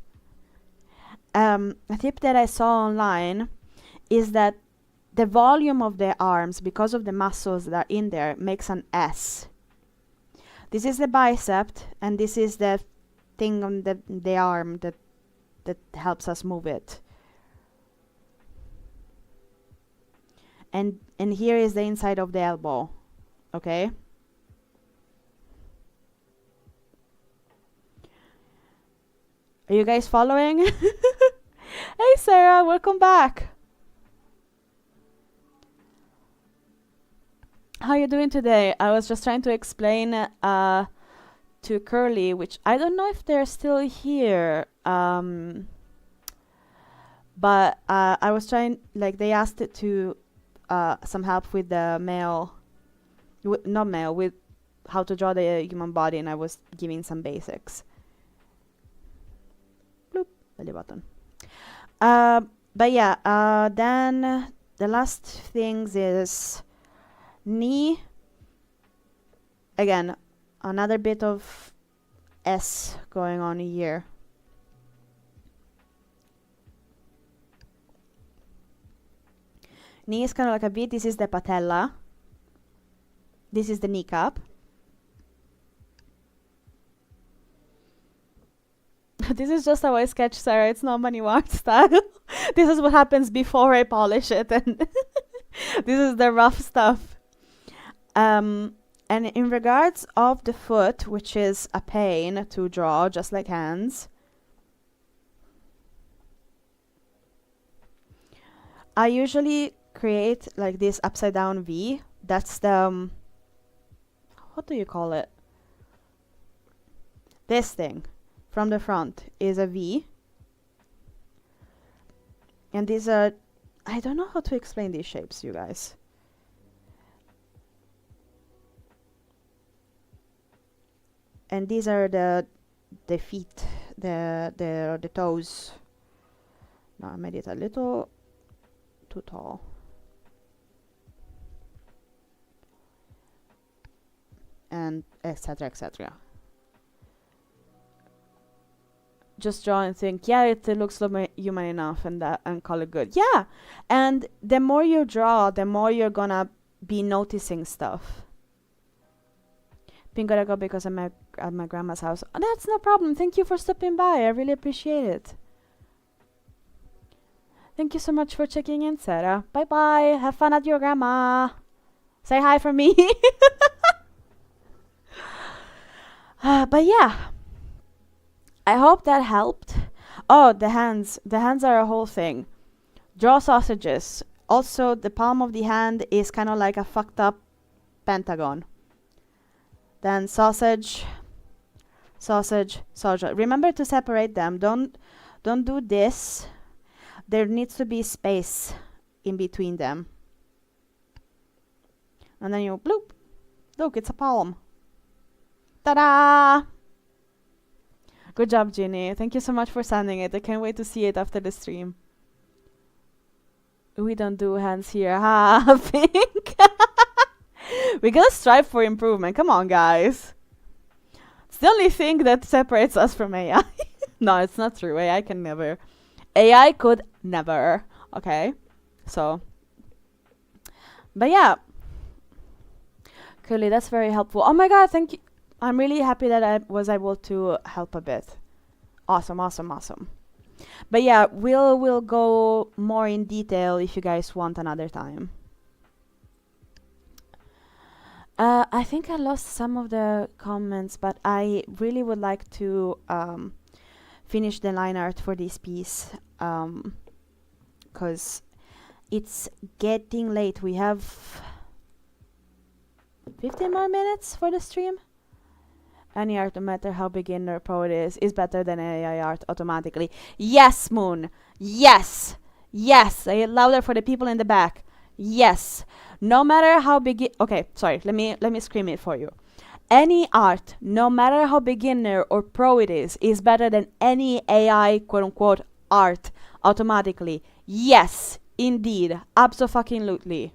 A tip that I saw online is that the volume of the arms, because of the muscles that are in there, makes an S. This is the bicep, and this is the thing on the arm that helps us move it. And here is the inside of the elbow. Okay? Are you guys following? Hey Sarah, welcome back. How you doing today? I was just trying to explain to Curly, which I don't know if they're still here. But I was trying, like, they asked it to some help with the with how to draw the human body, and I was giving some basics. Bloop, belly button. But yeah, then the last things is knee. Again, another bit of S going on here. Knee is kind of like a V. This is the patella. This is the kneecap. This is just how I sketch, Sarah. It's not Manu art style. This is what happens before I polish it, and this is the rough stuff. And in regards of the foot, which is a pain to draw, just like hands, I usually create like this upside down V. That's the what do you call it? This thing from the front is a V. And these are, I don't know how to explain these shapes, you guys. And these are the feet, the toes. Now I made it a little too tall. And etc, etc. Just draw and think, yeah, it looks human enough, and call it good. Yeah, and the more you draw, the more you're gonna be noticing stuff. Been gonna go because I'm at my grandma's house. Oh, that's no problem. Thank you for stopping by. I really appreciate it. Thank you so much for checking in, Sarah. Bye bye. Have fun at your grandma. Say hi for me. But yeah, I hope that helped. Oh, the hands. The hands are a whole thing. Draw sausages. Also, the palm of the hand is kind of like a fucked up pentagon. Then sausage, sausage, sausage. Remember to separate them. Don't do this. There needs to be space in between them. And then you bloop. Look, it's a palm. Ta-da! Good job, Ginny. Thank you so much for sending it. I can't wait to see it after the stream. We don't do hands here. Ha, Pink. We gotta strive for improvement. Come on, guys. It's the only thing that separates us from AI. No, it's not true. AI can never. AI could never. Okay? So. But yeah. Curly, that's very helpful. Oh my god, thank you. I'm really happy that I was able to help a bit. Awesome, awesome, awesome. But yeah, we'll go more in detail if you guys want another time. I think I lost some of the comments, but I really would like to finish the line art for this piece, because it's getting late. We have 15 more minutes for the stream. Any art, no matter how beginner or pro it is better than AI art automatically. Yes, Moon. Yes. Yes. Say it louder for the people in the back. Yes. No matter how okay, sorry. Let me scream it for you. Any art, no matter how beginner or pro it is better than any AI quote unquote art automatically. Yes, indeed. Absolutely.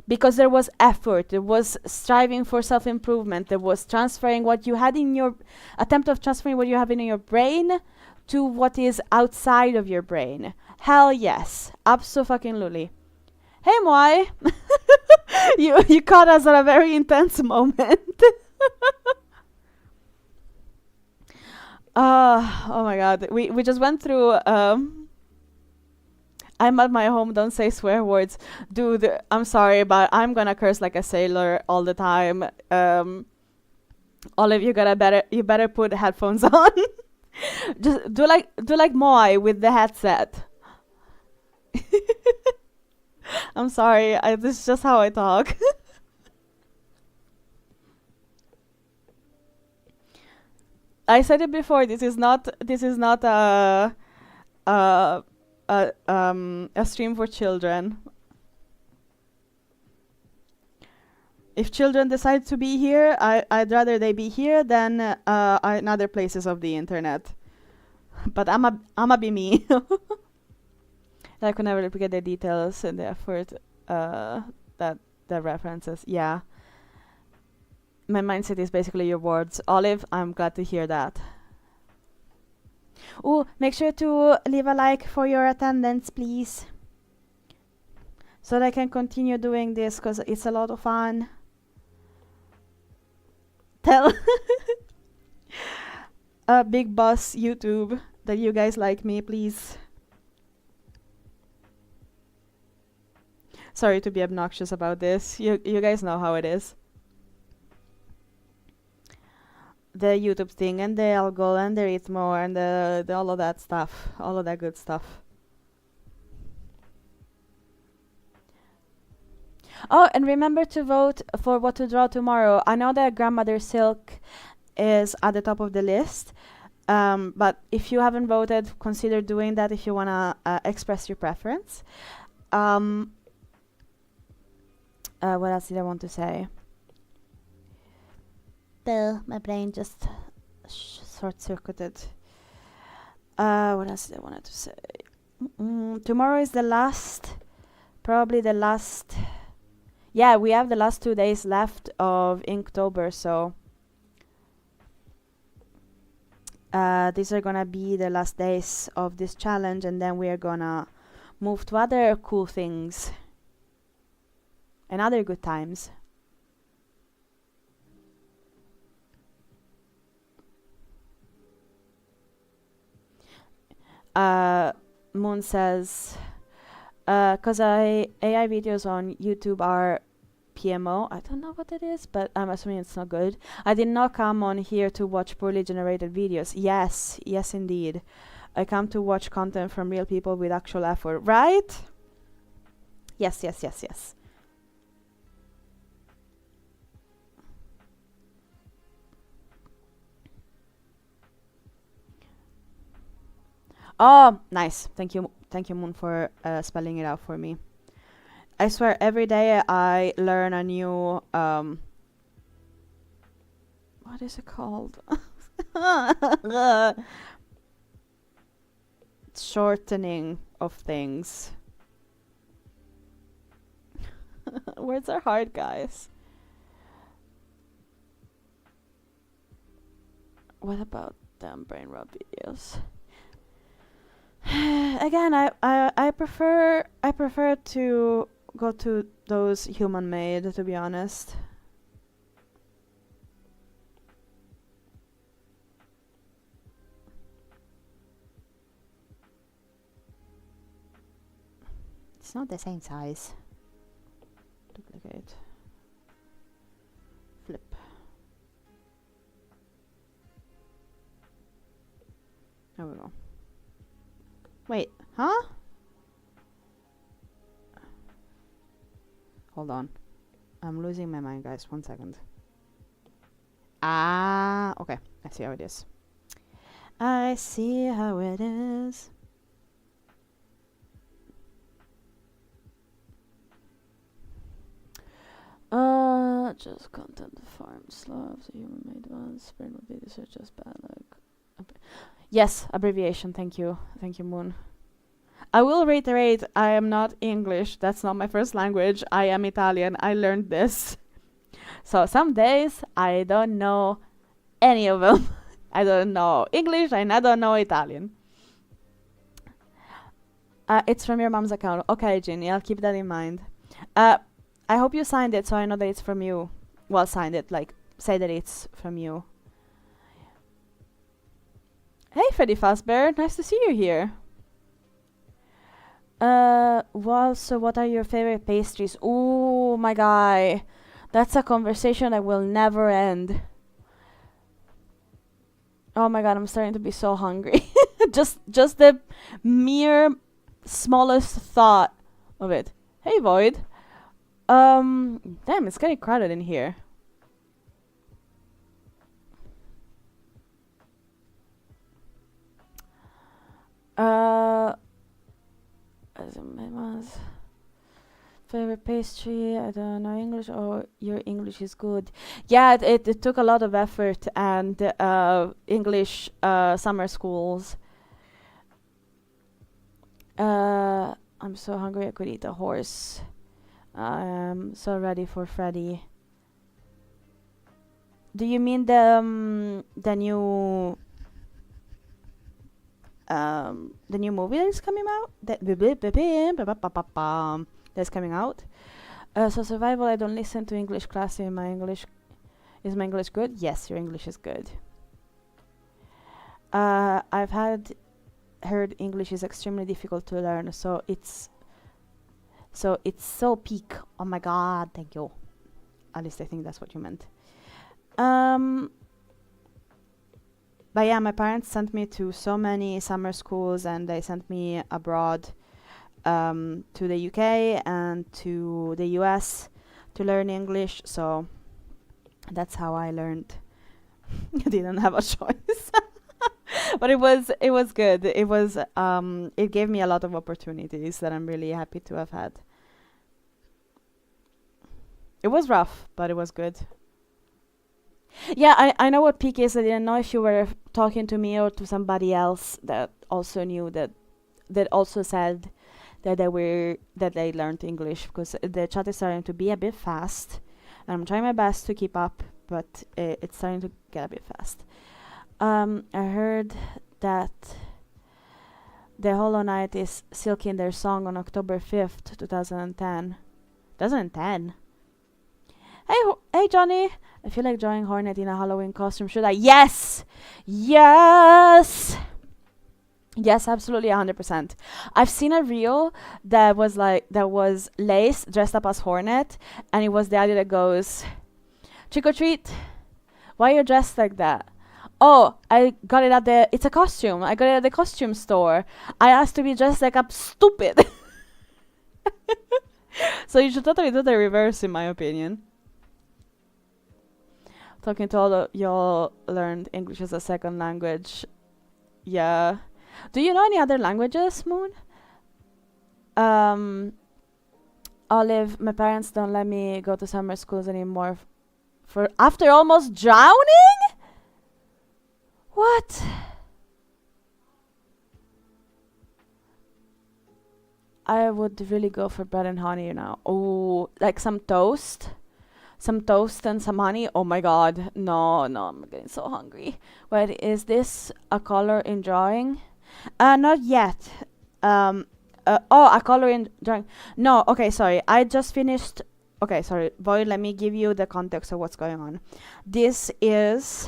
Because there was effort, there was striving for self-improvement, there was transferring what you had in your attempt of transferring what you have in your brain to what is outside of your brain. Hell yes, absolutely. Hey Moai, You caught us at a very intense moment. Oh my god. We just went through I'm at my home, don't say swear words. Dude, I'm sorry, but I'm gonna curse like a sailor all the time. Olive, you better put headphones on. Just do like Moai with the headset. I'm sorry, this is just how I talk. I said it before. This is not a stream for children. If children decide to be here, I'd rather they be here than in other places of the internet. But I'ma be me. I could never replicate the details and the effort that the references. Yeah. My mindset is basically your words. Olive, I'm glad to hear that. Oh, make sure to leave a like for your attendance, please. So that I can continue doing this because it's a lot of fun. Tell Big Boss YouTube that you guys like me, please. Sorry to be obnoxious about this. You guys know how it is. The YouTube thing and the algo and the Rhythmo and the all of that stuff. All of that good stuff. Oh, and remember to vote for what to draw tomorrow. I know that Grandmother Silk is at the top of the list. But if you haven't voted, consider doing that if you want to express your preference. What else did I want to say? My brain just short-circuited. What else did I wanted to say? Tomorrow is probably the last. Yeah, we have the last 2 days left of Inktober, so these are gonna be the last days of this challenge, and then we are gonna move to other cool things and other good times. Moon says, because AI videos on YouTube are PMO. I don't know what it is, but I'm assuming it's not good. I did not come on here to watch poorly generated videos. Yes, indeed. I come to watch content from real people with actual effort, right? Yes. Oh, nice. Thank you, Moon, for spelling it out for me. I swear, every day I learn a new what is it called? Shortening of things. Words are hard, guys. What about them brain rot videos? Again, I prefer to go to those human made, to be honest. It's not the same size. Duplicate. Flip. There we go. Wait, huh? Hold on. I'm losing my mind, guys. 1 second. Okay. I see how it is. I see how it is. Just content farm slabs, human made ones, brain would be research just bad like. Yes, abbreviation. Thank you, Moon. I will reiterate, I am not English. That's not my first language. I am Italian. I learned this. So some days I don't know any of them. I don't know English and I don't know Italian. It's from your mom's account. Okay, Ginny, I'll keep that in mind. I hope you signed it so I know that it's from you. Well, signed it, like, say that it's from you. Hey, Freddy Fazbear, nice to see you here. Well, so what are your favorite pastries? Ooh, my guy. That's a conversation that will never end. Oh my god, I'm starting to be so hungry. just the mere smallest thought of it. Hey, Void. Damn, it's getting crowded in here. Favorite pastry? I don't know English, or your English is good. Yeah, it took a lot of effort and English summer schools. I'm so hungry I could eat a horse. I'm so ready for Freddy. Do you mean the new movie that's coming out? That's coming out. So survival. I don't listen to English class. In my English, is my English good? Yes, your English is good. I've heard English is extremely difficult to learn. So it's so peak. Oh my god, thank you. At least I think that's what you meant. But yeah, my parents sent me to so many summer schools, and they sent me abroad to the UK and to the US to learn English. So that's how I learned. I didn't have a choice. But it was good. It gave me a lot of opportunities that I'm really happy to have had. It was rough, but it was good. Yeah, I know what peak is. I didn't know if you were talking to me or to somebody else that also knew that also said that they learned English, because the chat is starting to be a bit fast. And I'm trying my best to keep up, but it's starting to get a bit fast. I heard that the Hollow Knight is silking their song on October 5th, 2010. 2010? Hey, Johnny! I feel like drawing Hornet in a Halloween costume. Should I? Yes! Yes! Yes, absolutely, 100%. I've seen a reel that was Lace dressed up as Hornet, and it was the idea that goes, trick or treat. Why are you dressed like that? Oh, I got it at it's a costume. I got it at the costume store. I asked to be dressed like I'm stupid. So you should totally do the reverse, in my opinion. Talking to all of y'all learned English as a second language. Yeah. Do you know any other languages, Moon? Olive, my parents don't let me go to summer schools anymore for after almost drowning? What? I would really go for bread and honey now. Oh, like some toast? Some toast and some honey? Oh my god. No, I'm getting so hungry. Wait, is this a color in drawing? Not yet. A color in drawing. No, okay, sorry. I just finished. Okay, sorry. Void, let me give you the context of what's going on. This is.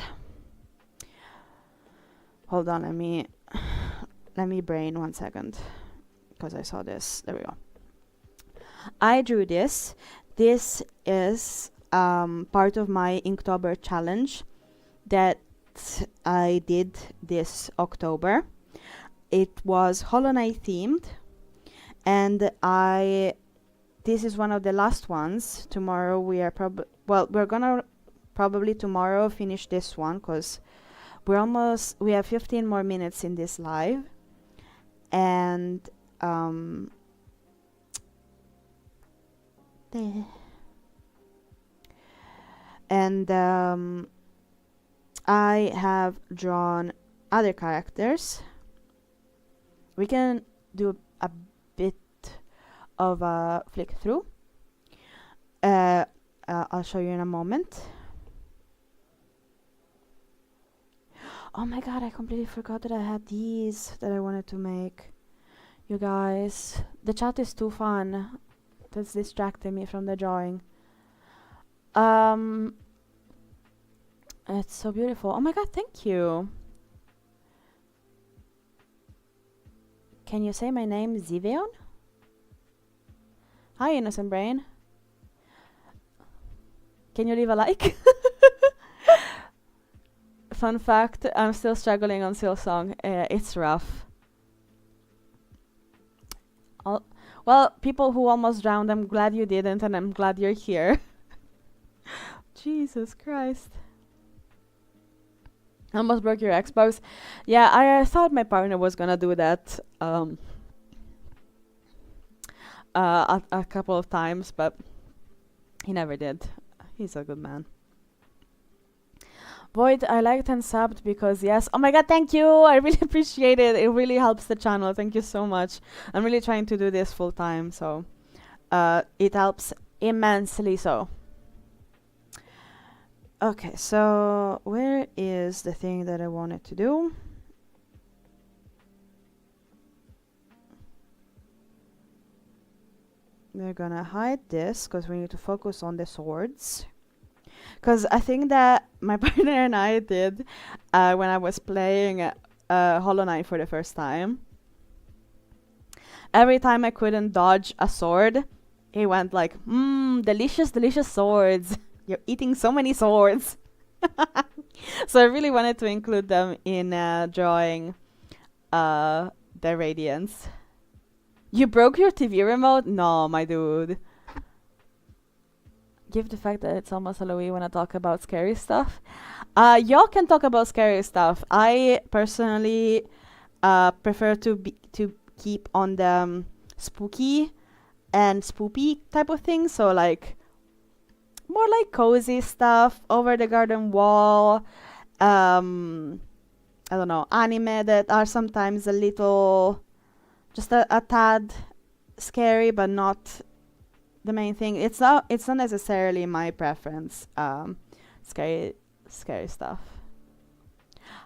Hold on, let me brain 1 second. Because I saw this. There we go. I drew this. This is part of my Inktober challenge that I did this October. It was Hollow Knight themed, and this is one of the last ones. Tomorrow we are we're gonna probably tomorrow finish this one, because we have 15 more minutes in this live, and I have drawn other characters. We can do a bit of a flick through. I'll show you in a moment. Oh my god, I completely forgot that I had these that I wanted to make. You guys, the chat is too fun that's distracting me from the drawing. Um, it's so beautiful. Oh my god, thank you. Can you say my name, Ziveon? Hi, innocent brain. Can you leave a like? Fun fact, I'm still struggling on Silksong. It's rough. Well, people who almost drowned, I'm glad you didn't, and I'm glad you're here. Jesus Christ. Almost broke your Xbox. Yeah, I thought my partner was gonna do that a couple of times, but he never did. He's a good man. Void, I liked and subbed because yes. Oh my god, thank you! I really appreciate it. It really helps the channel. Thank you so much. I'm really trying to do this full time, so it helps immensely so. Okay, so where is the thing that I wanted to do? We're gonna hide this because we need to focus on the swords. Because I think that my partner and I did when I was playing Hollow Knight for the first time. Every time I couldn't dodge a sword, he went like, delicious, delicious swords. You're eating so many swords. So I really wanted to include them in drawing the Radiance. You broke your TV remote? No, my dude. Give the fact that it's almost Halloween when I talk about scary stuff. Y'all can talk about scary stuff. I personally prefer to keep on the spooky and spoopy type of thing. So like more like cozy stuff, over the garden wall. I don't know, anime that are sometimes a little, just a tad scary, but not the main thing. It's not necessarily my preference. Scary stuff.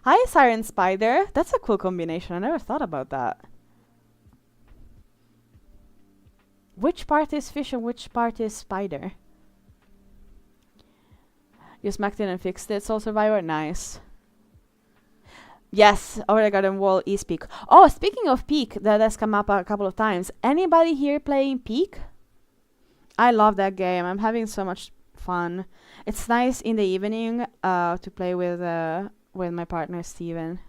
Hi, Siren Spider. That's a cool combination. I never thought about that. Which part is fish and which part is spider? You smacked it and fixed it. Soul Survivor, nice. Yes, Over the Garden Wall is Peak. Oh, speaking of Peak, that has come up a couple of times. Anybody here playing Peak? I love that game. I'm having so much fun. It's nice in the evening to play with my partner Steven.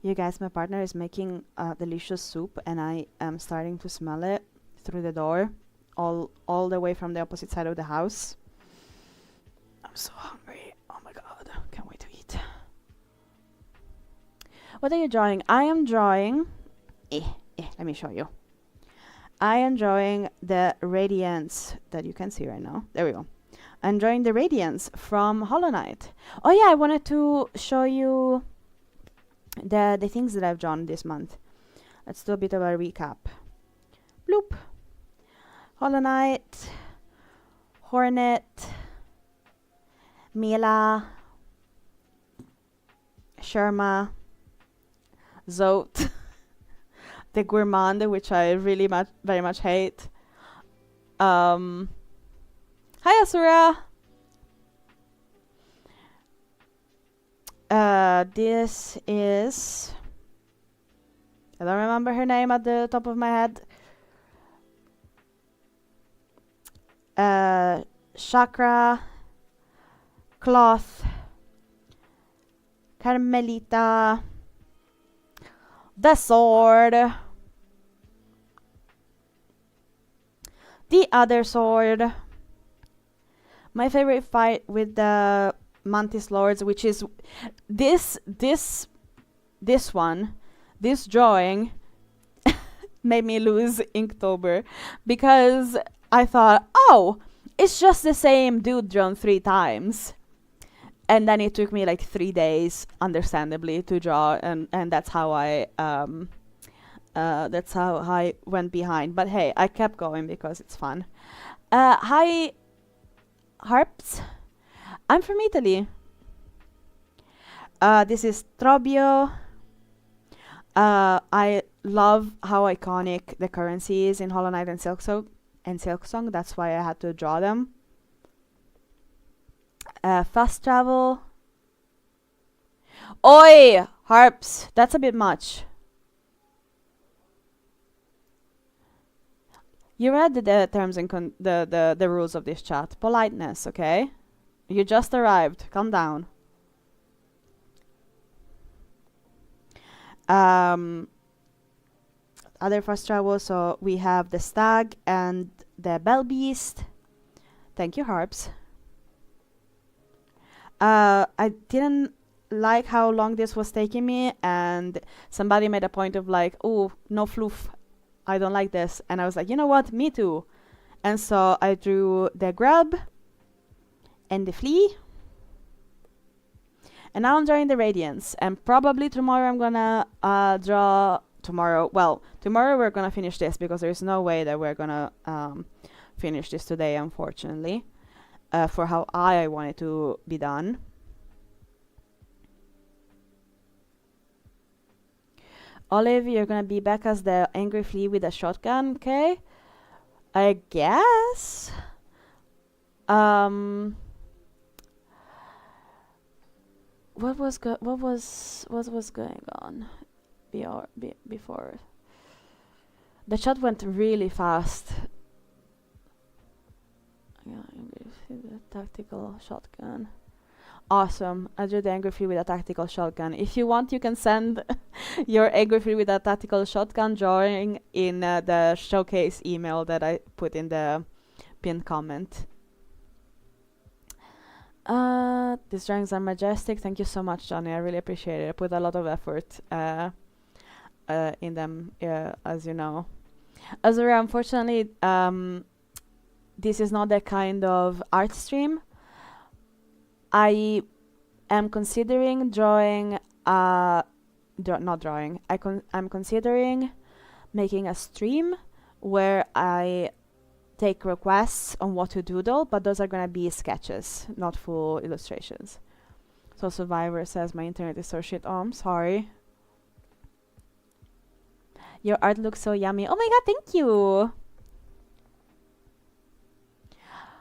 You guys, my partner is making delicious soup and I am starting to smell it through the door all the way from the opposite side of the house. I'm so hungry. Oh my god, can't wait to eat. What are you drawing? I am drawing let me show you. I am drawing the Radiance that you can see right now. There we go. I'm drawing the Radiance from Hollow Knight. Oh yeah, I wanted to show you the things that I've drawn this month. Let's do a bit of a recap. Bloop. Hollow Knight, Hornet, Mila, Sherma, Zote, the Gourmand, which I really very much hate. Hi Asura! This is... I don't remember her name at the top of my head. Chakra, Cloth, Carmelita, the Sword, the other sword. My favorite fight with the Mantis Lords, which is this one, this drawing made me lose Inktober because I thought, oh, it's just the same dude drawn 3 times. And then it took me like 3 days, understandably, to draw, and that's how I That's how I went behind. But hey, I kept going because it's fun. Hi, Harps. I'm from Italy. This is Trobio. I love how iconic the currency is in Hollow Knight and Silksong. That's why I had to draw them. Fast travel. Oi! Harps, that's a bit much. You read the terms and the rules of this chat. Politeness, okay? You just arrived. Calm down. Other fast travel, so we have the stag and the bell beast. Thank you, Harps. I didn't like how long this was taking me, and somebody made a point of like, oh, no floof, I don't like this. And I was like, you know what, me too. And so I drew the grub and the flea, and now I'm drawing the radiance. And probably tomorrow I'm gonna draw tomorrow we're gonna finish this, because there's no way that we're gonna finish this today, unfortunately, for how I want it to be done. Olive, you're gonna be back as the angry flea with a shotgun, okay? I guess. What was going on before? The chat went really fast. Yeah, the tactical shotgun. Awesome. I drew the angry flea with a tactical shotgun. If you want, you can send your angry flea with a tactical shotgun drawing in the showcase email that I put in the pinned comment. These drawings are majestic. Thank you so much, Johnny. I really appreciate it. I put a lot of effort in them, as you know. Azura, unfortunately, this is not the kind of art stream. I am considering drawing, I'm considering making a stream where I take requests on what to doodle, but those are gonna be sketches, not full illustrations. So Survivor says my internet is so shit. Oh, I'm sorry. Your art looks so yummy. Oh my god, thank you!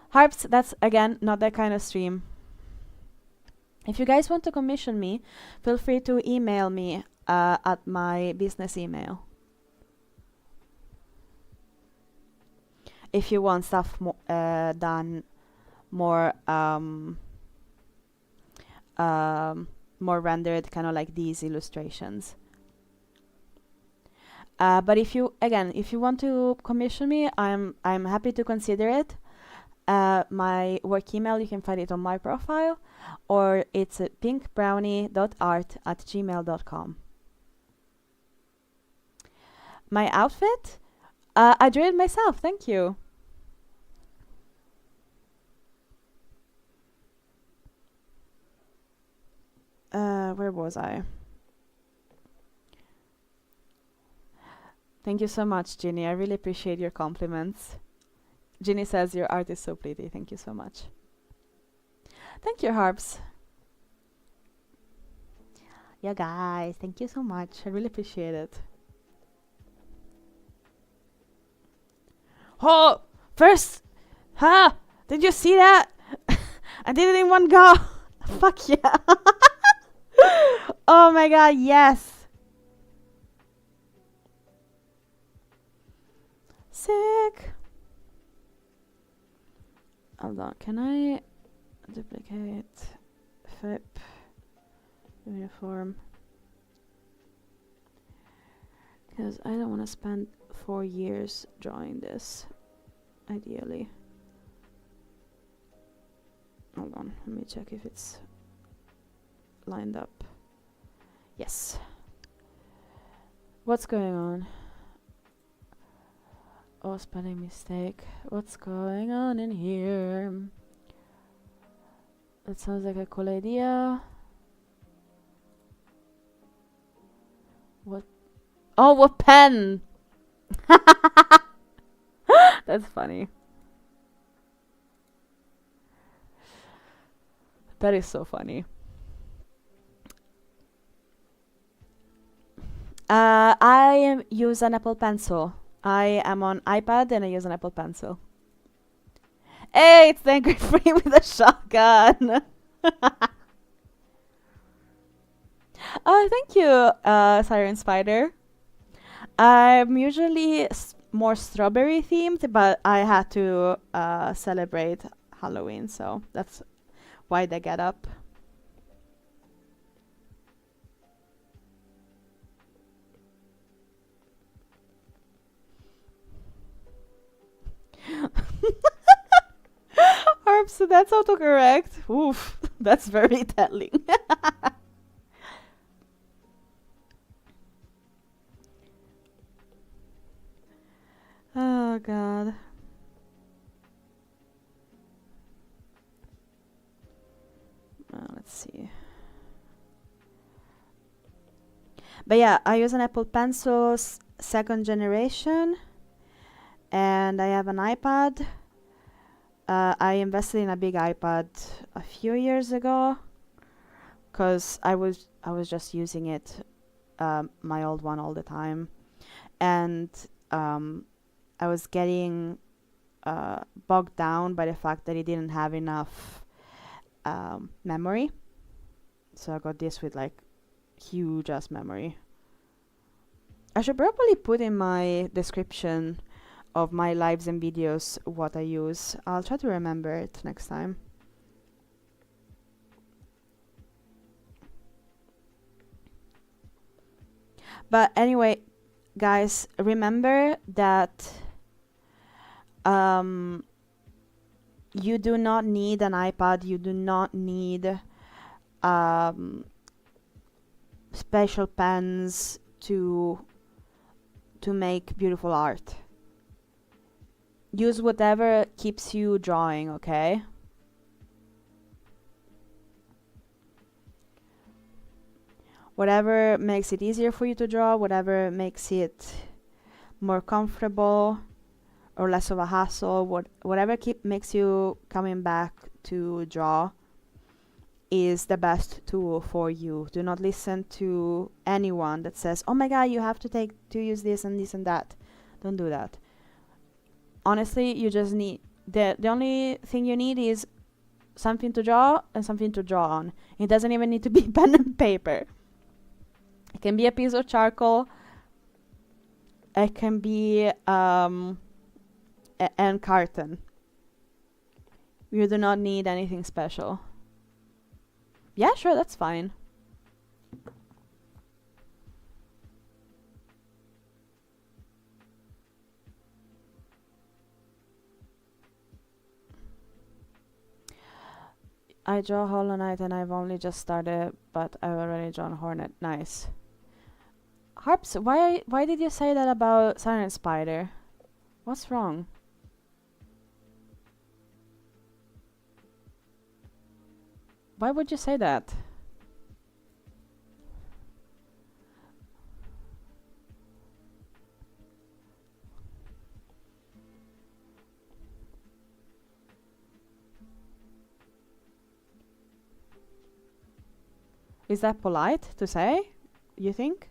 Harps, that's again not that kind of stream. If you guys want to commission me, feel free to email me at my business email. If you want stuff done more more rendered, kind of like these illustrations. But if you want to commission me, I'm happy to consider it. My work email, you can find it on my profile, or it's pinkbrownie.art@gmail.com. My outfit? I drew it myself, thank you. Where was I? Thank you so much, Ginny. I really appreciate your compliments. Ginny says your art is so pretty. Thank you so much. Thank you, Harps. Yeah, guys, thank you so much. I really appreciate it. Oh, first, huh? Did you see that? I did it in one go. Fuck yeah. Oh my god, yes. Sick. Hold on, can I duplicate, flip, uniform? Because I don't want to spend 4 years drawing this, ideally. Hold on, let me check if it's lined up. Yes. What's going on? Oh, spelling mistake. What's going on in here? That sounds like a cool idea. What? Oh, a pen! That's funny. That is so funny. I use an Apple Pencil. I am on iPad and I use an Apple Pencil. Hey, it's Angry Free with a shotgun. Oh, thank you, Siren Spider. I'm usually more strawberry themed, but I had to celebrate Halloween, so that's why they get up. Harp, so that's autocorrect. Oof, that's very telling. Oh god. Let's see. But yeah, I use an Apple Pencil second generation, and I have an iPad. I invested in a big iPad a few years ago, cause I was just using it, my old one all the time, and I was getting bogged down by the fact that it didn't have enough memory. So I got this with like huge ass memory. I should probably put in my description of my lives and videos what I use. I'll try to remember it next time. But anyway, guys, remember that you do not need an iPad. You do not need special pens to make beautiful art. Use whatever keeps you drawing, okay? Whatever makes it easier for you to draw, whatever makes it more comfortable or less of a hassle, whatever makes you coming back to draw is the best tool for you. Do not listen to anyone that says, oh my god, you have to use this and this and that. Don't do that. Honestly, you just need the only thing you need is something to draw and something to draw on. It doesn't even need to be pen and paper. It can be a piece of charcoal. It can be and carton. You do not need anything special. Yeah, sure, that's fine. I draw Hollow Knight and I've only just started, but I've already drawn Hornet. Nice. Harps, why did you say that about Siren Spider? What's wrong? Why would you say that? Is that polite to say? You think?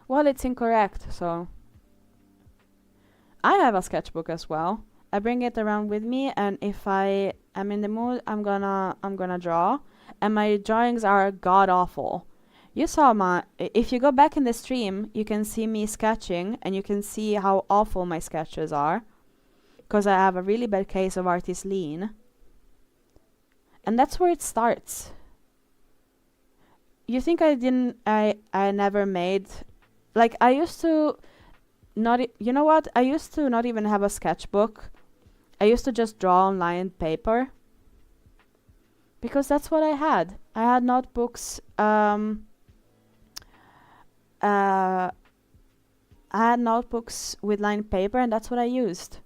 Well, it's incorrect, so... I have a sketchbook as well. I bring it around with me, and if I am in the mood, I'm gonna draw. And my drawings are god awful. You saw if you go back in the stream, you can see me sketching, and you can see how awful my sketches are. Because I have a really bad case of artist lean. And that's where it starts. You think I never made... Like, I used to not... you know what? I used to not even have a sketchbook. I used to just draw on lined paper. Because that's what I had. I had notebooks I had notebooks with lined paper, and that's what I used.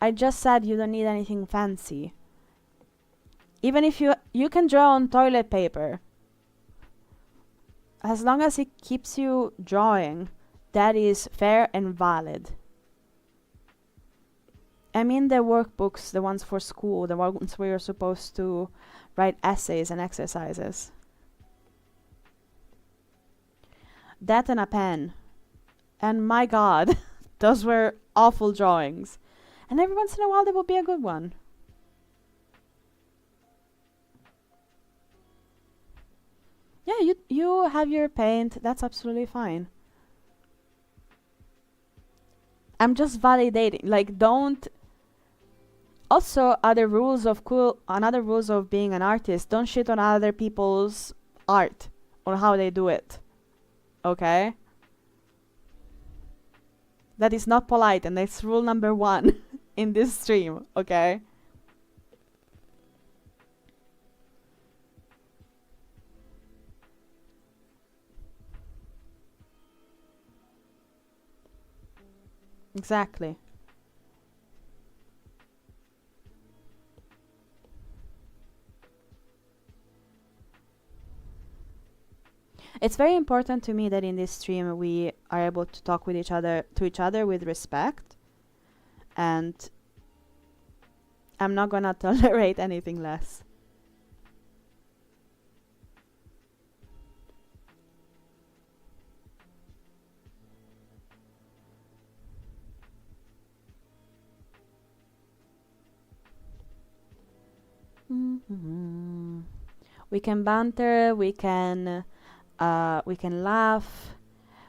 I just said you don't need anything fancy. Even if you can draw on toilet paper. As long as it keeps you drawing, that is fair and valid. I mean the workbooks, the ones for school, the ones where you're supposed to write essays and exercises. That and a pen. And my god, those were awful drawings. And every once in a while there will be a good one. Yeah, you have your paint, that's absolutely fine. I'm just validating, like, don't... Also, other rules of another rules of being an artist, don't shit on other people's art, or how they do it. Okay? That is not polite, and that's rule number 1 in this stream, okay? Exactly. It's very important to me that in this stream we are able to talk with each other with respect, and I'm not gonna tolerate anything less. We can banter, we can laugh,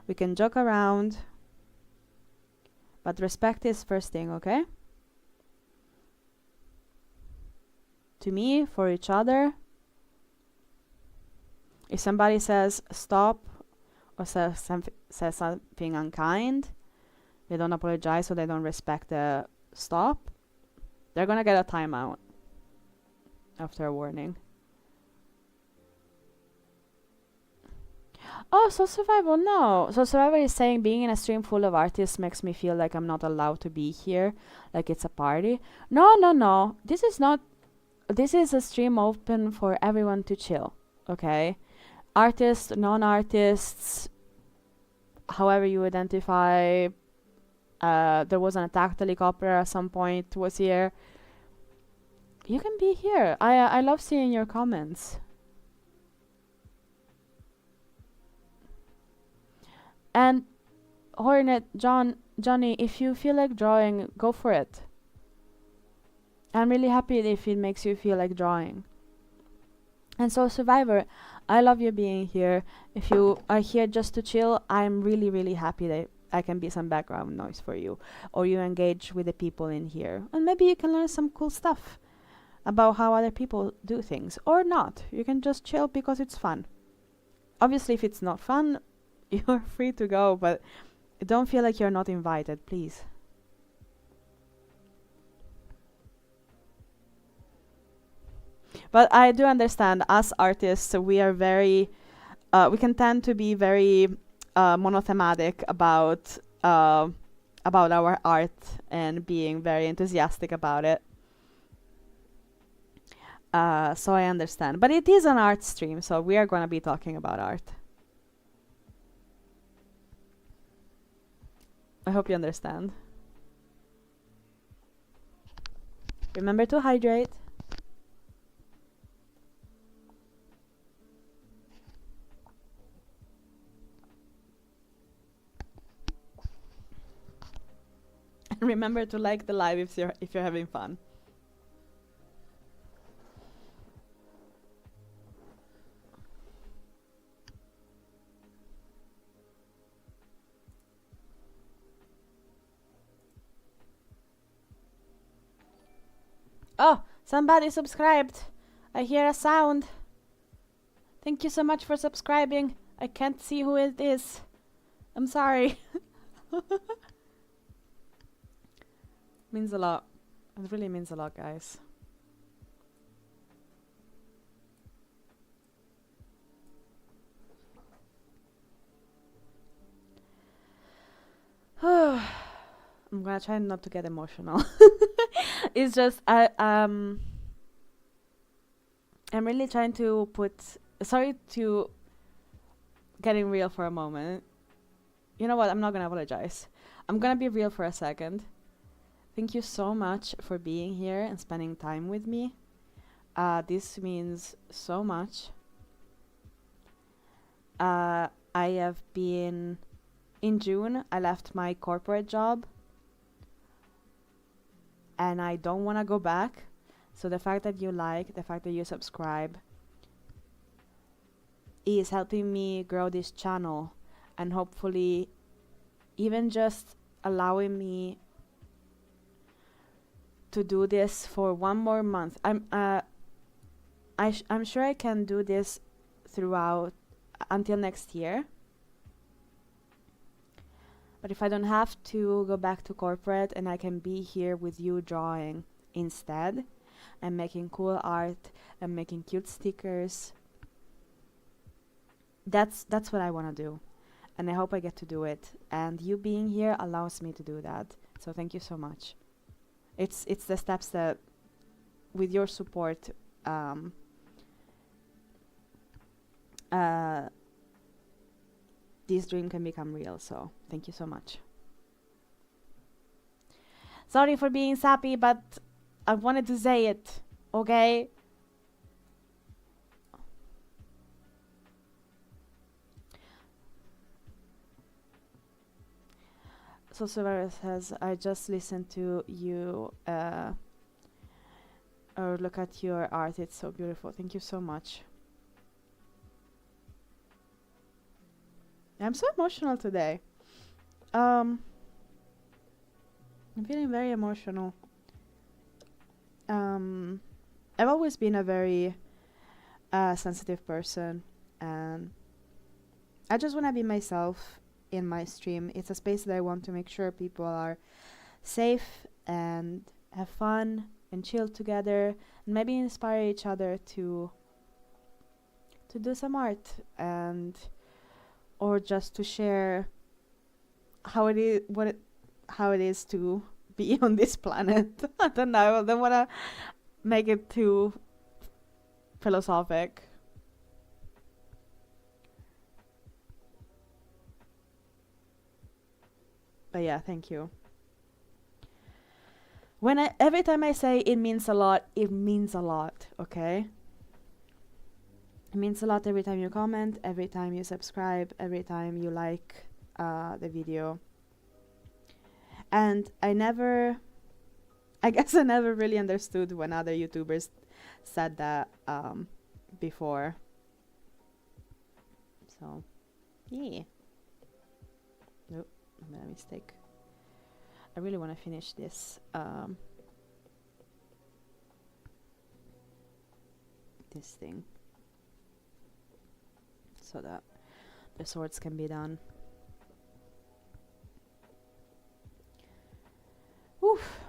we can joke around, but respect is first thing, okay? To me, for each other. If somebody says stop or says something unkind, they don't apologize, so they don't respect the stop, they're gonna get a timeout after a warning. Oh, so Survival, no. So Survival is saying being in a stream full of artists makes me feel like I'm not allowed to be here, like it's a party. No, no, no. This is not... This is a stream open for everyone to chill, okay? Artists, non-artists, however you identify. There was an attacked helicopter at some point, was here. You can be here. I love seeing your comments. And Hornet, Johnny, if you feel like drawing, go for it. I'm really happy if it makes you feel like drawing. And so Survivor, I love you being here. If you are here just to chill, I'm really, really happy that I can be some background noise for you. Or you engage with the people in here. And maybe you can learn some cool stuff about how other people do things. Or not. You can just chill because it's fun. Obviously, if it's not fun, you're free to go, but don't feel like you're not invited, please. But I do understand, us artists, we are very... we can tend to be very monothematic about our art and being very enthusiastic about it. So I understand. But it is an art stream, so we are going to be talking about art. I hope you understand. Remember to hydrate. And remember to like the live if you're having fun. Oh, somebody subscribed. I hear a sound. Thank you so much for subscribing. I can't see who it is. I'm sorry. Means a lot. It really means a lot, guys. I'm gonna try not to get emotional. It's just I'm really trying to put. Sorry to getting real for a moment. You know what? I'm not gonna apologize. I'm gonna be real for a second. Thank you so much for being here and spending time with me. This means so much. I have been in June. I left my corporate job, and I don't want to go back. So the fact that you like, the fact that you subscribe, is helping me grow this channel, and hopefully even just allowing me to do this for one more month. I'm sure I can do this throughout until next year. But if I don't have to go back to corporate and I can be here with you drawing instead and making cool art and making cute stickers, that's what I want to do. And I hope I get to do it. And you being here allows me to do that. So thank you so much. It's the steps that, with your support, this dream can become real. So thank you so much. Sorry for being sappy, but I wanted to say it, okay? So Silvera says, I just listened to you or look at your art. It's so beautiful. Thank you so much. I'm so emotional today. I'm feeling very emotional. I've always been a very sensitive person, and I just want to be myself in my stream. It's a space that I want to make sure people are safe and have fun and chill together, and maybe inspire each other to do some art, and or just to share how it is how it is to be on this planet. I don't know. I don't want to make it too philosophic. But yeah, thank you. Every time I say it means a lot, it means a lot, okay? It means a lot every time you comment, every time you subscribe, every time you like the video. And I guess I never really understood when other YouTubers said that before. So, yeah. Nope, I made a mistake. I really want to finish this this thing so that the swords can be done. Oof.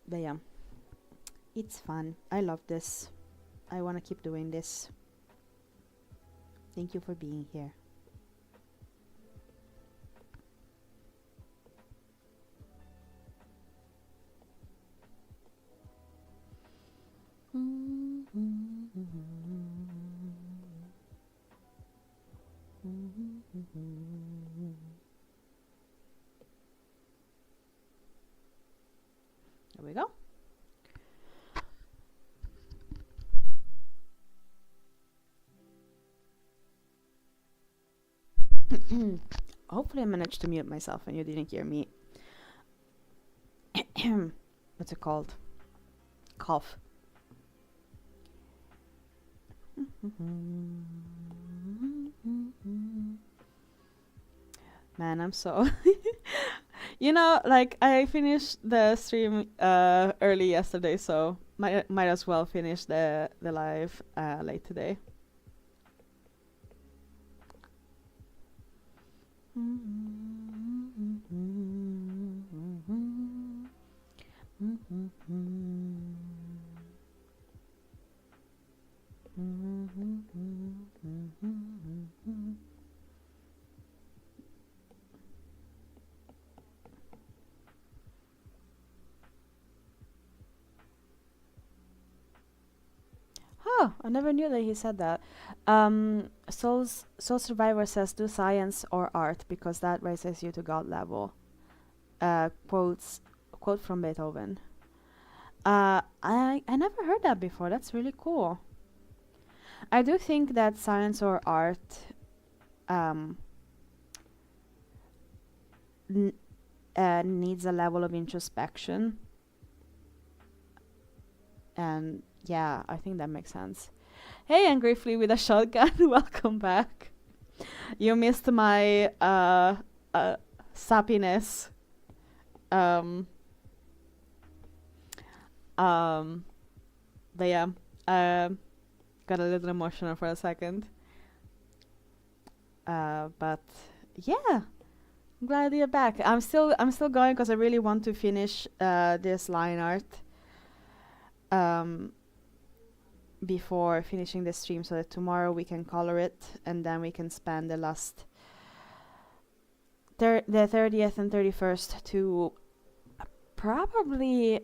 But yeah, it's fun. I love this. I want to keep doing this. Thank you for being here. There we go. Hopefully I managed to mute myself and you didn't hear me. What's it called? Cough. Man, I'm so you know, like I finished the stream early yesterday, so might as well finish the live late today. Oh, I never knew that he said that. Soul Survivor says, "Do science or art because that raises you to God level." Quote from Beethoven. I never heard that before. That's really cool. I do think that science or art um, needs a level of introspection, and yeah, I think that makes sense. Hey, Angry Flea with a shotgun, welcome back. You missed my sappiness. Um, but yeah, got a little emotional for a second. But yeah, I'm glad you're back. I'm still going because I really want to finish this line art before finishing the stream, so that tomorrow we can color it and then we can spend the last the 30th and 31st to probably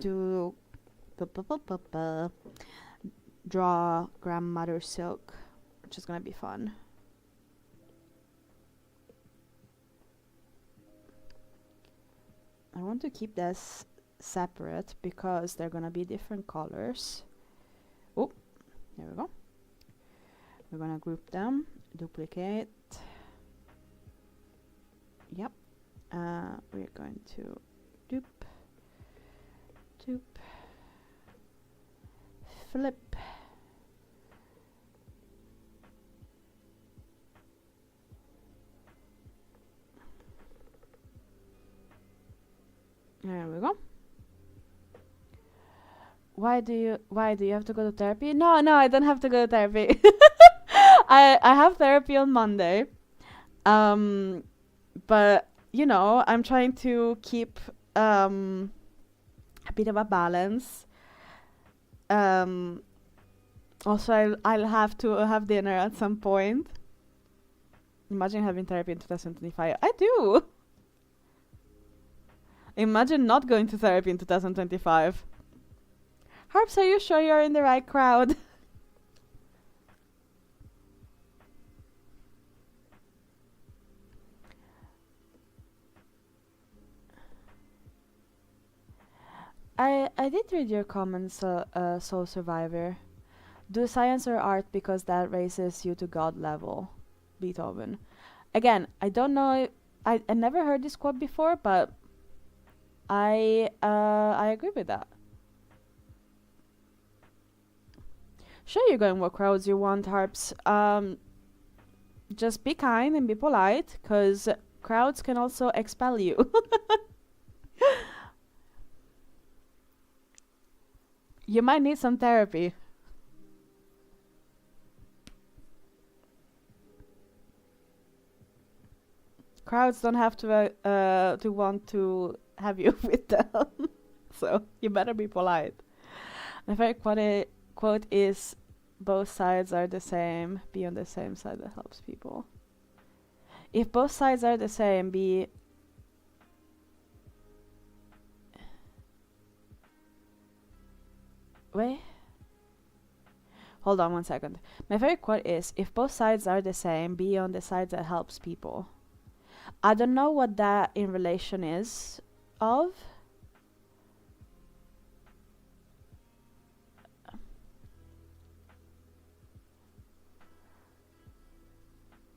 do draw Grandmother Silk, which is gonna be fun. I want to keep this separate because they're gonna be different colors. Oh, there we go. We're gonna group them, duplicate. Yep. We're going to dupe, flip. There we go. Why do you have to go to therapy? No, I don't have to go to therapy. I have therapy on Monday. But you know, I'm trying to keep a bit of a balance. Also, I'll have to have dinner at some point. Imagine having therapy in 2025. I do. Imagine not going to therapy in 2025. Harps, are you sure you're in the right crowd? I did read your comments, Soul Survivor. Do science or art because that raises you to God level, Beethoven. Again, I don't know. I never heard this quote before, but I agree with that. Sure, you go in what crowds you want, Harps. Just be kind and be polite, cause crowds can also expel you. You might need some therapy. Crowds don't have to want to have you with them, so you better be polite. My favorite quote is, "Both sides are the same. Be on the same side that helps people." If both sides are the same, be... Wait. Hold on one second. My favorite quote is, "If both sides are the same, be on the side that helps people." I don't know what that in relation is of.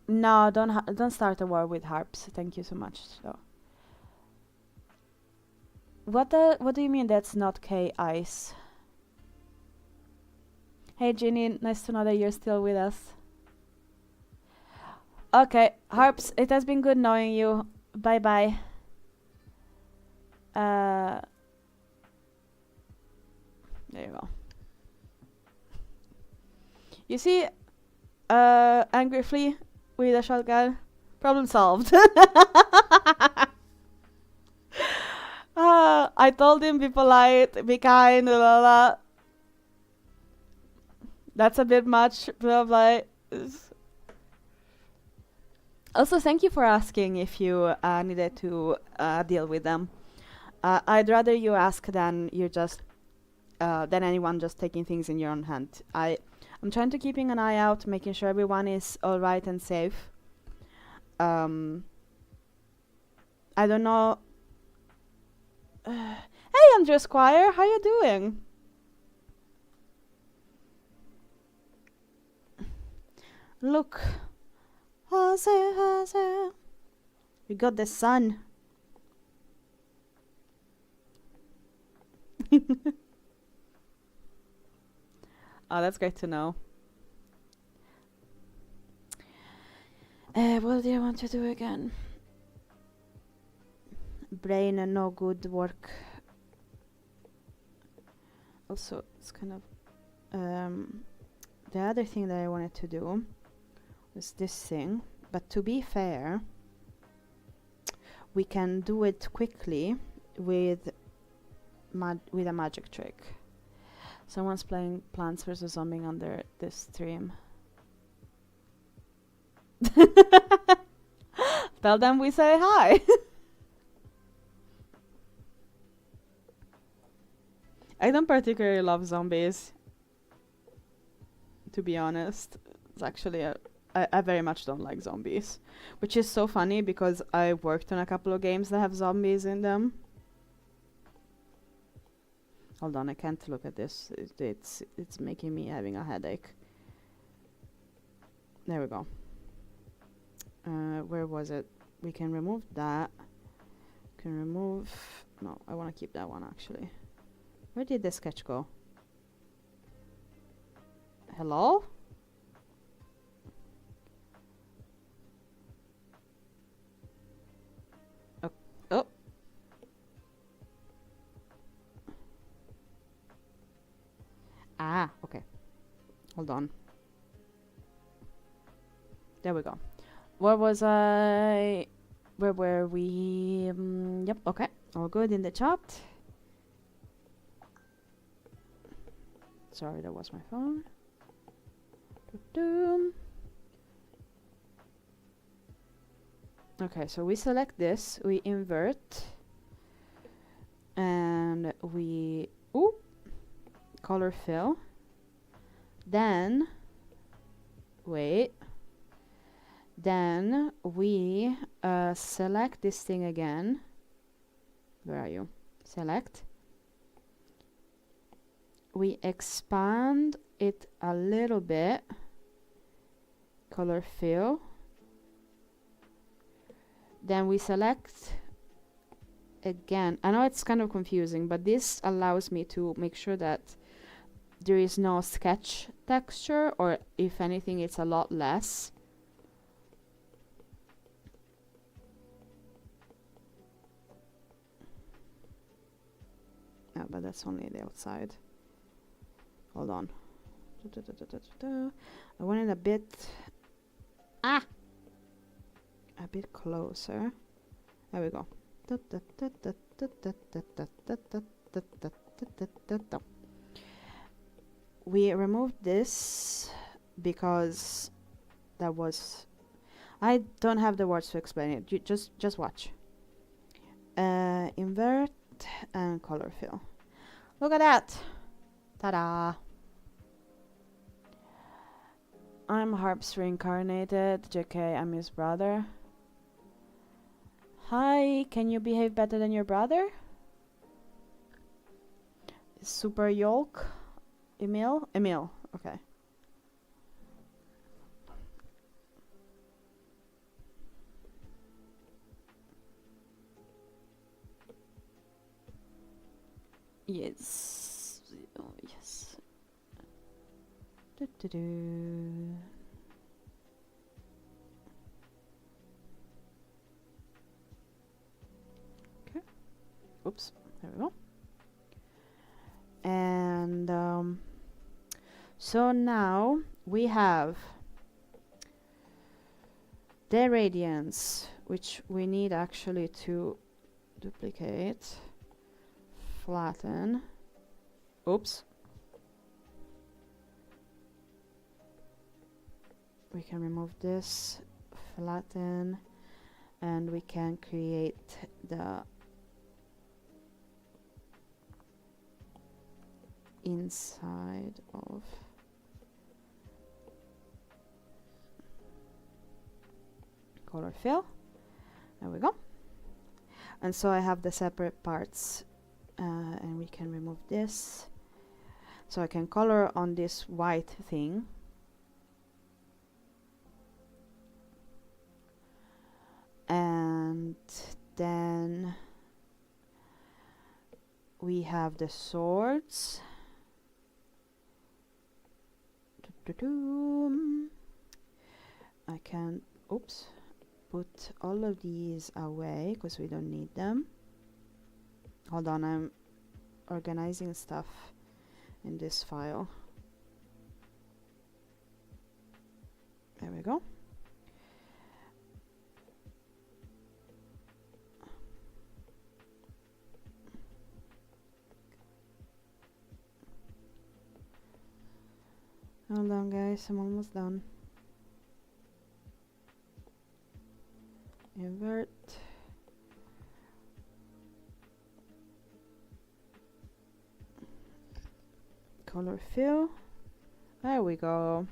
No, don't start a war with harps. Thank you so much. So, what do you mean that's not K Ice? Hey Ginny, nice to know that you're still with us. Okay, harps. It has been good knowing you. Bye bye. There you go. You see, Angry Flea with a shotgun. Problem solved. I told him be polite, be kind, blah, blah, blah. That's a bit much, blah, blah. Also, thank you for asking if you needed to deal with them. I'd rather you ask than you just than anyone just taking things in your own hand. I'm trying to keeping an eye out, making sure everyone is all right and safe. I don't know. Hey, Andrew Squire, how you doing? Look, we got the sun. Oh, that's great to know. What do you want to do again? Brain and no good work. Also, it's kind of the other thing that I wanted to do was this thing, but to be fair, we can do it quickly with a magic trick. Someone's playing Plants vs Zombie under this stream. Tell them we say hi. I don't particularly love zombies, to be honest. It's actually I very much don't like zombies, which is so funny because I worked on a couple of games that have zombies in them. Hold on, I can't look at this. It's making me having a headache. There we go. Where was it? We can remove that. Can remove. No, I want to keep that one actually. Where did the sketch go? Hello? Oh. Ah, okay. Hold on. There we go. Where was I? Where were we? Yep, okay. All good in the chat. Sorry, that was my phone. Okay, so we select this, we invert, and we color fill. Then wait. Then we select this thing again. Where are you? Select. We expand it a little bit. Color fill. Then we select again. I know it's kind of confusing, but this allows me to make sure that there is no sketch texture, or if anything, it's a lot less. No, but that's only the outside. Hold on. I want it a bit... a bit closer. There we go. We removed this because that was... I don't have the words to explain it. You just watch. Invert and color fill. Look at that. Ta-da. I'm Harps reincarnated. JK, I'm his brother. Hi, can you behave better than your brother? Super Yolk? Emil? Emil, okay. Yes. Oh, yes. Okay. Oops. There we go. And so now we have the radiance, which we need actually to duplicate, flatten. Oops. We can remove this, flatten, and we can create the inside of color fill. There we go. And so I have the separate parts, and we can remove this. So I can color on this white thing. And then we have the swords. I can, oops, put all of these away because we don't need them. Hold on, I'm organizing stuff in this file. There we go. Hold on, guys, I'm almost done. Invert. Color fill. There we go.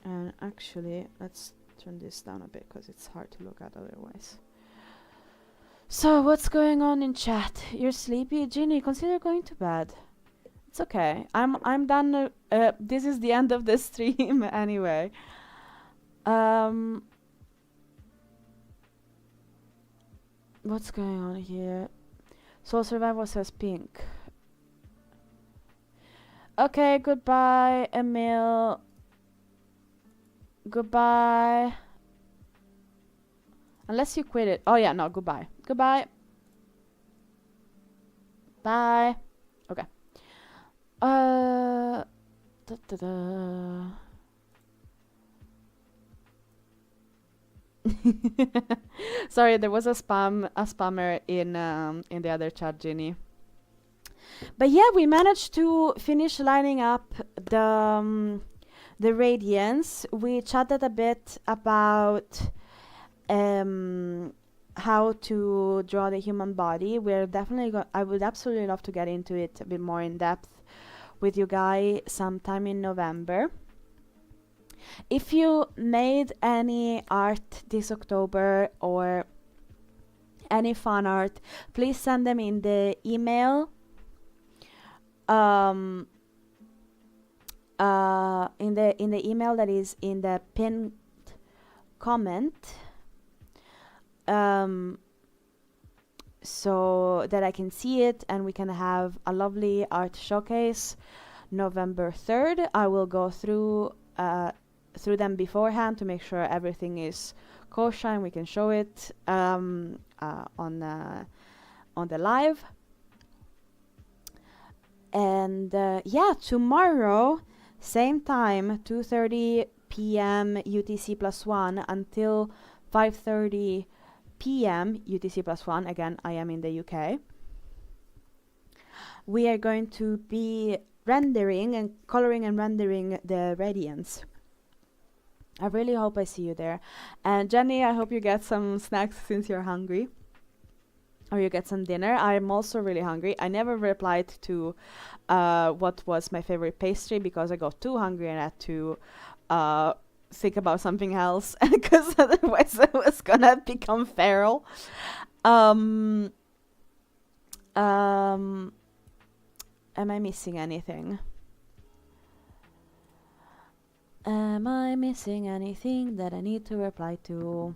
And actually, let's turn this down a bit because it's hard to look at otherwise. So, what's going on in chat? You're sleepy? Ginny, consider going to bed. It's okay. I'm done. This is the end of the stream anyway. What's going on here? Soul Survival says pink. Okay, goodbye, Emil. Goodbye. Unless you quit it. Oh yeah, no, goodbye. Goodbye. Bye. Okay. Da, da, da. Sorry, there was a spammer in the other chat, Ginny. But yeah, we managed to finish lining up the radiance. We chatted a bit about how to draw the human body. We're definitely I would absolutely love to get into it a bit more in depth with you guys sometime in November. If you made any art this October or any fan art, please send them in the email. In the email that is in the pinned comment, so that I can see it and we can have a lovely art showcase November 3rd. I will go through them beforehand to make sure everything is kosher and we can show it on the live. And yeah, tomorrow, same time, 2:30 p.m. UTC +1 until 5:30 p.m. UTC +1. Again, I am in the UK. We are going to be rendering and coloring and rendering the radiance. I really hope I see you there. And Jenny, I hope you get some snacks since you're hungry. Or you get some dinner. I'm also really hungry. I never replied to what was my favorite pastry because I got too hungry and had to think about something else because otherwise I was gonna become feral. Am I missing anything? Am I missing anything that I need to reply to?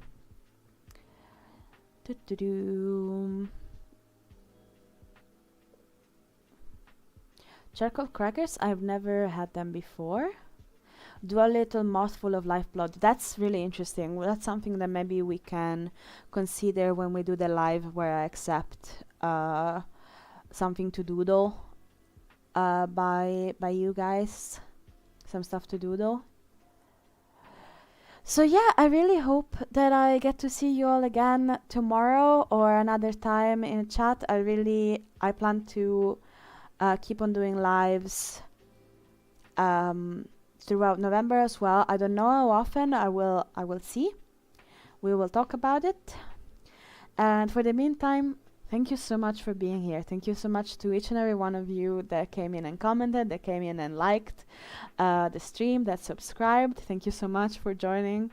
Charcoal crackers, I've never had them before. Do a little mouthful of lifeblood. That's really interesting. Well, that's something that maybe we can consider when we do the live where I accept something to doodle by you guys. Some stuff to doodle. So yeah, I really hope that I get to see you all again tomorrow or another time in chat. I plan to keep on doing lives throughout November as well. I don't know how often. I will see. We will talk about it. And for the meantime, Thank you so much for being here. Thank you so much to each and every one of you that came in and commented, that came in and liked the stream, that subscribed. Thank you so much for joining.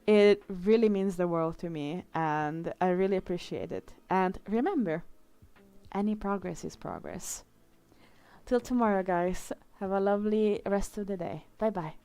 It really means the world to me, and I really appreciate it. And remember, any progress is progress. Till tomorrow, guys. Have a lovely rest of the day. Bye bye.